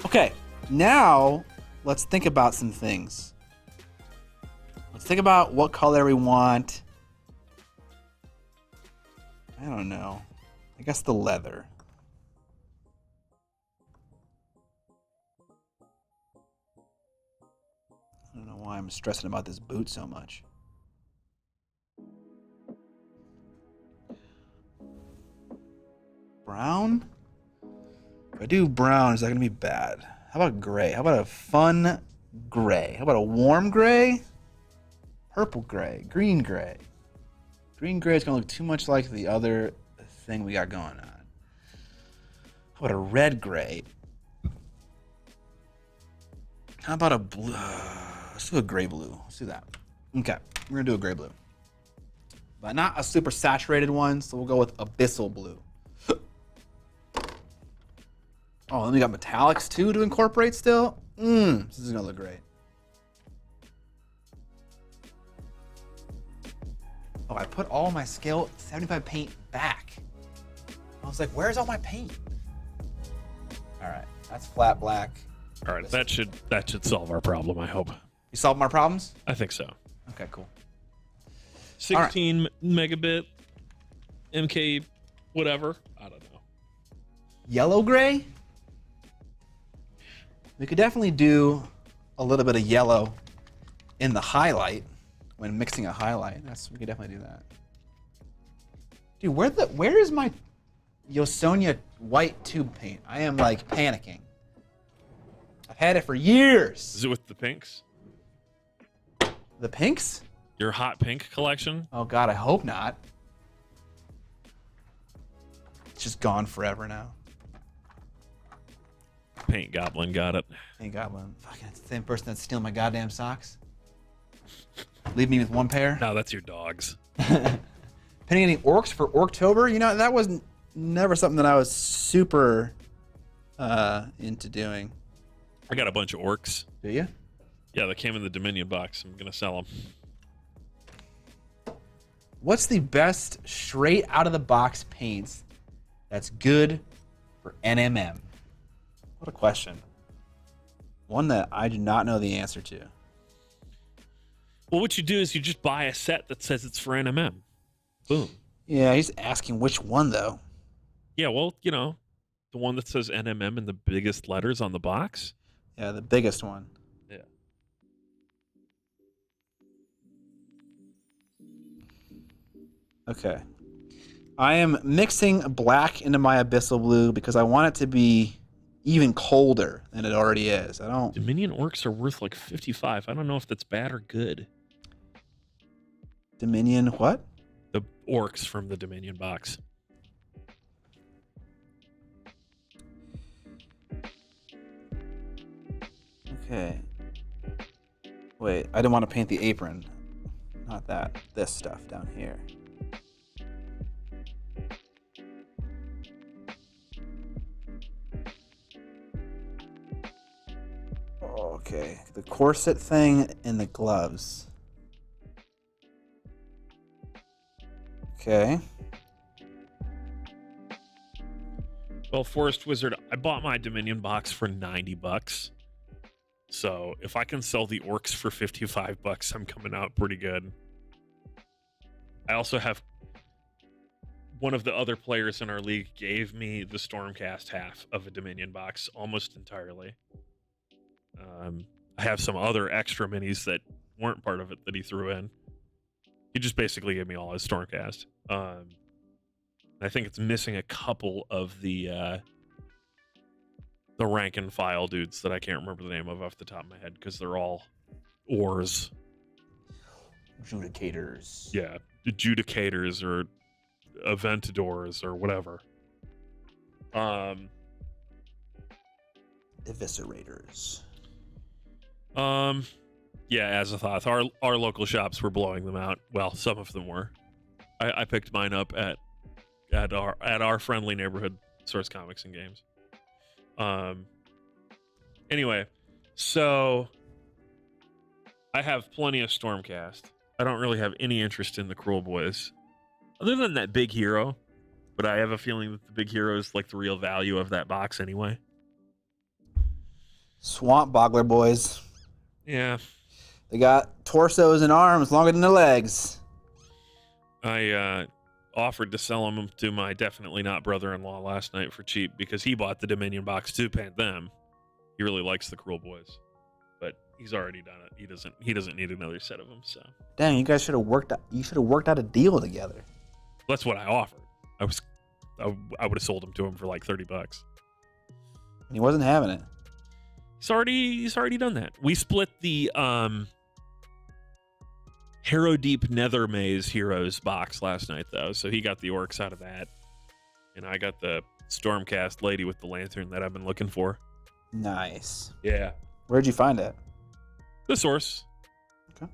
Okay, now let's think about some things. Let's think about what color we want. I don't know. I guess the leather. I don't know why I'm stressing about this boot so much. Brown? If I do brown, is that going to be bad? How about gray? How about a fun gray? How about a warm gray? Purple gray, green gray. Green gray is going to look too much like the other thing we got going on. How about a red gray? How about a blue? Let's do a gray blue. Let's do that. Okay, we're going to do a gray blue. But not a super saturated one, so we'll go with abyssal blue. Oh, then we got metallics too to incorporate still. This is gonna look great. Oh, I put all my scale 75 paint back. I was like, where's all my paint? All right, that's flat black. All right, that should solve our problem, I hope. You solved my problems? I think so. Okay, cool. 16 megabit, MK, whatever. I don't know. Yellow gray? We could definitely do a little bit of yellow in the highlight when mixing a highlight. We could definitely do that. Dude, where is my Yosonia white tube paint? I am like panicking. I've had it for years. Is it with the pinks? The pinks? Your hot pink collection? Oh God, I hope not. It's just gone forever now. Paint Goblin got it. Paint Goblin. Fucking it's the same person that's stealing my goddamn socks. Leave me with one pair. No, that's your dogs. Painting any orcs for Orktober? You know, that was never something that I was super into doing. I got a bunch of orcs. Do you? Yeah, they came in the Dominion box. I'm going to sell them. What's the best straight out of the box paints that's good for NMM? What a question. One that I do not know the answer to. Well, what you do is you just buy a set that says it's for NMM. Boom. Yeah, he's asking which one, though. Yeah, well, you know, the one that says NMM in the biggest letters on the box. Yeah, the biggest one. Yeah. Okay. I am mixing black into my abyssal blue because I want it to be even colder than it already is. Dominion orcs are worth like 55. I don't know if that's bad or good. Dominion what? The orcs from the Dominion box. Okay. Wait, I didn't want to paint the apron. Not that. This stuff down here. Okay, the corset thing and the gloves. Okay. Well, Forest Wizard, I bought my Dominion box for $90. So if I can sell the orcs for $55, I'm coming out pretty good. I also have one of the other players in our league gave me the Stormcast half of a Dominion box almost entirely. I have some other extra minis that weren't part of it that he threw in. He just basically gave me all his Stormcast. I think it's missing a couple of the rank and file dudes that I can't remember the name of off the top of my head because they're all ors. Adjudicators. Yeah, adjudicators or aventadors or whatever. Eviscerators. Yeah, Azathoth. Our local shops were blowing them out. Well, some of them were. I picked mine up at our friendly neighborhood Source Comics and Games. Anyway, so I have plenty of Stormcast. I don't really have any interest in the Cruel Boys, other than that big hero. But I have a feeling that the big hero is like the real value of that box anyway. Swamp Boggler boys. Yeah. They got torsos and arms longer than their legs. I offered to sell them to my definitely not brother-in-law last night for cheap because he bought the Dominion box to paint them. He really likes the Cruel Boys, but he's already done it. He doesn't need another set of them. So dang, you guys should have worked out a deal together. That's what I offered. I would have sold them to him for like $30. He wasn't having it. He's already done that. We split the Harrow Deep Nether Maze Heroes box last night though, so he got the orcs out of that, and I got the Stormcast lady with the lantern that I've been looking for. Nice. Yeah. Where'd you find it? The Source. Okay.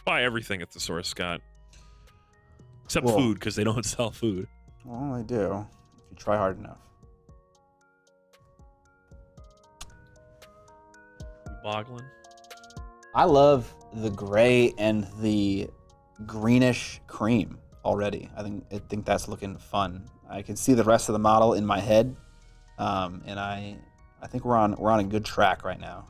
Buy everything at the Source, Scott. Except food, because they don't sell food. Well, they do. If you try hard enough. Boggling. I love the gray and the greenish cream already. I think that's looking fun. I can see the rest of the model in my head, and I think we're on a good track right now.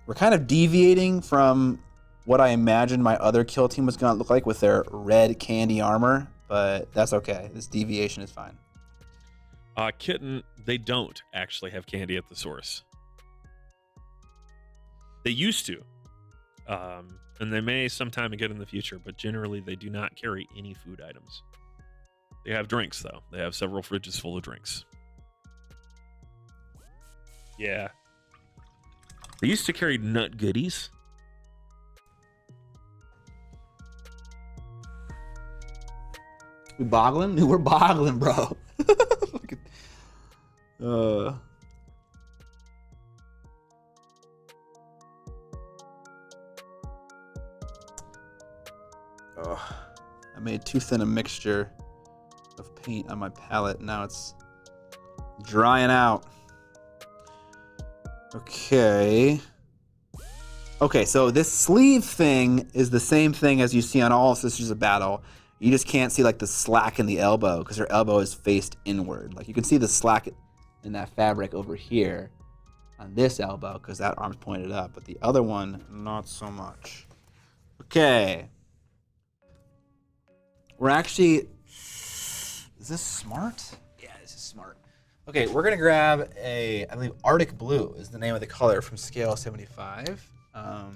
We're kind of deviating from what I imagined my other kill team was going to look like with their red candy armor, but that's okay. This deviation is fine. Kitten, they don't actually have candy at the source. They used to. And they may sometime again in the future, but generally they do not carry any food items. They have drinks, though. They have several fridges full of drinks. Yeah. They used to carry nut goodies. We boggling? We're boggling, bro. I made too thin a mixture of paint on my palette. Now it's drying out. Okay. Okay, so this sleeve thing is the same thing as you see on all Sisters of Battle. You just can't see like the slack in the elbow because her elbow is faced inward. Like you can see the slack in that fabric over here on this elbow because that arm's pointed up, but the other one, not so much. Okay. We're actually, is this smart? Yeah, this is smart. Okay, we're gonna grab I believe Arctic Blue is the name of the color from Scale 75. I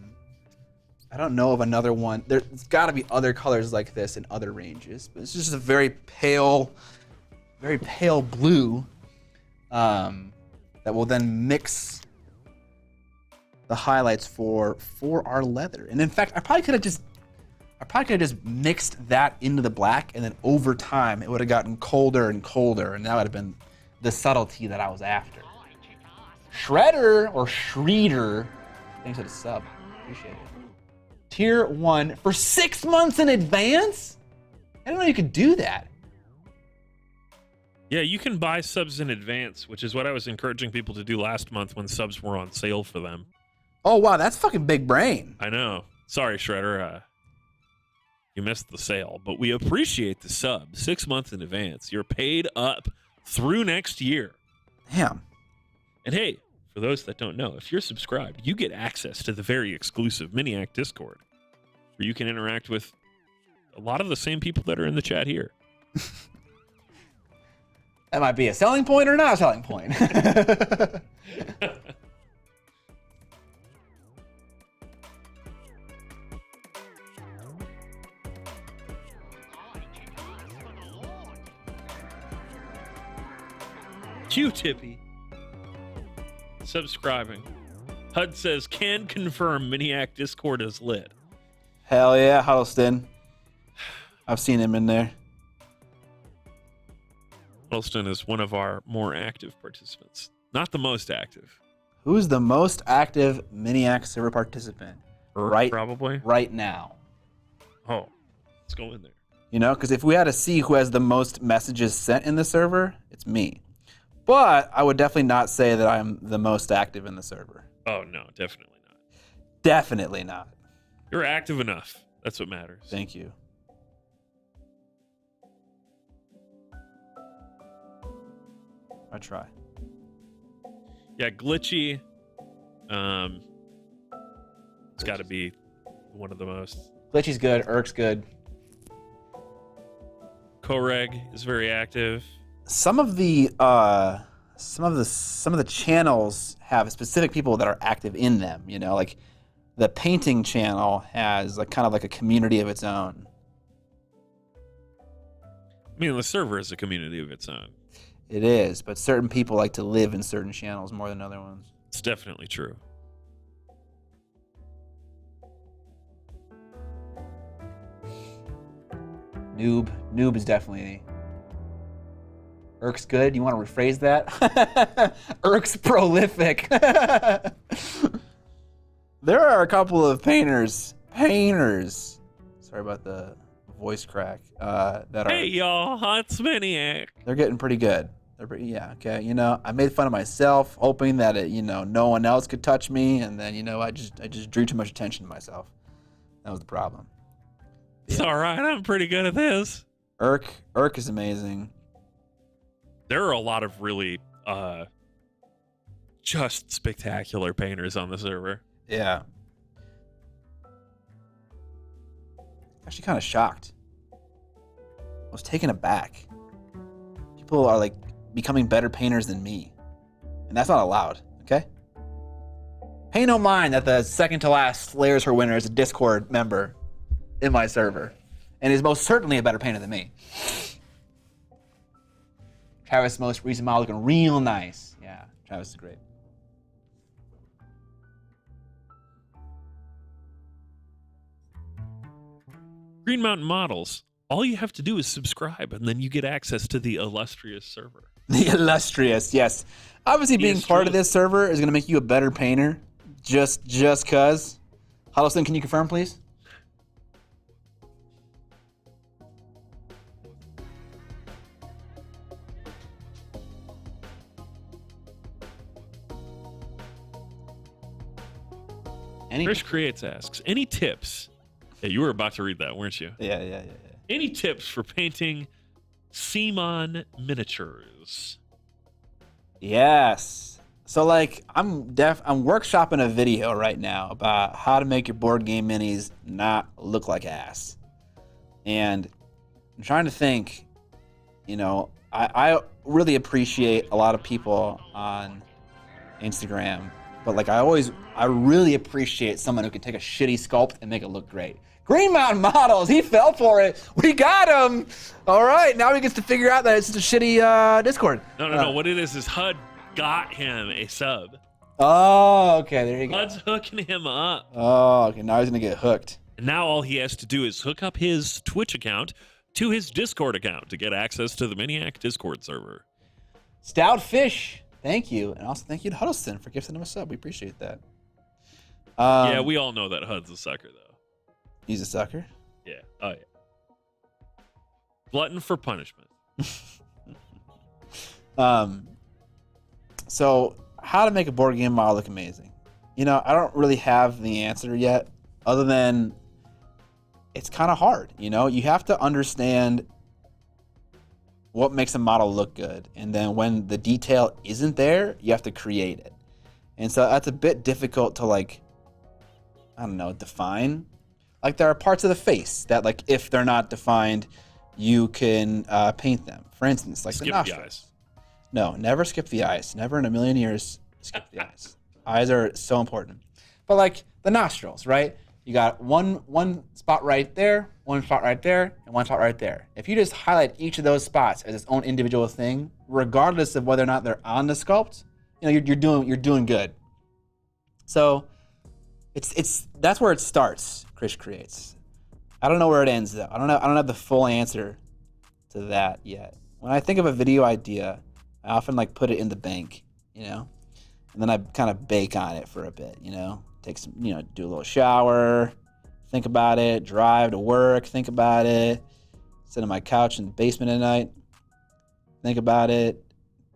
don't know of another one. There's gotta be other colors like this in other ranges, but it's just a very pale blue that will then mix the highlights for our leather. And in fact, I probably could have just mixed that into the black, and then over time it would have gotten colder and colder, and that would have been the subtlety that I was after. Shredder or Shreeder, thanks for the sub, appreciate it. Tier 1 for 6 months in advance? I didn't know you could do that. Yeah, you can buy subs in advance, which is what I was encouraging people to do last month when subs were on sale for them. Oh wow, that's fucking big brain. I know. Sorry, Shredder. You missed the sale, but we appreciate the sub 6 months in advance. You're paid up through next year. Damn. And hey, for those that don't know, if you're subscribed, you get access to the very exclusive Miniac Discord, where you can interact with a lot of the same people that are in the chat here. That might be a selling point or not a selling point. Q-Tippy subscribing. HUD says, can confirm Miniac Discord is lit. Hell yeah, Huddleston. I've seen him in there. Huddleston is one of our more active participants. Not the most active. Who's the most active Miniac server participant? Probably. Right now. Oh, let's go in there. You know, because if we had to see who has the most messages sent in the server, it's me. But I would definitely not say that I'm the most active in the server. Oh, no, definitely not. Definitely not. You're active enough. That's what matters. Thank you. I try. Yeah, glitchy. It's got to be one of the most. Glitchy's good. Urk's good. Koreg is very active. Some of the channels have specific people that are active in them. You know, like the painting channel has like kind of like a community of its own. I mean, the server is a community of its own. It is, but certain people like to live in certain channels more than other ones. It's definitely true. Noob is definitely. Urk's good. You want to rephrase that? Urk's prolific. There are a couple of painters. Sorry about the voice crack. That are. Hey y'all, it's Miniac. They're getting pretty good. Okay. You know, I made fun of myself, hoping that no one else could touch me, and then I just drew too much attention to myself. That was the problem. It's all right. I'm pretty good at this. Urk is amazing. There are a lot of really just spectacular painters on the server. Yeah. Actually kind of shocked. I was taken aback. People are like becoming better painters than me. And that's not allowed, okay? Pay no mind that the second to last Slayers for Winner is a Discord member in my server. And is most certainly a better painter than me. Travis' most recent model looking real nice. Yeah, Travis is great. Green Mountain Models. All you have to do is subscribe, and then you get access to the illustrious server. The illustrious, yes. Obviously, being part of this server is going to make you a better painter. Just cause. Huddleston, can you confirm, please? Chris Creates asks, any tips? Yeah, you were about to read that, weren't you? Yeah. Any tips for painting Simon miniatures? Yes. So like I'm workshopping a video right now about how to make your board game minis not look like ass. And I'm trying to think, you know, I really appreciate a lot of people on Instagram, but like I really appreciate someone who can take a shitty sculpt and make it look great. Green Mountain Models, he fell for it. We got him. All right, now he gets to figure out that it's just a shitty Discord. No. What it is HUD got him a sub. Oh, okay, there you go. HUD's hooking him up. Oh, okay, now he's gonna get hooked. And now all he has to do is hook up his Twitch account to his Discord account to get access to the Miniac Discord server. Stout Fish, thank you. And also thank you to Huddleston for gifting him a sub. We appreciate that. Yeah, we all know that HUD's a sucker, though. He's a sucker? Yeah. Oh, yeah. Glutton for punishment. So, how to make a board game model look amazing? You know, I don't really have the answer yet, other than it's kind of hard. You know, you have to understand what makes a model look good, and then when the detail isn't there, you have to create it. And so that's a bit difficult to, like, I don't know, define. Like, there are parts of the face that, like, if they're not defined, you can paint them. For instance, like skip the nostrils. the eyes. No, never skip the eyes. Never in a million years skip the eyes. Eyes are so important. But like the nostrils, right? You got one spot right there, one spot right there, and one spot right there. If you just highlight each of those spots as its own individual thing, regardless of whether or not they're on the sculpt, you know, you're doing good. So that's where it starts. Chris Creates. I don't know where it ends though. I don't have the full answer to that yet. When I think of a video idea, I often like put it in the bank, you know, and then I kind of bake on it for a bit, you know, take some, you know, do a little shower, think about it, drive to work, think about it, sit on my couch in the basement at night, think about it.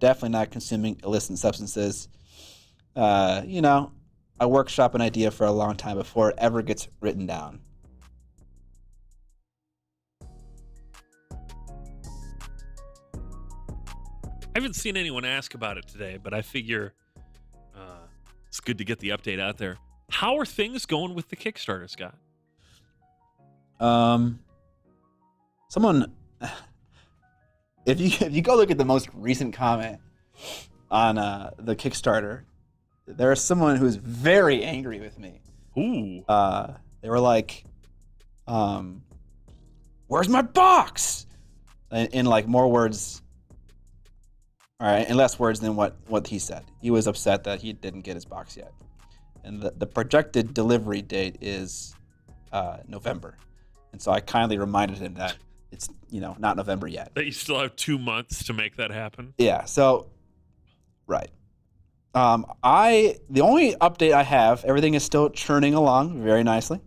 Definitely not consuming illicit substances. You know, I workshop an idea for a long time before it ever gets written down. I haven't seen anyone ask about it today, but I figure it's good to get the update out there. How are things going with the Kickstarter, Scott? Someone, if you go look at the most recent comment on the Kickstarter, there is someone who's very angry with me. Ooh. They were like, "Where's my box?" In like more words. All right, in less words than what he said. He was upset that he didn't get his box yet. And the projected delivery date is November. And so I kindly reminded him that it's, you know, not November yet. That you still have 2 months to make that happen? Yeah, so, right. The only update I have, everything is still churning along very nicely.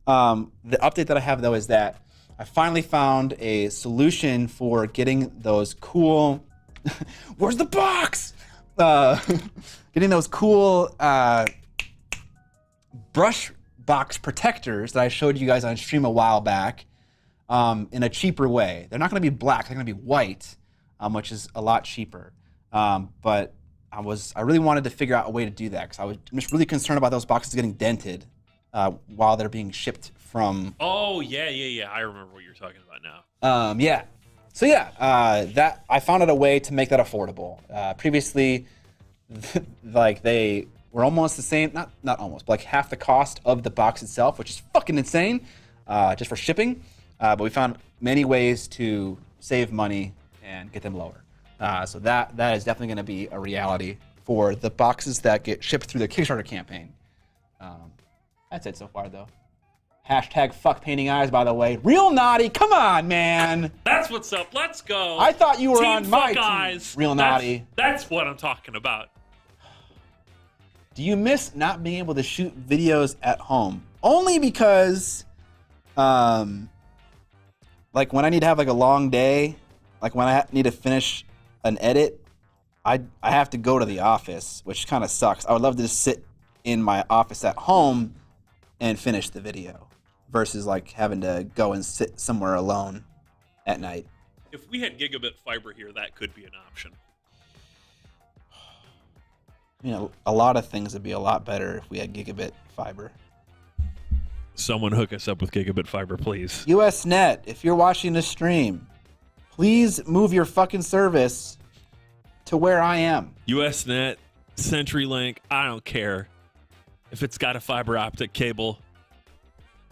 The update that I have, though, is that I finally found a solution for getting those cool... Where's the box? Getting those cool brush box protectors that I showed you guys on stream a while back in a cheaper way. They're not going to be black. They're going to be white, which is a lot cheaper. But I really wanted to figure out a way to do that because I'm just really concerned about those boxes getting dented while they're being shipped from. Oh yeah. I remember what you're talking about now. Yeah. So yeah, that I found out a way to make that affordable. Previously, like they were almost the same, not almost, but like half the cost of the box itself, which is fucking insane, just for shipping. But we found many ways to save money and get them lower. So that is definitely going to be a reality for the boxes that get shipped through the Kickstarter campaign. That's it so far, though. Hashtag fuck painting eyes, by the way. Real naughty. Come on, man. That's what's up. Let's go. I thought you were team on my fuck team. eyes. Real naughty. That's what I'm talking about. Do you miss not being able to shoot videos at home? Only because, like when I need to have like a long day, like when I need to finish an edit, I have to go to the office, which kind of sucks. I would love to just sit in my office at home and finish the video versus like having to go and sit somewhere alone at night. If we had gigabit fiber here, that could be an option. You know, a lot of things would be a lot better if we had gigabit fiber. Someone hook us up with gigabit fiber, please. USNet, if you're watching the stream, please move your fucking service to where I am. USNet, CenturyLink, I don't care. If it's got a fiber optic cable,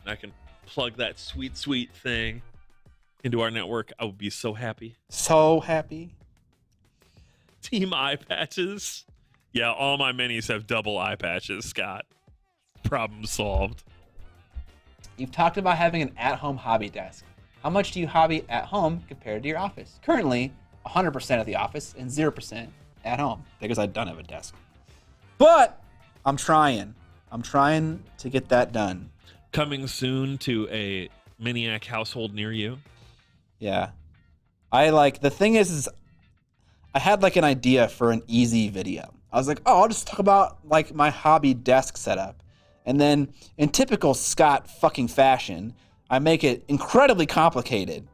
and I can plug that sweet thing into our network, I would be so happy. So happy. Team eye patches. Yeah, all my minis have double eye patches, Scott. Problem solved. You've talked about having an at-home hobby desk. How much do you hobby at home compared to your office? Currently, 100% at the office and 0% at home because I don't have a desk. But I'm trying. I'm trying to get that done. Coming soon to a Miniac household near you. Yeah. The thing is I had like an idea for an easy video. I was like, I'll just talk about like my hobby desk setup. And then in typical Scott fucking fashion, I make it incredibly complicated.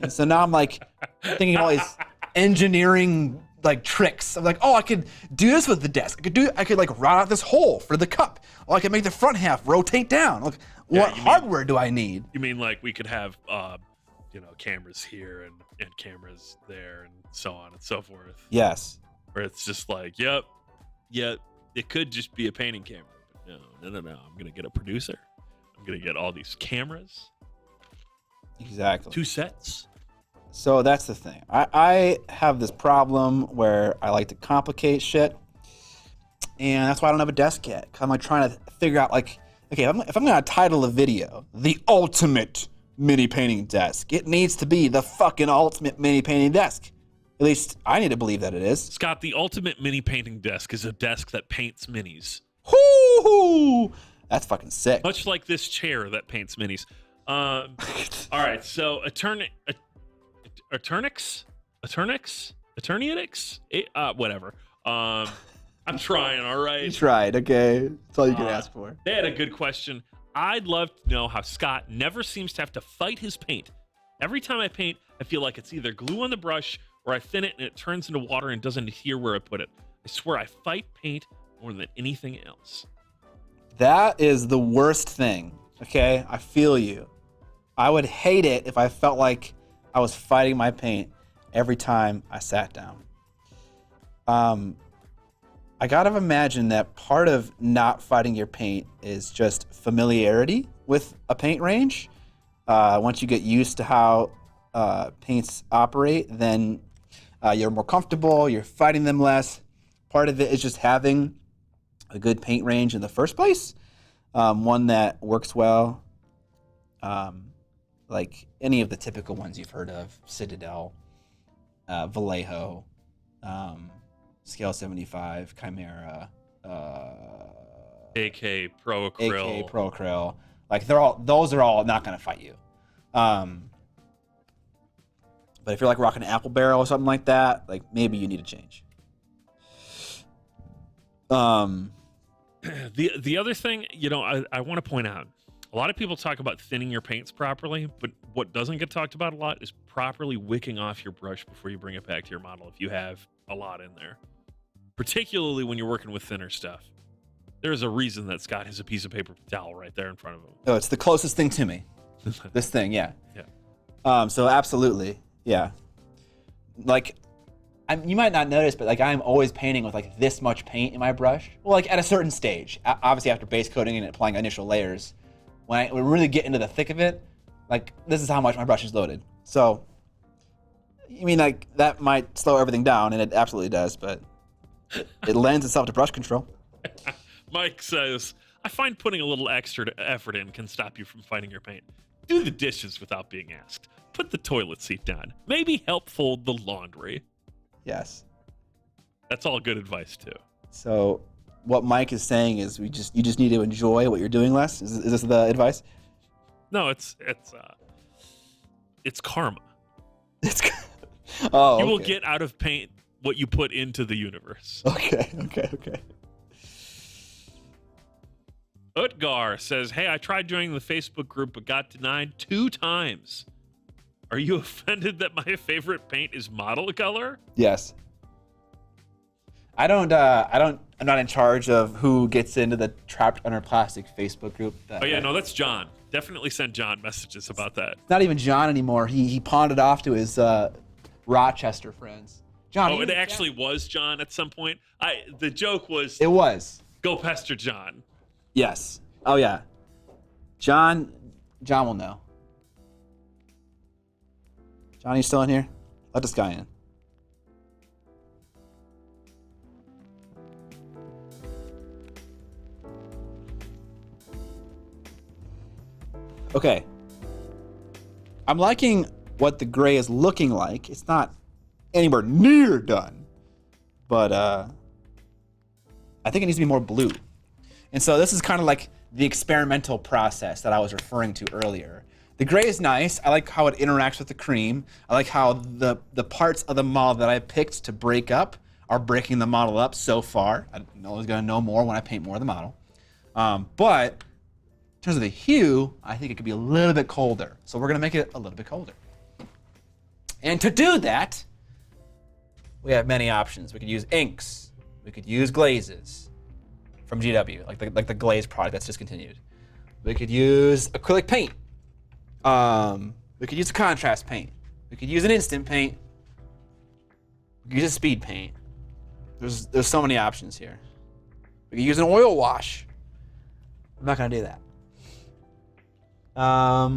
And so now I'm like thinking of all these engineering like tricks. I'm like, I could do this with the desk. I could like route out this hole for the cup. Or I could make the front half rotate down. Like, what hardware do I need? You mean like we could have cameras here and cameras there and so on and so forth? Yes. Where it's just like, yep, it could just be a painting camera. But no. I'm gonna get a producer. I'm gonna get all these cameras. Exactly. 2 sets. So that's the thing. I have this problem where I like to complicate shit, and that's why I don't have a desk yet. Cause I'm like trying to figure out like, okay, if I'm gonna title a video "The Ultimate Mini Painting Desk," it needs to be the fucking ultimate mini painting desk. At least I need to believe that it is. Scott, the ultimate mini painting desk is a desk that paints minis. Hoo! That's fucking sick. Much like this chair that paints minis. All right, so whatever. I'm trying, all right? You tried, okay. That's all you can ask for. They had a good question. I'd love to know how Scott never seems to have to fight his paint. Every time I paint, I feel like it's either glue on the brush or I thin it and it turns into water and doesn't adhere where I put it. I swear I fight paint more than anything else. That is the worst thing, okay? I feel you. I would hate it if I felt like I was fighting my paint every time I sat down. I gotta imagine that part of not fighting your paint is just familiarity with a paint range. Once you get used to how paints operate, then you're more comfortable, you're fighting them less. Part of it is just having a good paint range in the first place, one that works well, like any of the typical ones you've heard of: Citadel, Vallejo, Scale 75, Chimera, AK Pro Acryl. AK Pro Acryl. Like those are all not gonna fight you. But if you're like rocking an Apple Barrel or something like that, like maybe you need a change. The other thing, I want to point out, a lot of people talk about thinning your paints properly, but what doesn't get talked about a lot is properly wicking off your brush before you bring it back to your model if you have a lot in there, particularly when you're working with thinner stuff. There's a reason that Scott has a piece of paper towel right there in front of him. Oh, it's the closest thing to me. This thing, yeah. Yeah. So absolutely, yeah. Like, you might not notice, but like I'm always painting with like this much paint in my brush. Well, like at a certain stage, obviously after base coating and applying initial layers, when we really get into the thick of it, like this is how much my brush is loaded. So, I mean, like that might slow everything down, and it absolutely does, but it lends itself to brush control. Mike says, I find putting a little extra effort in can stop you from finding your paint. Do the dishes without being asked. Put the toilet seat down. Maybe help fold the laundry. Yes. That's all good advice too. So what Mike is saying is you just need to enjoy what you're doing less. Is this the advice? No, it's karma. It's oh, you will okay. get out of paint what you put into the universe. Okay. Utgar says, hey, I tried joining the Facebook group but got denied 2 times. Are you offended that my favorite paint is model color? Yes. I'm not in charge of who gets into the Trapped Under Plastic Facebook group. No, that's John. Definitely send John messages about that. It's not even John anymore. He pawned it off to his Rochester friends. John. Oh, it actually was John at some point. The joke was. It was. Go pester John. Yes. Oh yeah. John will know. John, you still in here? Let this guy in. Okay. I'm liking what the gray is looking like. It's not anywhere near done, but I think it needs to be more blue. And so this is kind of like the experimental process that I was referring to earlier. The gray is nice. I like how it interacts with the cream. I like how the parts of the model that I picked to break up are breaking the model up so far. I'm always going to know more when I paint more of the model. But in terms of the hue, I think it could be a little bit colder. So we're going to make it a little bit colder. And to do that, we have many options. We could use inks. We could use glazes from GW, like the glaze product that's discontinued. We could use acrylic paint. We could use a contrast paint. We could use an instant paint. We could use a speed paint. There's so many options here. We could use an oil wash. I'm not gonna do that. I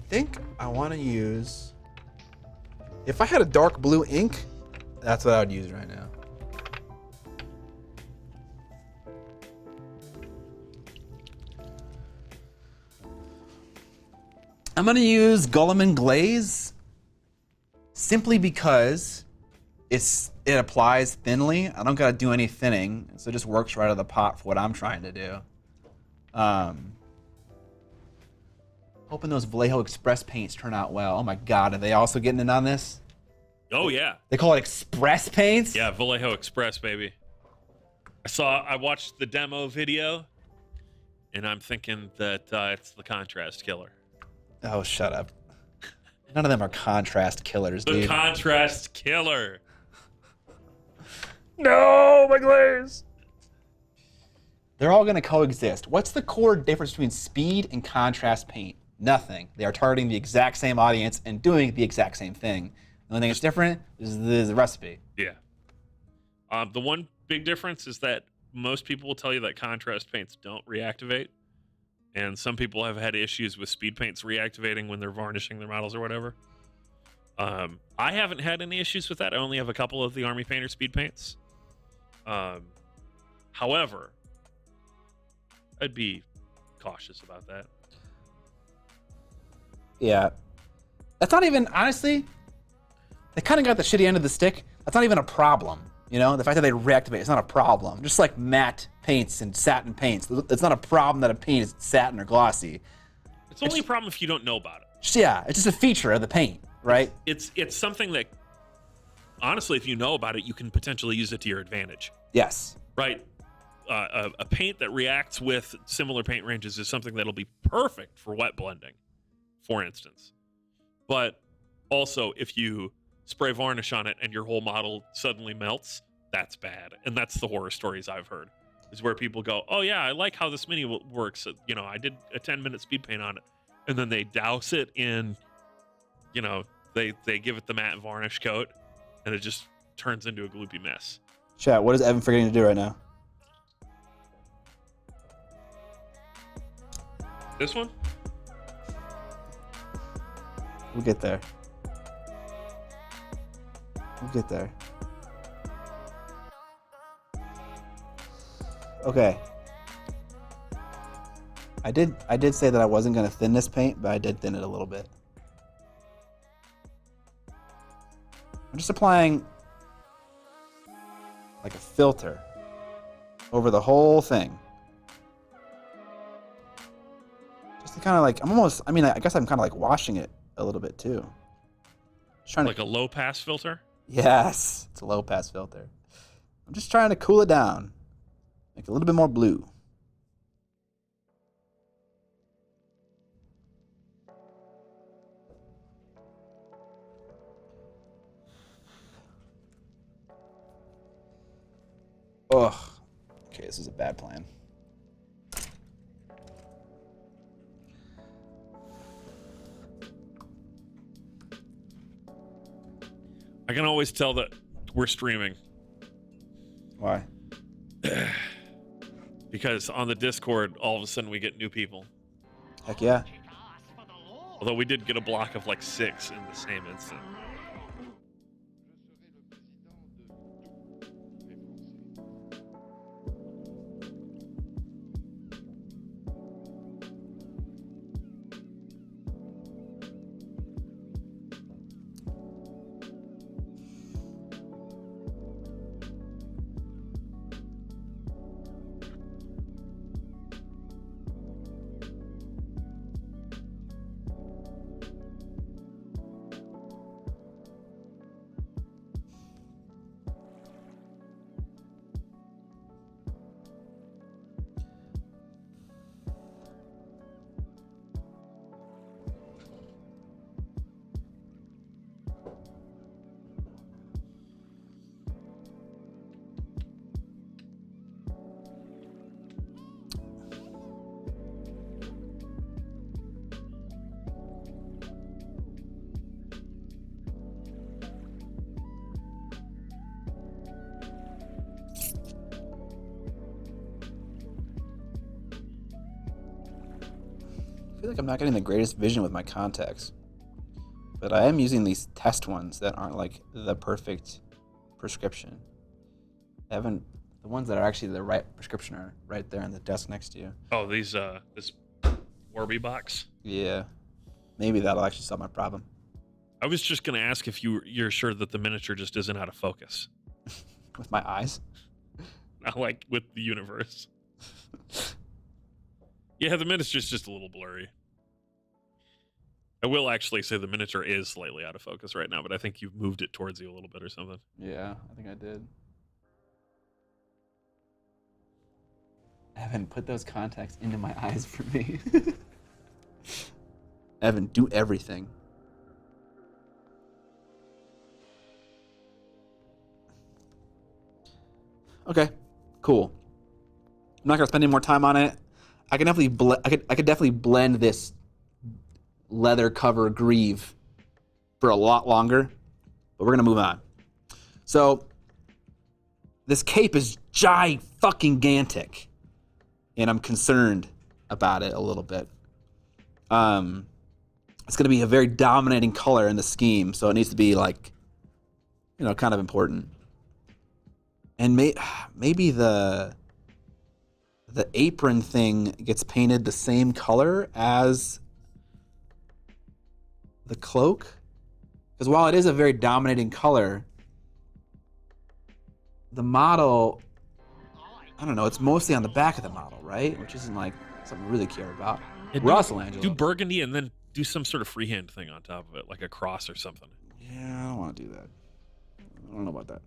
think I want to use. If I had a dark blue ink, that's what I would use right now. I'm gonna use Gulliman Glaze simply because it applies thinly. I don't gotta do any thinning, so it just works right out of the pot for what I'm trying to do. Hoping those Vallejo Express paints turn out well. Oh my God, are they also getting in on this? Oh yeah. They call it Express paints? Yeah, Vallejo Express, baby. I watched the demo video, and I'm thinking that it's the contrast killer. Oh, shut up. None of them are contrast killers, dude. The contrast killer. No, my glaze. They're all going to coexist. What's the core difference between speed and contrast paint? Nothing. They are targeting the exact same audience and doing the exact same thing. The only thing that's different is the recipe. Yeah. The one big difference is that most people will tell you that contrast paints don't reactivate. And some people have had issues with speed paints reactivating when they're varnishing their models or whatever. I haven't had any issues with that. I only have a couple of the Army Painter speed paints. However, I'd be cautious about that. Yeah. That's not even, honestly, they kind of got the shitty end of the stick. That's not even a problem. You know, the fact that they reactivate, it's not a problem. Just like matte paints and satin paints. It's not a problem that a paint is satin or glossy. It's only a problem if you don't know about it. Yeah, it's just a feature of the paint, right? It's something that, honestly, if you know about it, you can potentially use it to your advantage. Yes. Right? A paint that reacts with similar paint ranges is something that'll be perfect for wet blending, for instance. But Also, if you spray varnish on it and your whole model suddenly melts, that's bad. And that's the horror stories I've heard, is where people go, oh yeah, I like how this mini works. You know, I did a 10-minute speed paint on it. And then they douse it in, you know, they give it the matte varnish coat, and it just turns into a gloopy mess. Chat, what is Evan forgetting to do right now? This one? We'll get there. We'll get there. Okay. I did say that I wasn't going to thin this paint, but I did thin it a little bit. I'm just applying like a filter over the whole thing. Just to kind of like, I guess I'm kind of like washing it a little bit too. Just trying like a low pass filter? Yes, it's a low pass filter. I'm just trying to cool it down. Make it a little bit more blue. Ugh. Okay, this is a bad plan. I can always tell that we're streaming. Why? Because on the Discord, all of a sudden we get new people. Heck yeah. Although we did get a block of like 6 in the same instant. I feel like I'm not getting the greatest vision with my contacts, but I am using these test ones that aren't like the perfect prescription. The ones that are actually the right prescription are right there on the desk next to you. Oh, these this Warby box. Yeah, maybe that'll actually solve my problem. I was just gonna ask if you're sure that the miniature just isn't out of focus. With my eyes? Not like with the universe. Yeah, the miniature's just a little blurry. I will actually say the miniature is slightly out of focus right now, but I think you've moved it towards you a little bit or something. Yeah, I think I did. Evan, put those contacts into my eyes for me. Evan, do everything. Okay, cool. I'm not gonna spend any more time on it. I can definitely I could definitely blend this leather cover greave for a lot longer, but we're gonna move on. So this cape is gigantic, and I'm concerned about it a little bit. It's gonna be a very dominating color in the scheme, so it needs to be like, you know, kind of important. And maybe the apron thing gets painted the same color as the cloak, because while it is a very dominating color, the model, I don't know, it's mostly on the back of the model, right? Which isn't like something we really care about. Russell Angelo. Do burgundy and then do some sort of freehand thing on top of it, like a cross or something. Yeah, I don't want to do that. I don't know about that.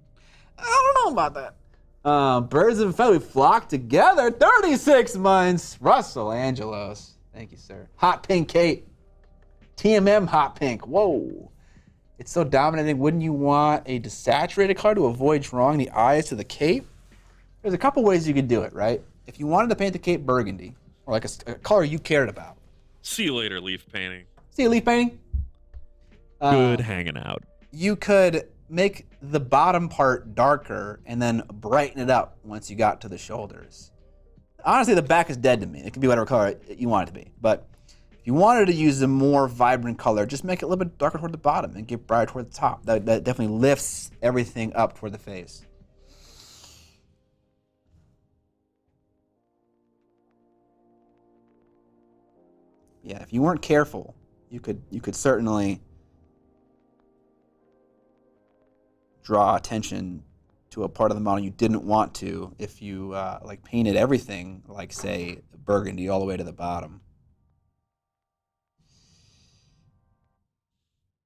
I don't know about that. Birds of a feather flock together. 36 months. Russell Angelos. Thank you, sir. Hot pink cape. TMM hot pink. Whoa. It's so dominating. Wouldn't you want a desaturated color to avoid drawing the eyes to the cape? There's a couple ways you could do it, right? If you wanted to paint the cape burgundy, or like a color you cared about. See you later, leaf painting. See you, leaf painting? Good hanging out. You could make the bottom part darker and then brighten it up once you got to the shoulders. Honestly, the back is dead to me. It can be whatever color you want it to be. But if you wanted to use a more vibrant color, just make it a little bit darker toward the bottom and get brighter toward the top. That definitely lifts everything up toward the face. Yeah, if you weren't careful, you could certainly draw attention to a part of the model you didn't want to if you like painted everything like, say, burgundy all the way to the bottom.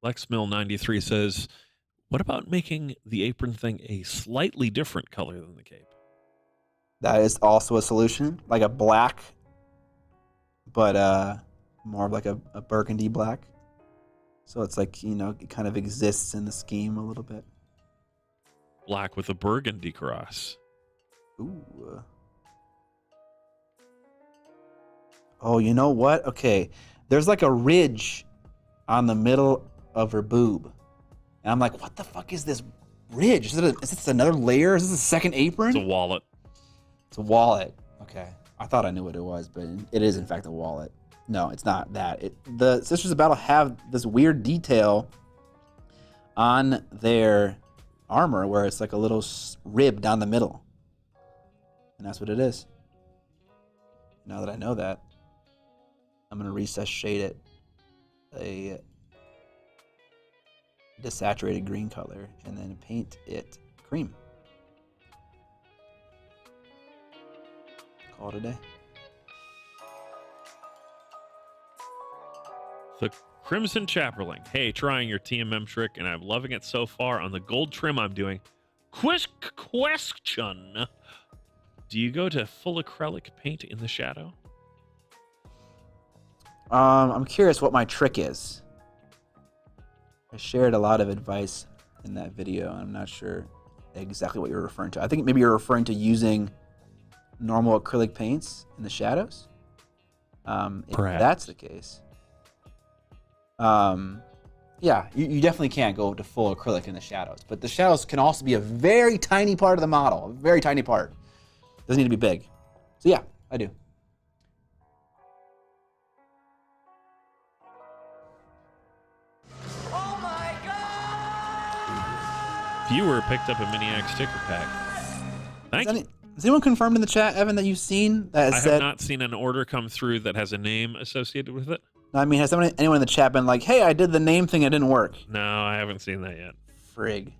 LexMill93 says, what about making the apron thing a slightly different color than the cape? That is also a solution, like a black, but more of like a burgundy black. So it's like, you know, it kind of exists in the scheme a little bit. Black with a burgundy cross. Ooh. Oh, you know what? Okay. There's like a ridge on the middle of her boob. And I'm like, what the fuck is this ridge? Is this another layer? Is this a second apron? It's a wallet. It's a wallet. Okay. I thought I knew what it was, but it is in fact a wallet. No, it's not that. The Sisters of Battle have this weird detail on their armor where it's like a little rib down the middle. And that's what it is. Now that I know that, I'm going to recess shade it a desaturated green color and then paint it cream. Call it a day. The Crimson Chaperling. Hey, trying your TMM trick, and I'm loving it so far on the gold trim I'm doing. Question. Do you go to full acrylic paint in the shadow? I'm curious what my trick is. I shared a lot of advice in that video. I'm not sure exactly what you're referring to. I think maybe you're referring to using normal acrylic paints in the shadows. If that's the case. Yeah, you definitely can't go to full acrylic in the shadows, but the shadows can also be a very tiny part of the model, a very tiny part. Doesn't need to be big. So yeah, I do. Oh my god! Viewer picked up a Miniac sticker pack. Thank you. Has anyone confirmed in the chat, Evan, that you've seen that has I have not seen an order come through that has a name associated with it. I mean, has anyone in the chat been like, hey, I did the name thing, it didn't work? No, I haven't seen that yet. Frig.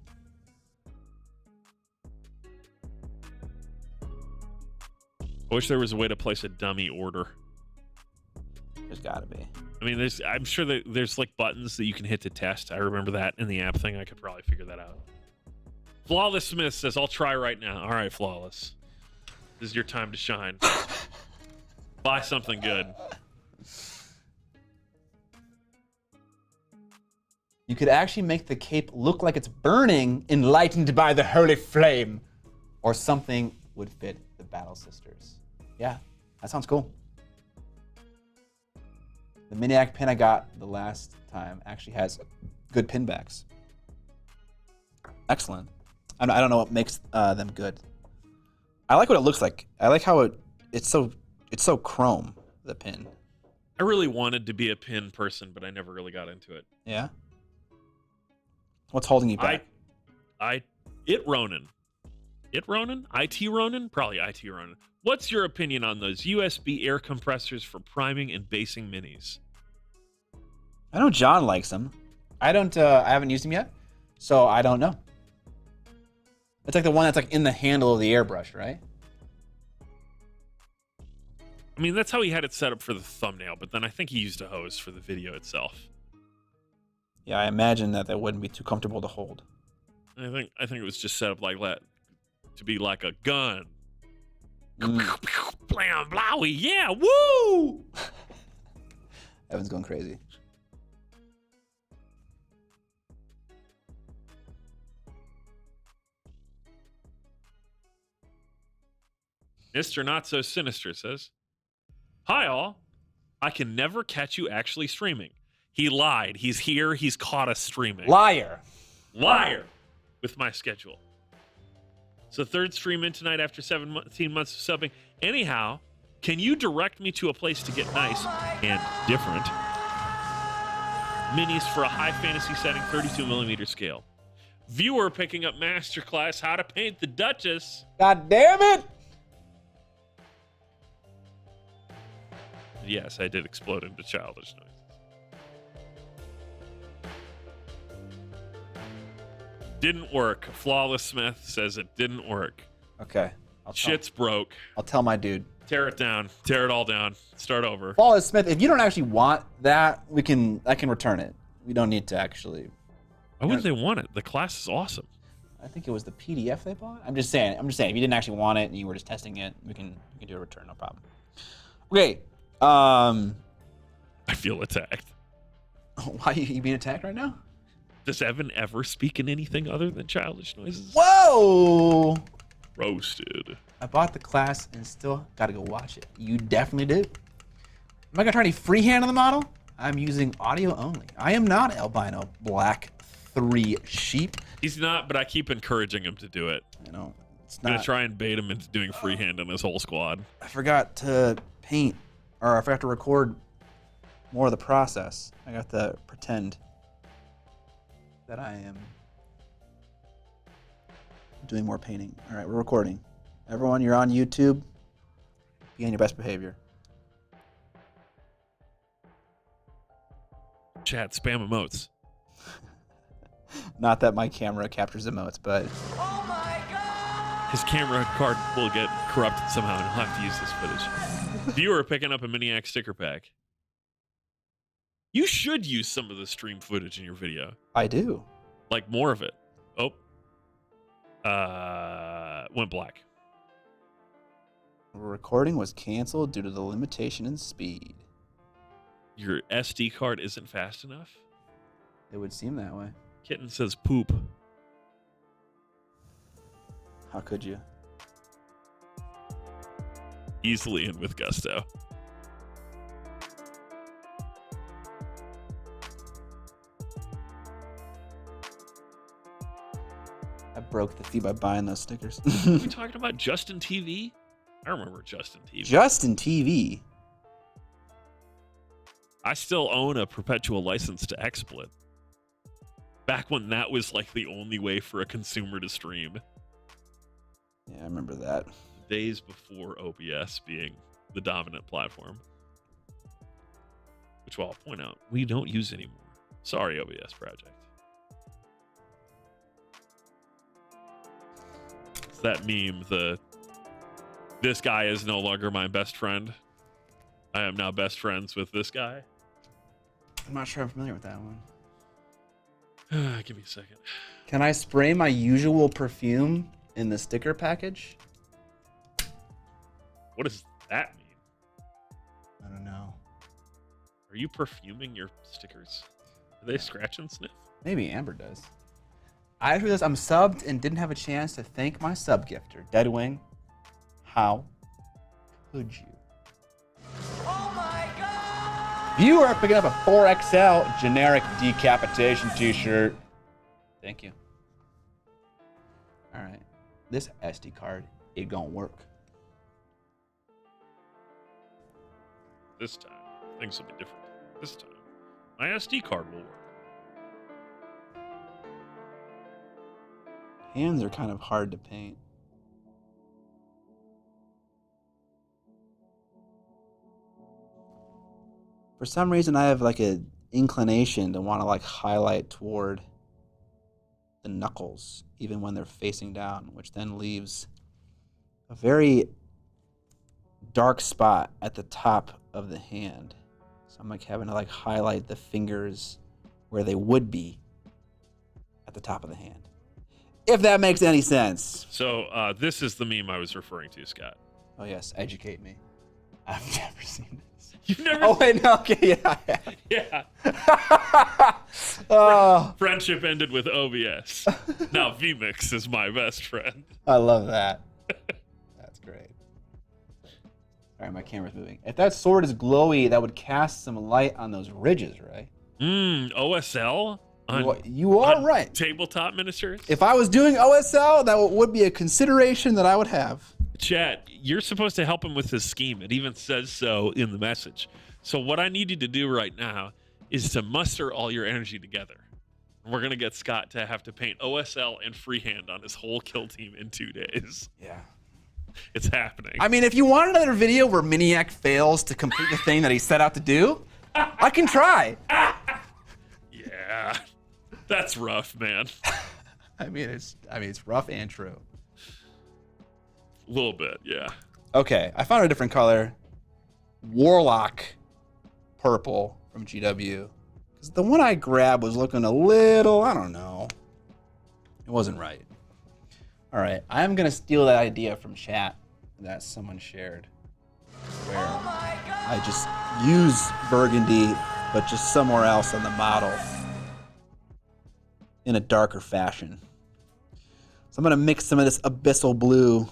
I wish there was a way to place a dummy order. There's gotta be. I mean, I'm sure that there's like buttons that you can hit to test. I remember that in the app thing. I could probably figure that out. Flawless Smith says, I'll try right now. All right, Flawless. This is your time to shine. Buy something good. You could actually make the cape look like it's burning, enlightened by the holy flame. Or something would fit the Battle Sisters. Yeah, that sounds cool. The Miniac pin I got the last time actually has good pin backs. Excellent. I don't know what makes them good. I like what it looks like. I like how it's so chrome, the pin. I really wanted to be a pin person, but I never really got into it. Yeah? What's holding you back? It Ronin? IT Ronin? Probably IT Ronin. What's your opinion on those USB air compressors for priming and basing minis? I know John likes them. I haven't used them yet, so I don't know. It's like the one that's like in the handle of the airbrush, right? I mean, that's how he had it set up for the thumbnail, but then I think he used a hose for the video itself. Yeah, I imagine that wouldn't be too comfortable to hold. I think it was just set up like that to be like a gun. Blam, blowy, yeah, woo! Evan's going crazy. Mr. Not So Sinister says, "Hi all. I can never catch you actually streaming." He lied. He's here. He's caught us streaming. Liar. Liar. With my schedule. So third stream in tonight after 17 months of subbing. Anyhow, can you direct me to a place to get nice and different minis for a high fantasy setting 32mm scale? Viewer picking up masterclass how to paint the Duchess. God damn it! Yes, I did explode into childish noises. Didn't work. Flawless Smith says it didn't work. Okay. Shit's broke. I'll tell my dude. Tear it down. Tear it all down. Start over. Flawless Smith, if you don't actually want that, I can return it. We don't need to actually. Why wouldn't they want it? The class is awesome. I think it was the PDF they bought. I'm just saying. If you didn't actually want it and you were just testing it, we can do a return, no problem. Okay. I feel attacked. Why are you being attacked right now? Does Evan ever speak in anything other than childish noises? Whoa! Roasted. I bought the class and still gotta go watch it. You definitely did. Am I gonna try any freehand on the model? I'm using audio only. I am not albino black 3 sheep. He's not, but I keep encouraging him to do it. You know, it's I'm gonna not. try and bait him into doing freehand on his whole squad. I forgot to paint, or I forgot to record more of the process. I got to pretend that I am doing more painting. All right, we're recording. Everyone, you're on YouTube. Be on your best behavior. Chat, spam emotes. Not that my camera captures emotes, but Oh my god! His camera card will get corrupted somehow and he'll have to use this footage. Viewer picking up a Miniac sticker pack. You should use some of the stream footage in your video. I do. Like more of it. Oh. Went black. Recording was canceled due to the limitation in speed. Your SD card isn't fast enough? It would seem that way. Kitten says poop. How could you? Easily and with gusto. I broke the fee by buying those stickers. Are we talking about Justin TV? I remember Justin TV. Justin TV. I still own a perpetual license to XSplit. Back when that was like the only way for a consumer to stream. Yeah, I remember that. Days before OBS being the dominant platform. Which, well, I'll point out, we don't use anymore. Sorry, OBS project. It's that meme, this guy is no longer my best friend. I am now best friends with this guy. I'm not sure I'm familiar with that one. Give me a second. Can I spray my usual perfume in the sticker package? What does that mean? I don't know. Are you perfuming your stickers? Do they scratch and sniff? Maybe Amber does. I just realized I'm subbed and didn't have a chance to thank my sub gifter. Deadwing, how could you? Oh my god! Viewer picking up a 4XL generic decapitation t-shirt. Thank you. All right. This SD card, it gonna work. This time, things will be different. This time, my SD card will work. Hands are kind of hard to paint. For some reason, I have like an inclination to want to like highlight toward the knuckles, even when they're facing down, which then leaves a very dark spot at the top of the hand. So I'm like having to like highlight the fingers where they would be at the top of the hand. If that makes any sense. So this is the meme I was referring to, Scott. Oh yes, educate me. I've never seen this. You've never Oh wait, no, okay, yeah. Yeah. Oh, Friendship ended with OBS. Now VMix is my best friend. I love that. That's great. Sorry, my camera's moving. If that sword is glowy, that would cast some light on those ridges, right? OSL? You are right. Tabletop miniatures? If I was doing OSL, that would be a consideration that I would have. Chat, you're supposed to help him with his scheme. It even says so in the message. So what I need you to do right now is to muster all your energy together. We're going to get Scott to have to paint OSL and freehand on his whole kill team in 2 days. Yeah. It's happening. I mean, if you want another video where Miniac fails to complete the thing that he set out to do, I can try. Yeah. That's rough, man. I mean, it's rough and true. A little bit, yeah. Okay, I found a different color. Warlock purple from GW. Because the one I grabbed was looking a little, I don't know. It wasn't right. All right, I'm going to steal that idea from chat that someone shared. Where I just use burgundy, but just somewhere else on the model in a darker fashion. So I'm going to mix some of this abyssal blue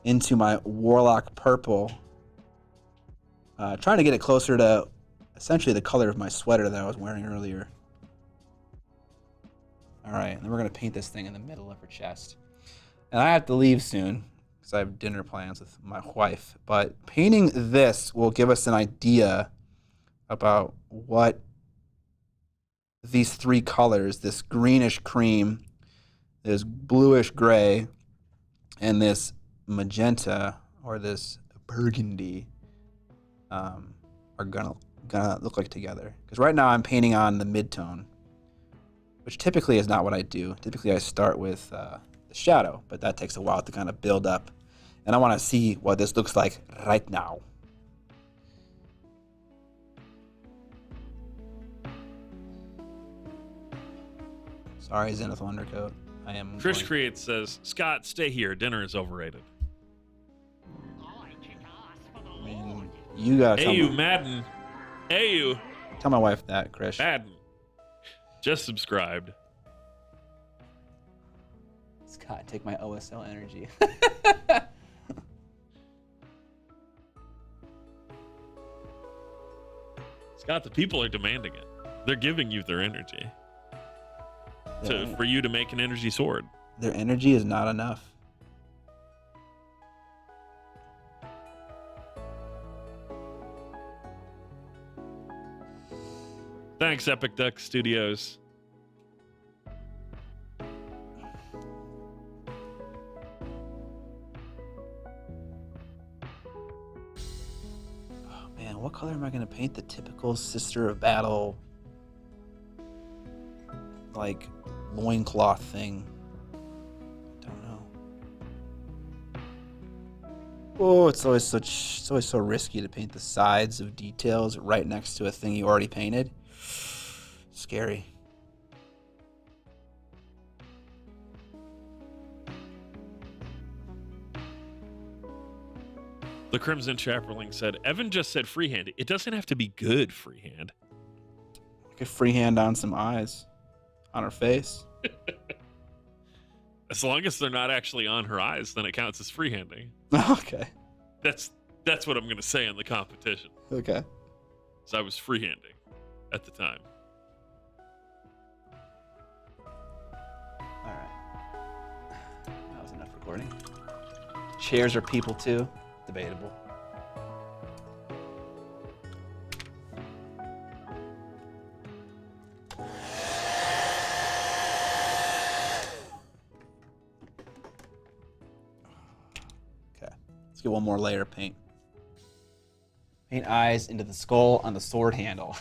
into my Warlock purple. Trying to get it closer to essentially the color of my sweater that I was wearing earlier. All right, and then we're going to paint this thing in the middle of her chest. And I have to leave soon because I have dinner plans with my wife. But painting this will give us an idea about what these three colors, this greenish cream, this bluish gray, and this magenta or this burgundy are gonna look like together. Because right now I'm painting on the mid-tone, which typically is not what I do. Typically I start with the shadow, but that takes a while to kind of build up. And I want to see what this looks like right now. Sorry, Zenith Wondercoat. I am. Chris Creates says, Scott, stay here. Dinner is overrated. I mean, you gotta tell Hey, Madden. Hey, tell my wife that, Chris. Madden. Just subscribed. Scott, take my OSL energy. Scott, the people are demanding it. They're giving you their energy for you to make an energy sword. Their energy is not enough. Thanks, Epic Duck Studios. Oh man, what color am I gonna paint the typical Sister of Battle, like, loincloth thing? I don't know. Oh, it's always so risky to paint the sides of details right next to a thing you already painted. Scary. The Crimson Chaperling said, Evan just said freehand. It doesn't have to be good freehand. I could freehand on some eyes on her face. As long as they're not actually on her eyes, then it counts as freehanding. Okay. That's what I'm going to say in the competition. Okay. So I was freehanding at the time. All right. That was enough recording. Chairs are people too. Debatable. Okay. Let's get one more layer of paint. Paint eyes into the skull on the sword handle.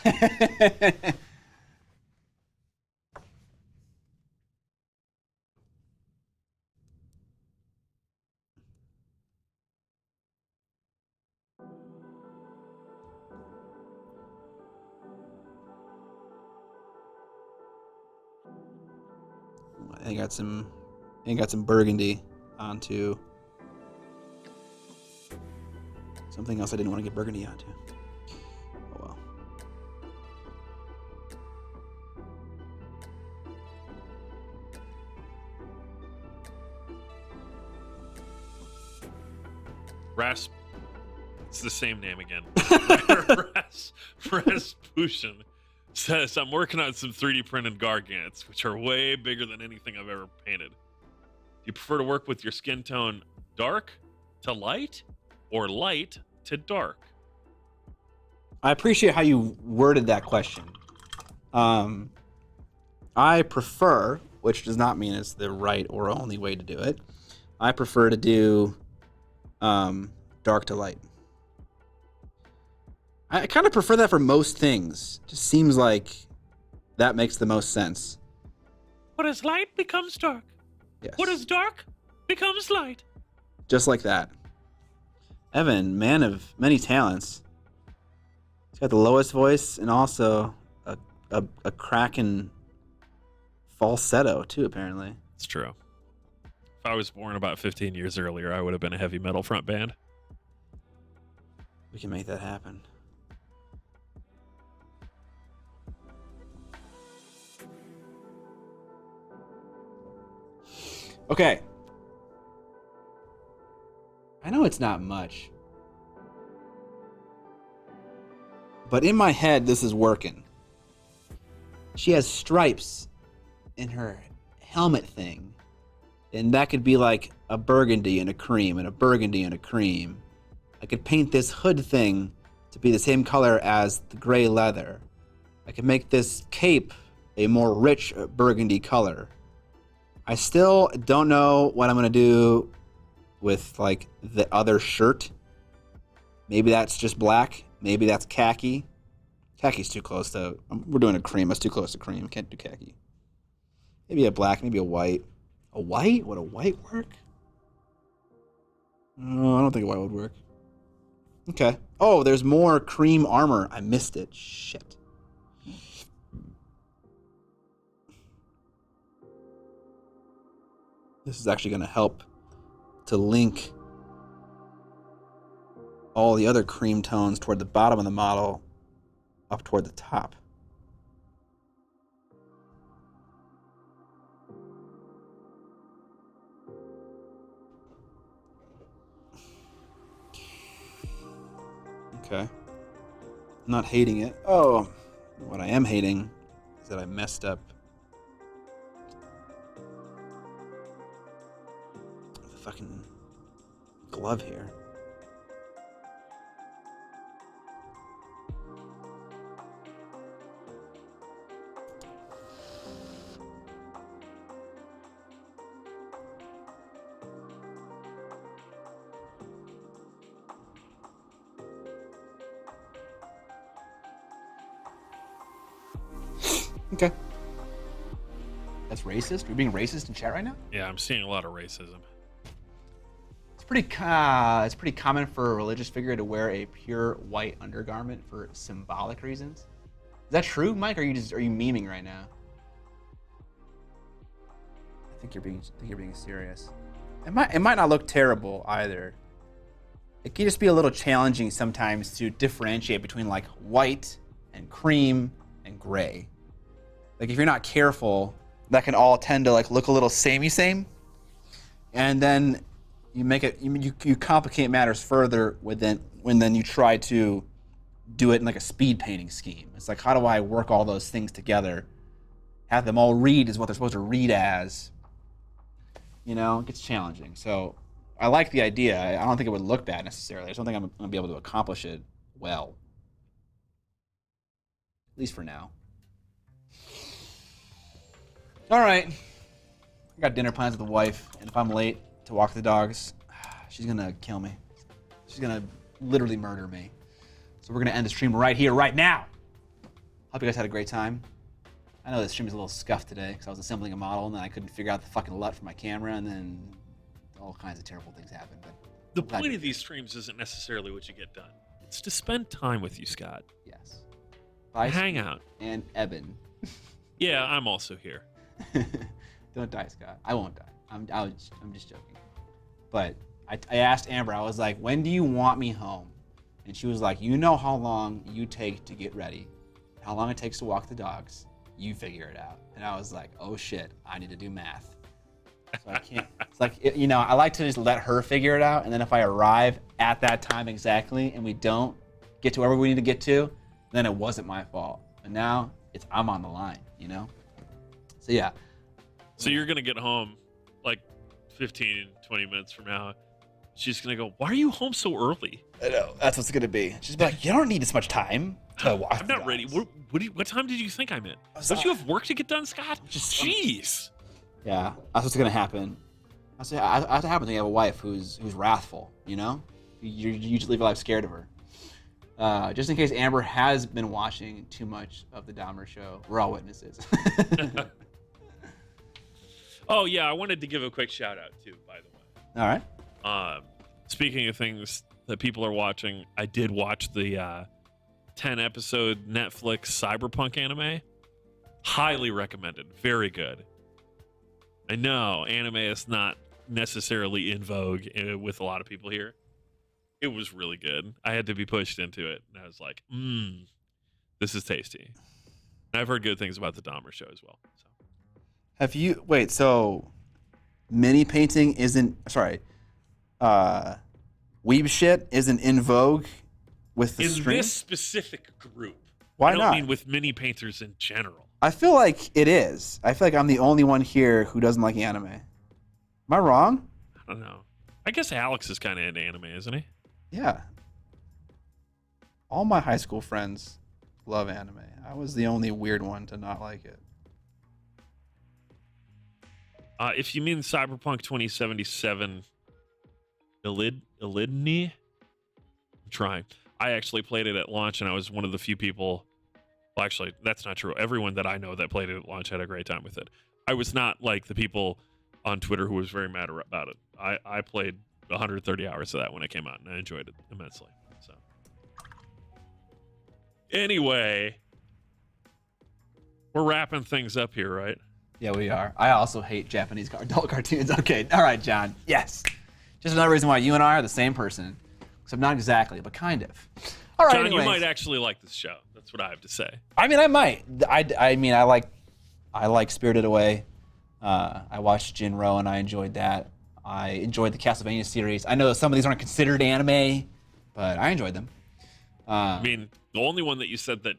I got some burgundy onto something else I didn't want to get burgundy onto. Oh well. it's the same name again. Rasputin says, I'm working on some 3D printed gargants, which are way bigger than anything I've ever painted. Do you prefer to work with your skin tone dark to light or light to dark? I appreciate how you worded that question. I prefer, which does not mean it's the right or only way to do it. I prefer to do dark to light. I kind of prefer that for most things. Just seems like that makes the most sense. What is light becomes dark. Yes. What is dark becomes light. Just like that. Evan, man of many talents. He's got the lowest voice and also a cracking falsetto too, apparently. It's true. If I was born about 15 years earlier, I would have been a heavy metal front band. We can make that happen. Okay. I know it's not much. But in my head, this is working. She has stripes in her helmet thing. And that could be like a burgundy and a cream and a burgundy and a cream. I could paint this hood thing to be the same color as the gray leather. I could make this cape a more rich burgundy color. I still don't know what I'm going to do with like the other shirt. Maybe that's just black. Maybe that's khaki. Khaki's too close to... We're doing a cream. That's too close to cream. Can't do khaki. Maybe a black. Maybe a white. A white? Would a white work? No, I don't think a white would work. Okay. Oh, there's more cream armor. I missed it. Shit. This is actually going to help to link all the other cream tones toward the bottom of the model up toward the top. Okay. I'm not hating it. Oh, what I am hating is that I messed up the fucking glove here. Okay. That's racist? Are we being racist in chat right now? Yeah, I'm seeing a lot of racism. It's pretty common for a religious figure to wear a pure white undergarment for symbolic reasons. Is that true, Mike? Or are you memeing right now? I think you're being serious. It might not look terrible either. It can just be a little challenging sometimes to differentiate between like white and cream and gray. Like if you're not careful, that can all tend to like look a little samey, and then you make it you complicate matters further when then you try to do it in like a speed painting scheme. It's like, how do I work all those things together, have them all read as what they're supposed to read as? You know, it gets challenging. So I like the idea. I don't think it would look bad necessarily. I just don't think I'm going to be able to accomplish it well, at least for now. All right, I got dinner plans with the wife, and if I'm late to walk the dogs, she's gonna kill me. She's gonna literally murder me. So we're gonna end the stream right here, right now. Hope you guys had a great time. I know this stream is a little scuffed today because I was assembling a model and then I couldn't figure out the fucking LUT for my camera, and then all kinds of terrible things happened. But the point of these streams isn't necessarily what you get done. It's to spend time with you, Scott. Yes. Hang out. And Eben. Yeah, I'm also here. Don't die, Scott. I won't die. I'm just joking. But I asked Amber, I was like, when do you want me home? And she was like, you know how long you take to get ready, how long it takes to walk the dogs. You figure it out. And I was like, oh shit, I need to do math. So I can't. It's like, I like to just let her figure it out, and then if I arrive at that time exactly, and we don't get to wherever we need to get to, then it wasn't my fault. But now I'm on the line, you know? So yeah. So you're gonna get home like 15, 20 minutes from now. She's gonna go, "Why are you home so early?" I know, that's what's gonna be. She's like, "You don't need this much time to watch." I'm not ready. What time did you think I'm in? Don't you have work to get done, Scott? Jeez. Yeah, that's what's gonna happen. That's what happens when you have a wife who's wrathful. You know, you usually live your life scared of her. Just in case Amber has been watching too much of the Dahmer show, we're all witnesses. Oh yeah, I wanted to give a quick shout out too, by the way. All right. Speaking of things that people are watching, I did watch the 10-episode Netflix Cyberpunk anime. Highly recommended. Very good. I know anime is not necessarily in vogue with a lot of people here. It was really good. I had to be pushed into it, and I was like, this is tasty. And I've heard good things about the Dahmer show as well. So. Have you so mini painting isn't weeb shit isn't in vogue with the stream? In this specific group. Why I don't not? mean with mini painters in general. I feel like it is. I feel like I'm the only one here who doesn't like anime. Am I wrong? I don't know. I guess Alex is kind of into anime, isn't he? Yeah. All my high school friends love anime. I was the only weird one to not like it. If you mean Cyberpunk 2077 Elidni, I'm trying. I actually played it at launch, and I was one of the few people. Well, actually, that's not true. Everyone that I know that played it at launch had a great time with it. I was not like the people on Twitter who was very mad about it. I played 130 hours of that when it came out, and I enjoyed it immensely. So, anyway, we're wrapping things up here, right? Yeah, we are. I also hate Japanese adult cartoons. Okay, all right, John. Yes. Just another reason why you and I are the same person. Except not exactly, but kind of. All right, John, anyways. you might actually like this show. That's what I have to say. I mean, I might. I mean, I like Spirited Away. I watched Jinro, and I enjoyed that. I enjoyed the Castlevania series. I know that some of these aren't considered anime, but I enjoyed them. I mean, the only one that you said that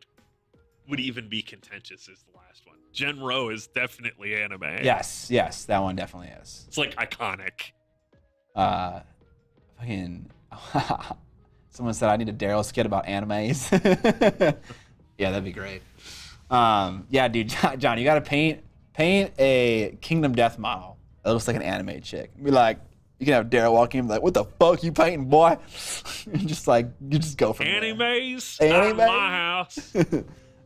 would even be contentious is the last one. Genro is definitely anime. Yes, that one definitely is. It's like iconic. Fucking. Someone said I need a Daryl skit about animes. Yeah, that'd be great. Yeah, dude, John, you gotta paint a Kingdom Death model that looks like an anime chick. Be like, you can have Daryl walking in, like, what the fuck you painting, boy? And just like, you just go from Animes? there. Not in my house.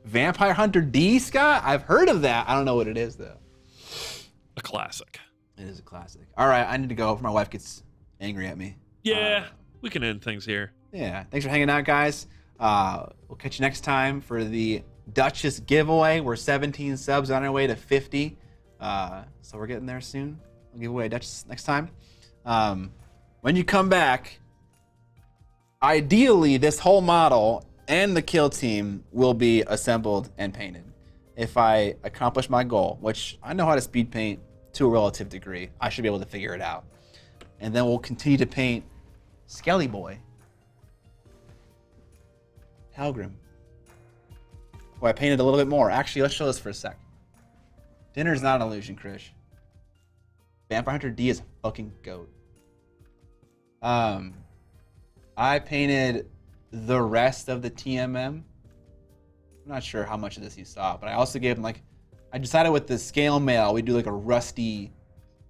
Vampire Hunter D, Scott? I've heard of that. I don't know what it is though. A classic. It is a classic. All right, I need to go before my wife gets angry at me. Yeah, we can end things here. Yeah, thanks for hanging out, guys. We'll catch you next time for the Duchess giveaway. We're 17 subs on our way to 50. So we're getting there soon. We'll give away a Duchess next time. When you come back, ideally this whole model and the kill team will be assembled and painted. If I accomplish my goal, which I know how to speed paint to a relative degree, I should be able to figure it out. And then we'll continue to paint Skelly Boy, Helgrim, who I painted a little bit more. Actually, let's show this for a sec. Dinner's not an illusion, Krish. Vampire Hunter D is a fucking goat. I painted the rest of the TMM. I'm not sure how much of this you saw, but I also gave him I decided with the scale mail, we do like a rusty,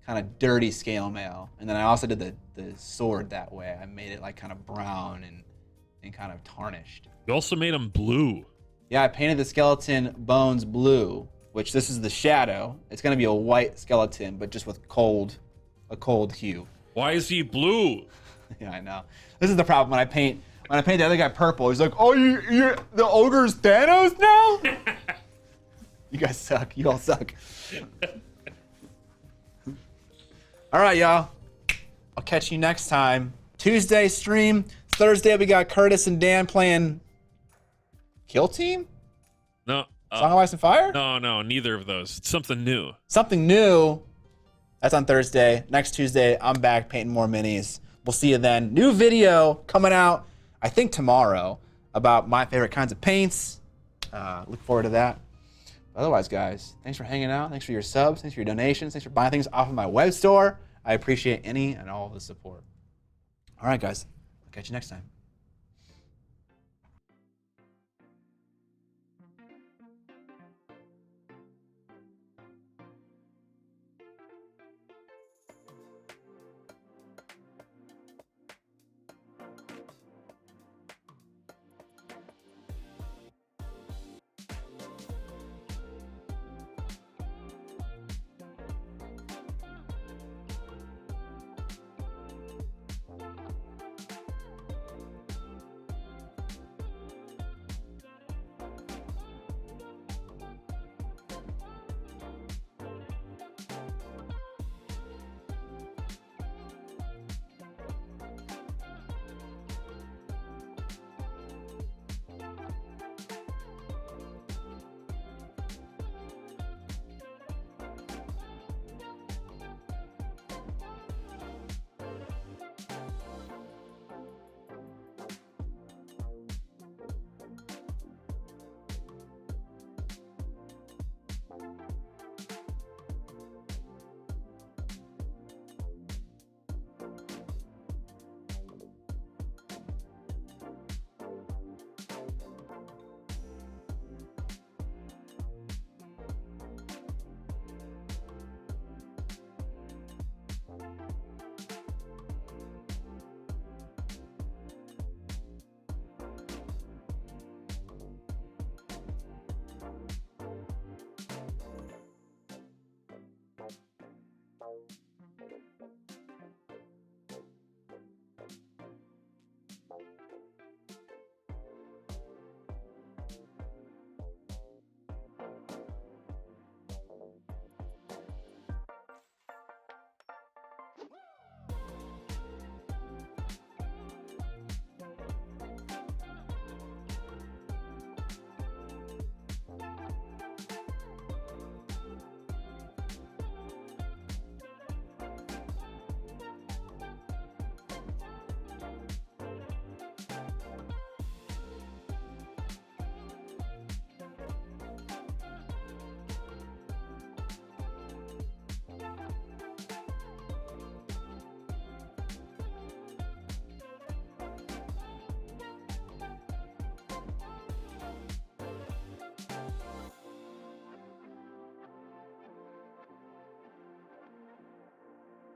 kind of dirty scale mail. And then I also did the sword that way. I made it like kind of brown and kind of tarnished. You also made them blue. Yeah, I painted the skeleton bones blue, which this is the shadow. It's gonna be a white skeleton, but just with a cold hue. Why is he blue? Yeah, I know. This is the problem when I paint the other guy purple. He's like, "Oh, you're the ogre's Thanos now?" You guys suck. You all suck. All right, y'all. I'll catch you next time. Tuesday stream. Thursday we got Curtis and Dan playing Kill Team? No. Song of Ice and Fire? No, neither of those. It's something new. Something new. That's on Thursday. Next Tuesday, I'm back painting more minis. We'll see you then. New video coming out, I think tomorrow, about my favorite kinds of paints. Look forward to that. Otherwise, guys, thanks for hanging out. Thanks for your subs. Thanks for your donations. Thanks for buying things off of my web store. I appreciate any and all of the support. All right, guys. I'll catch you next time.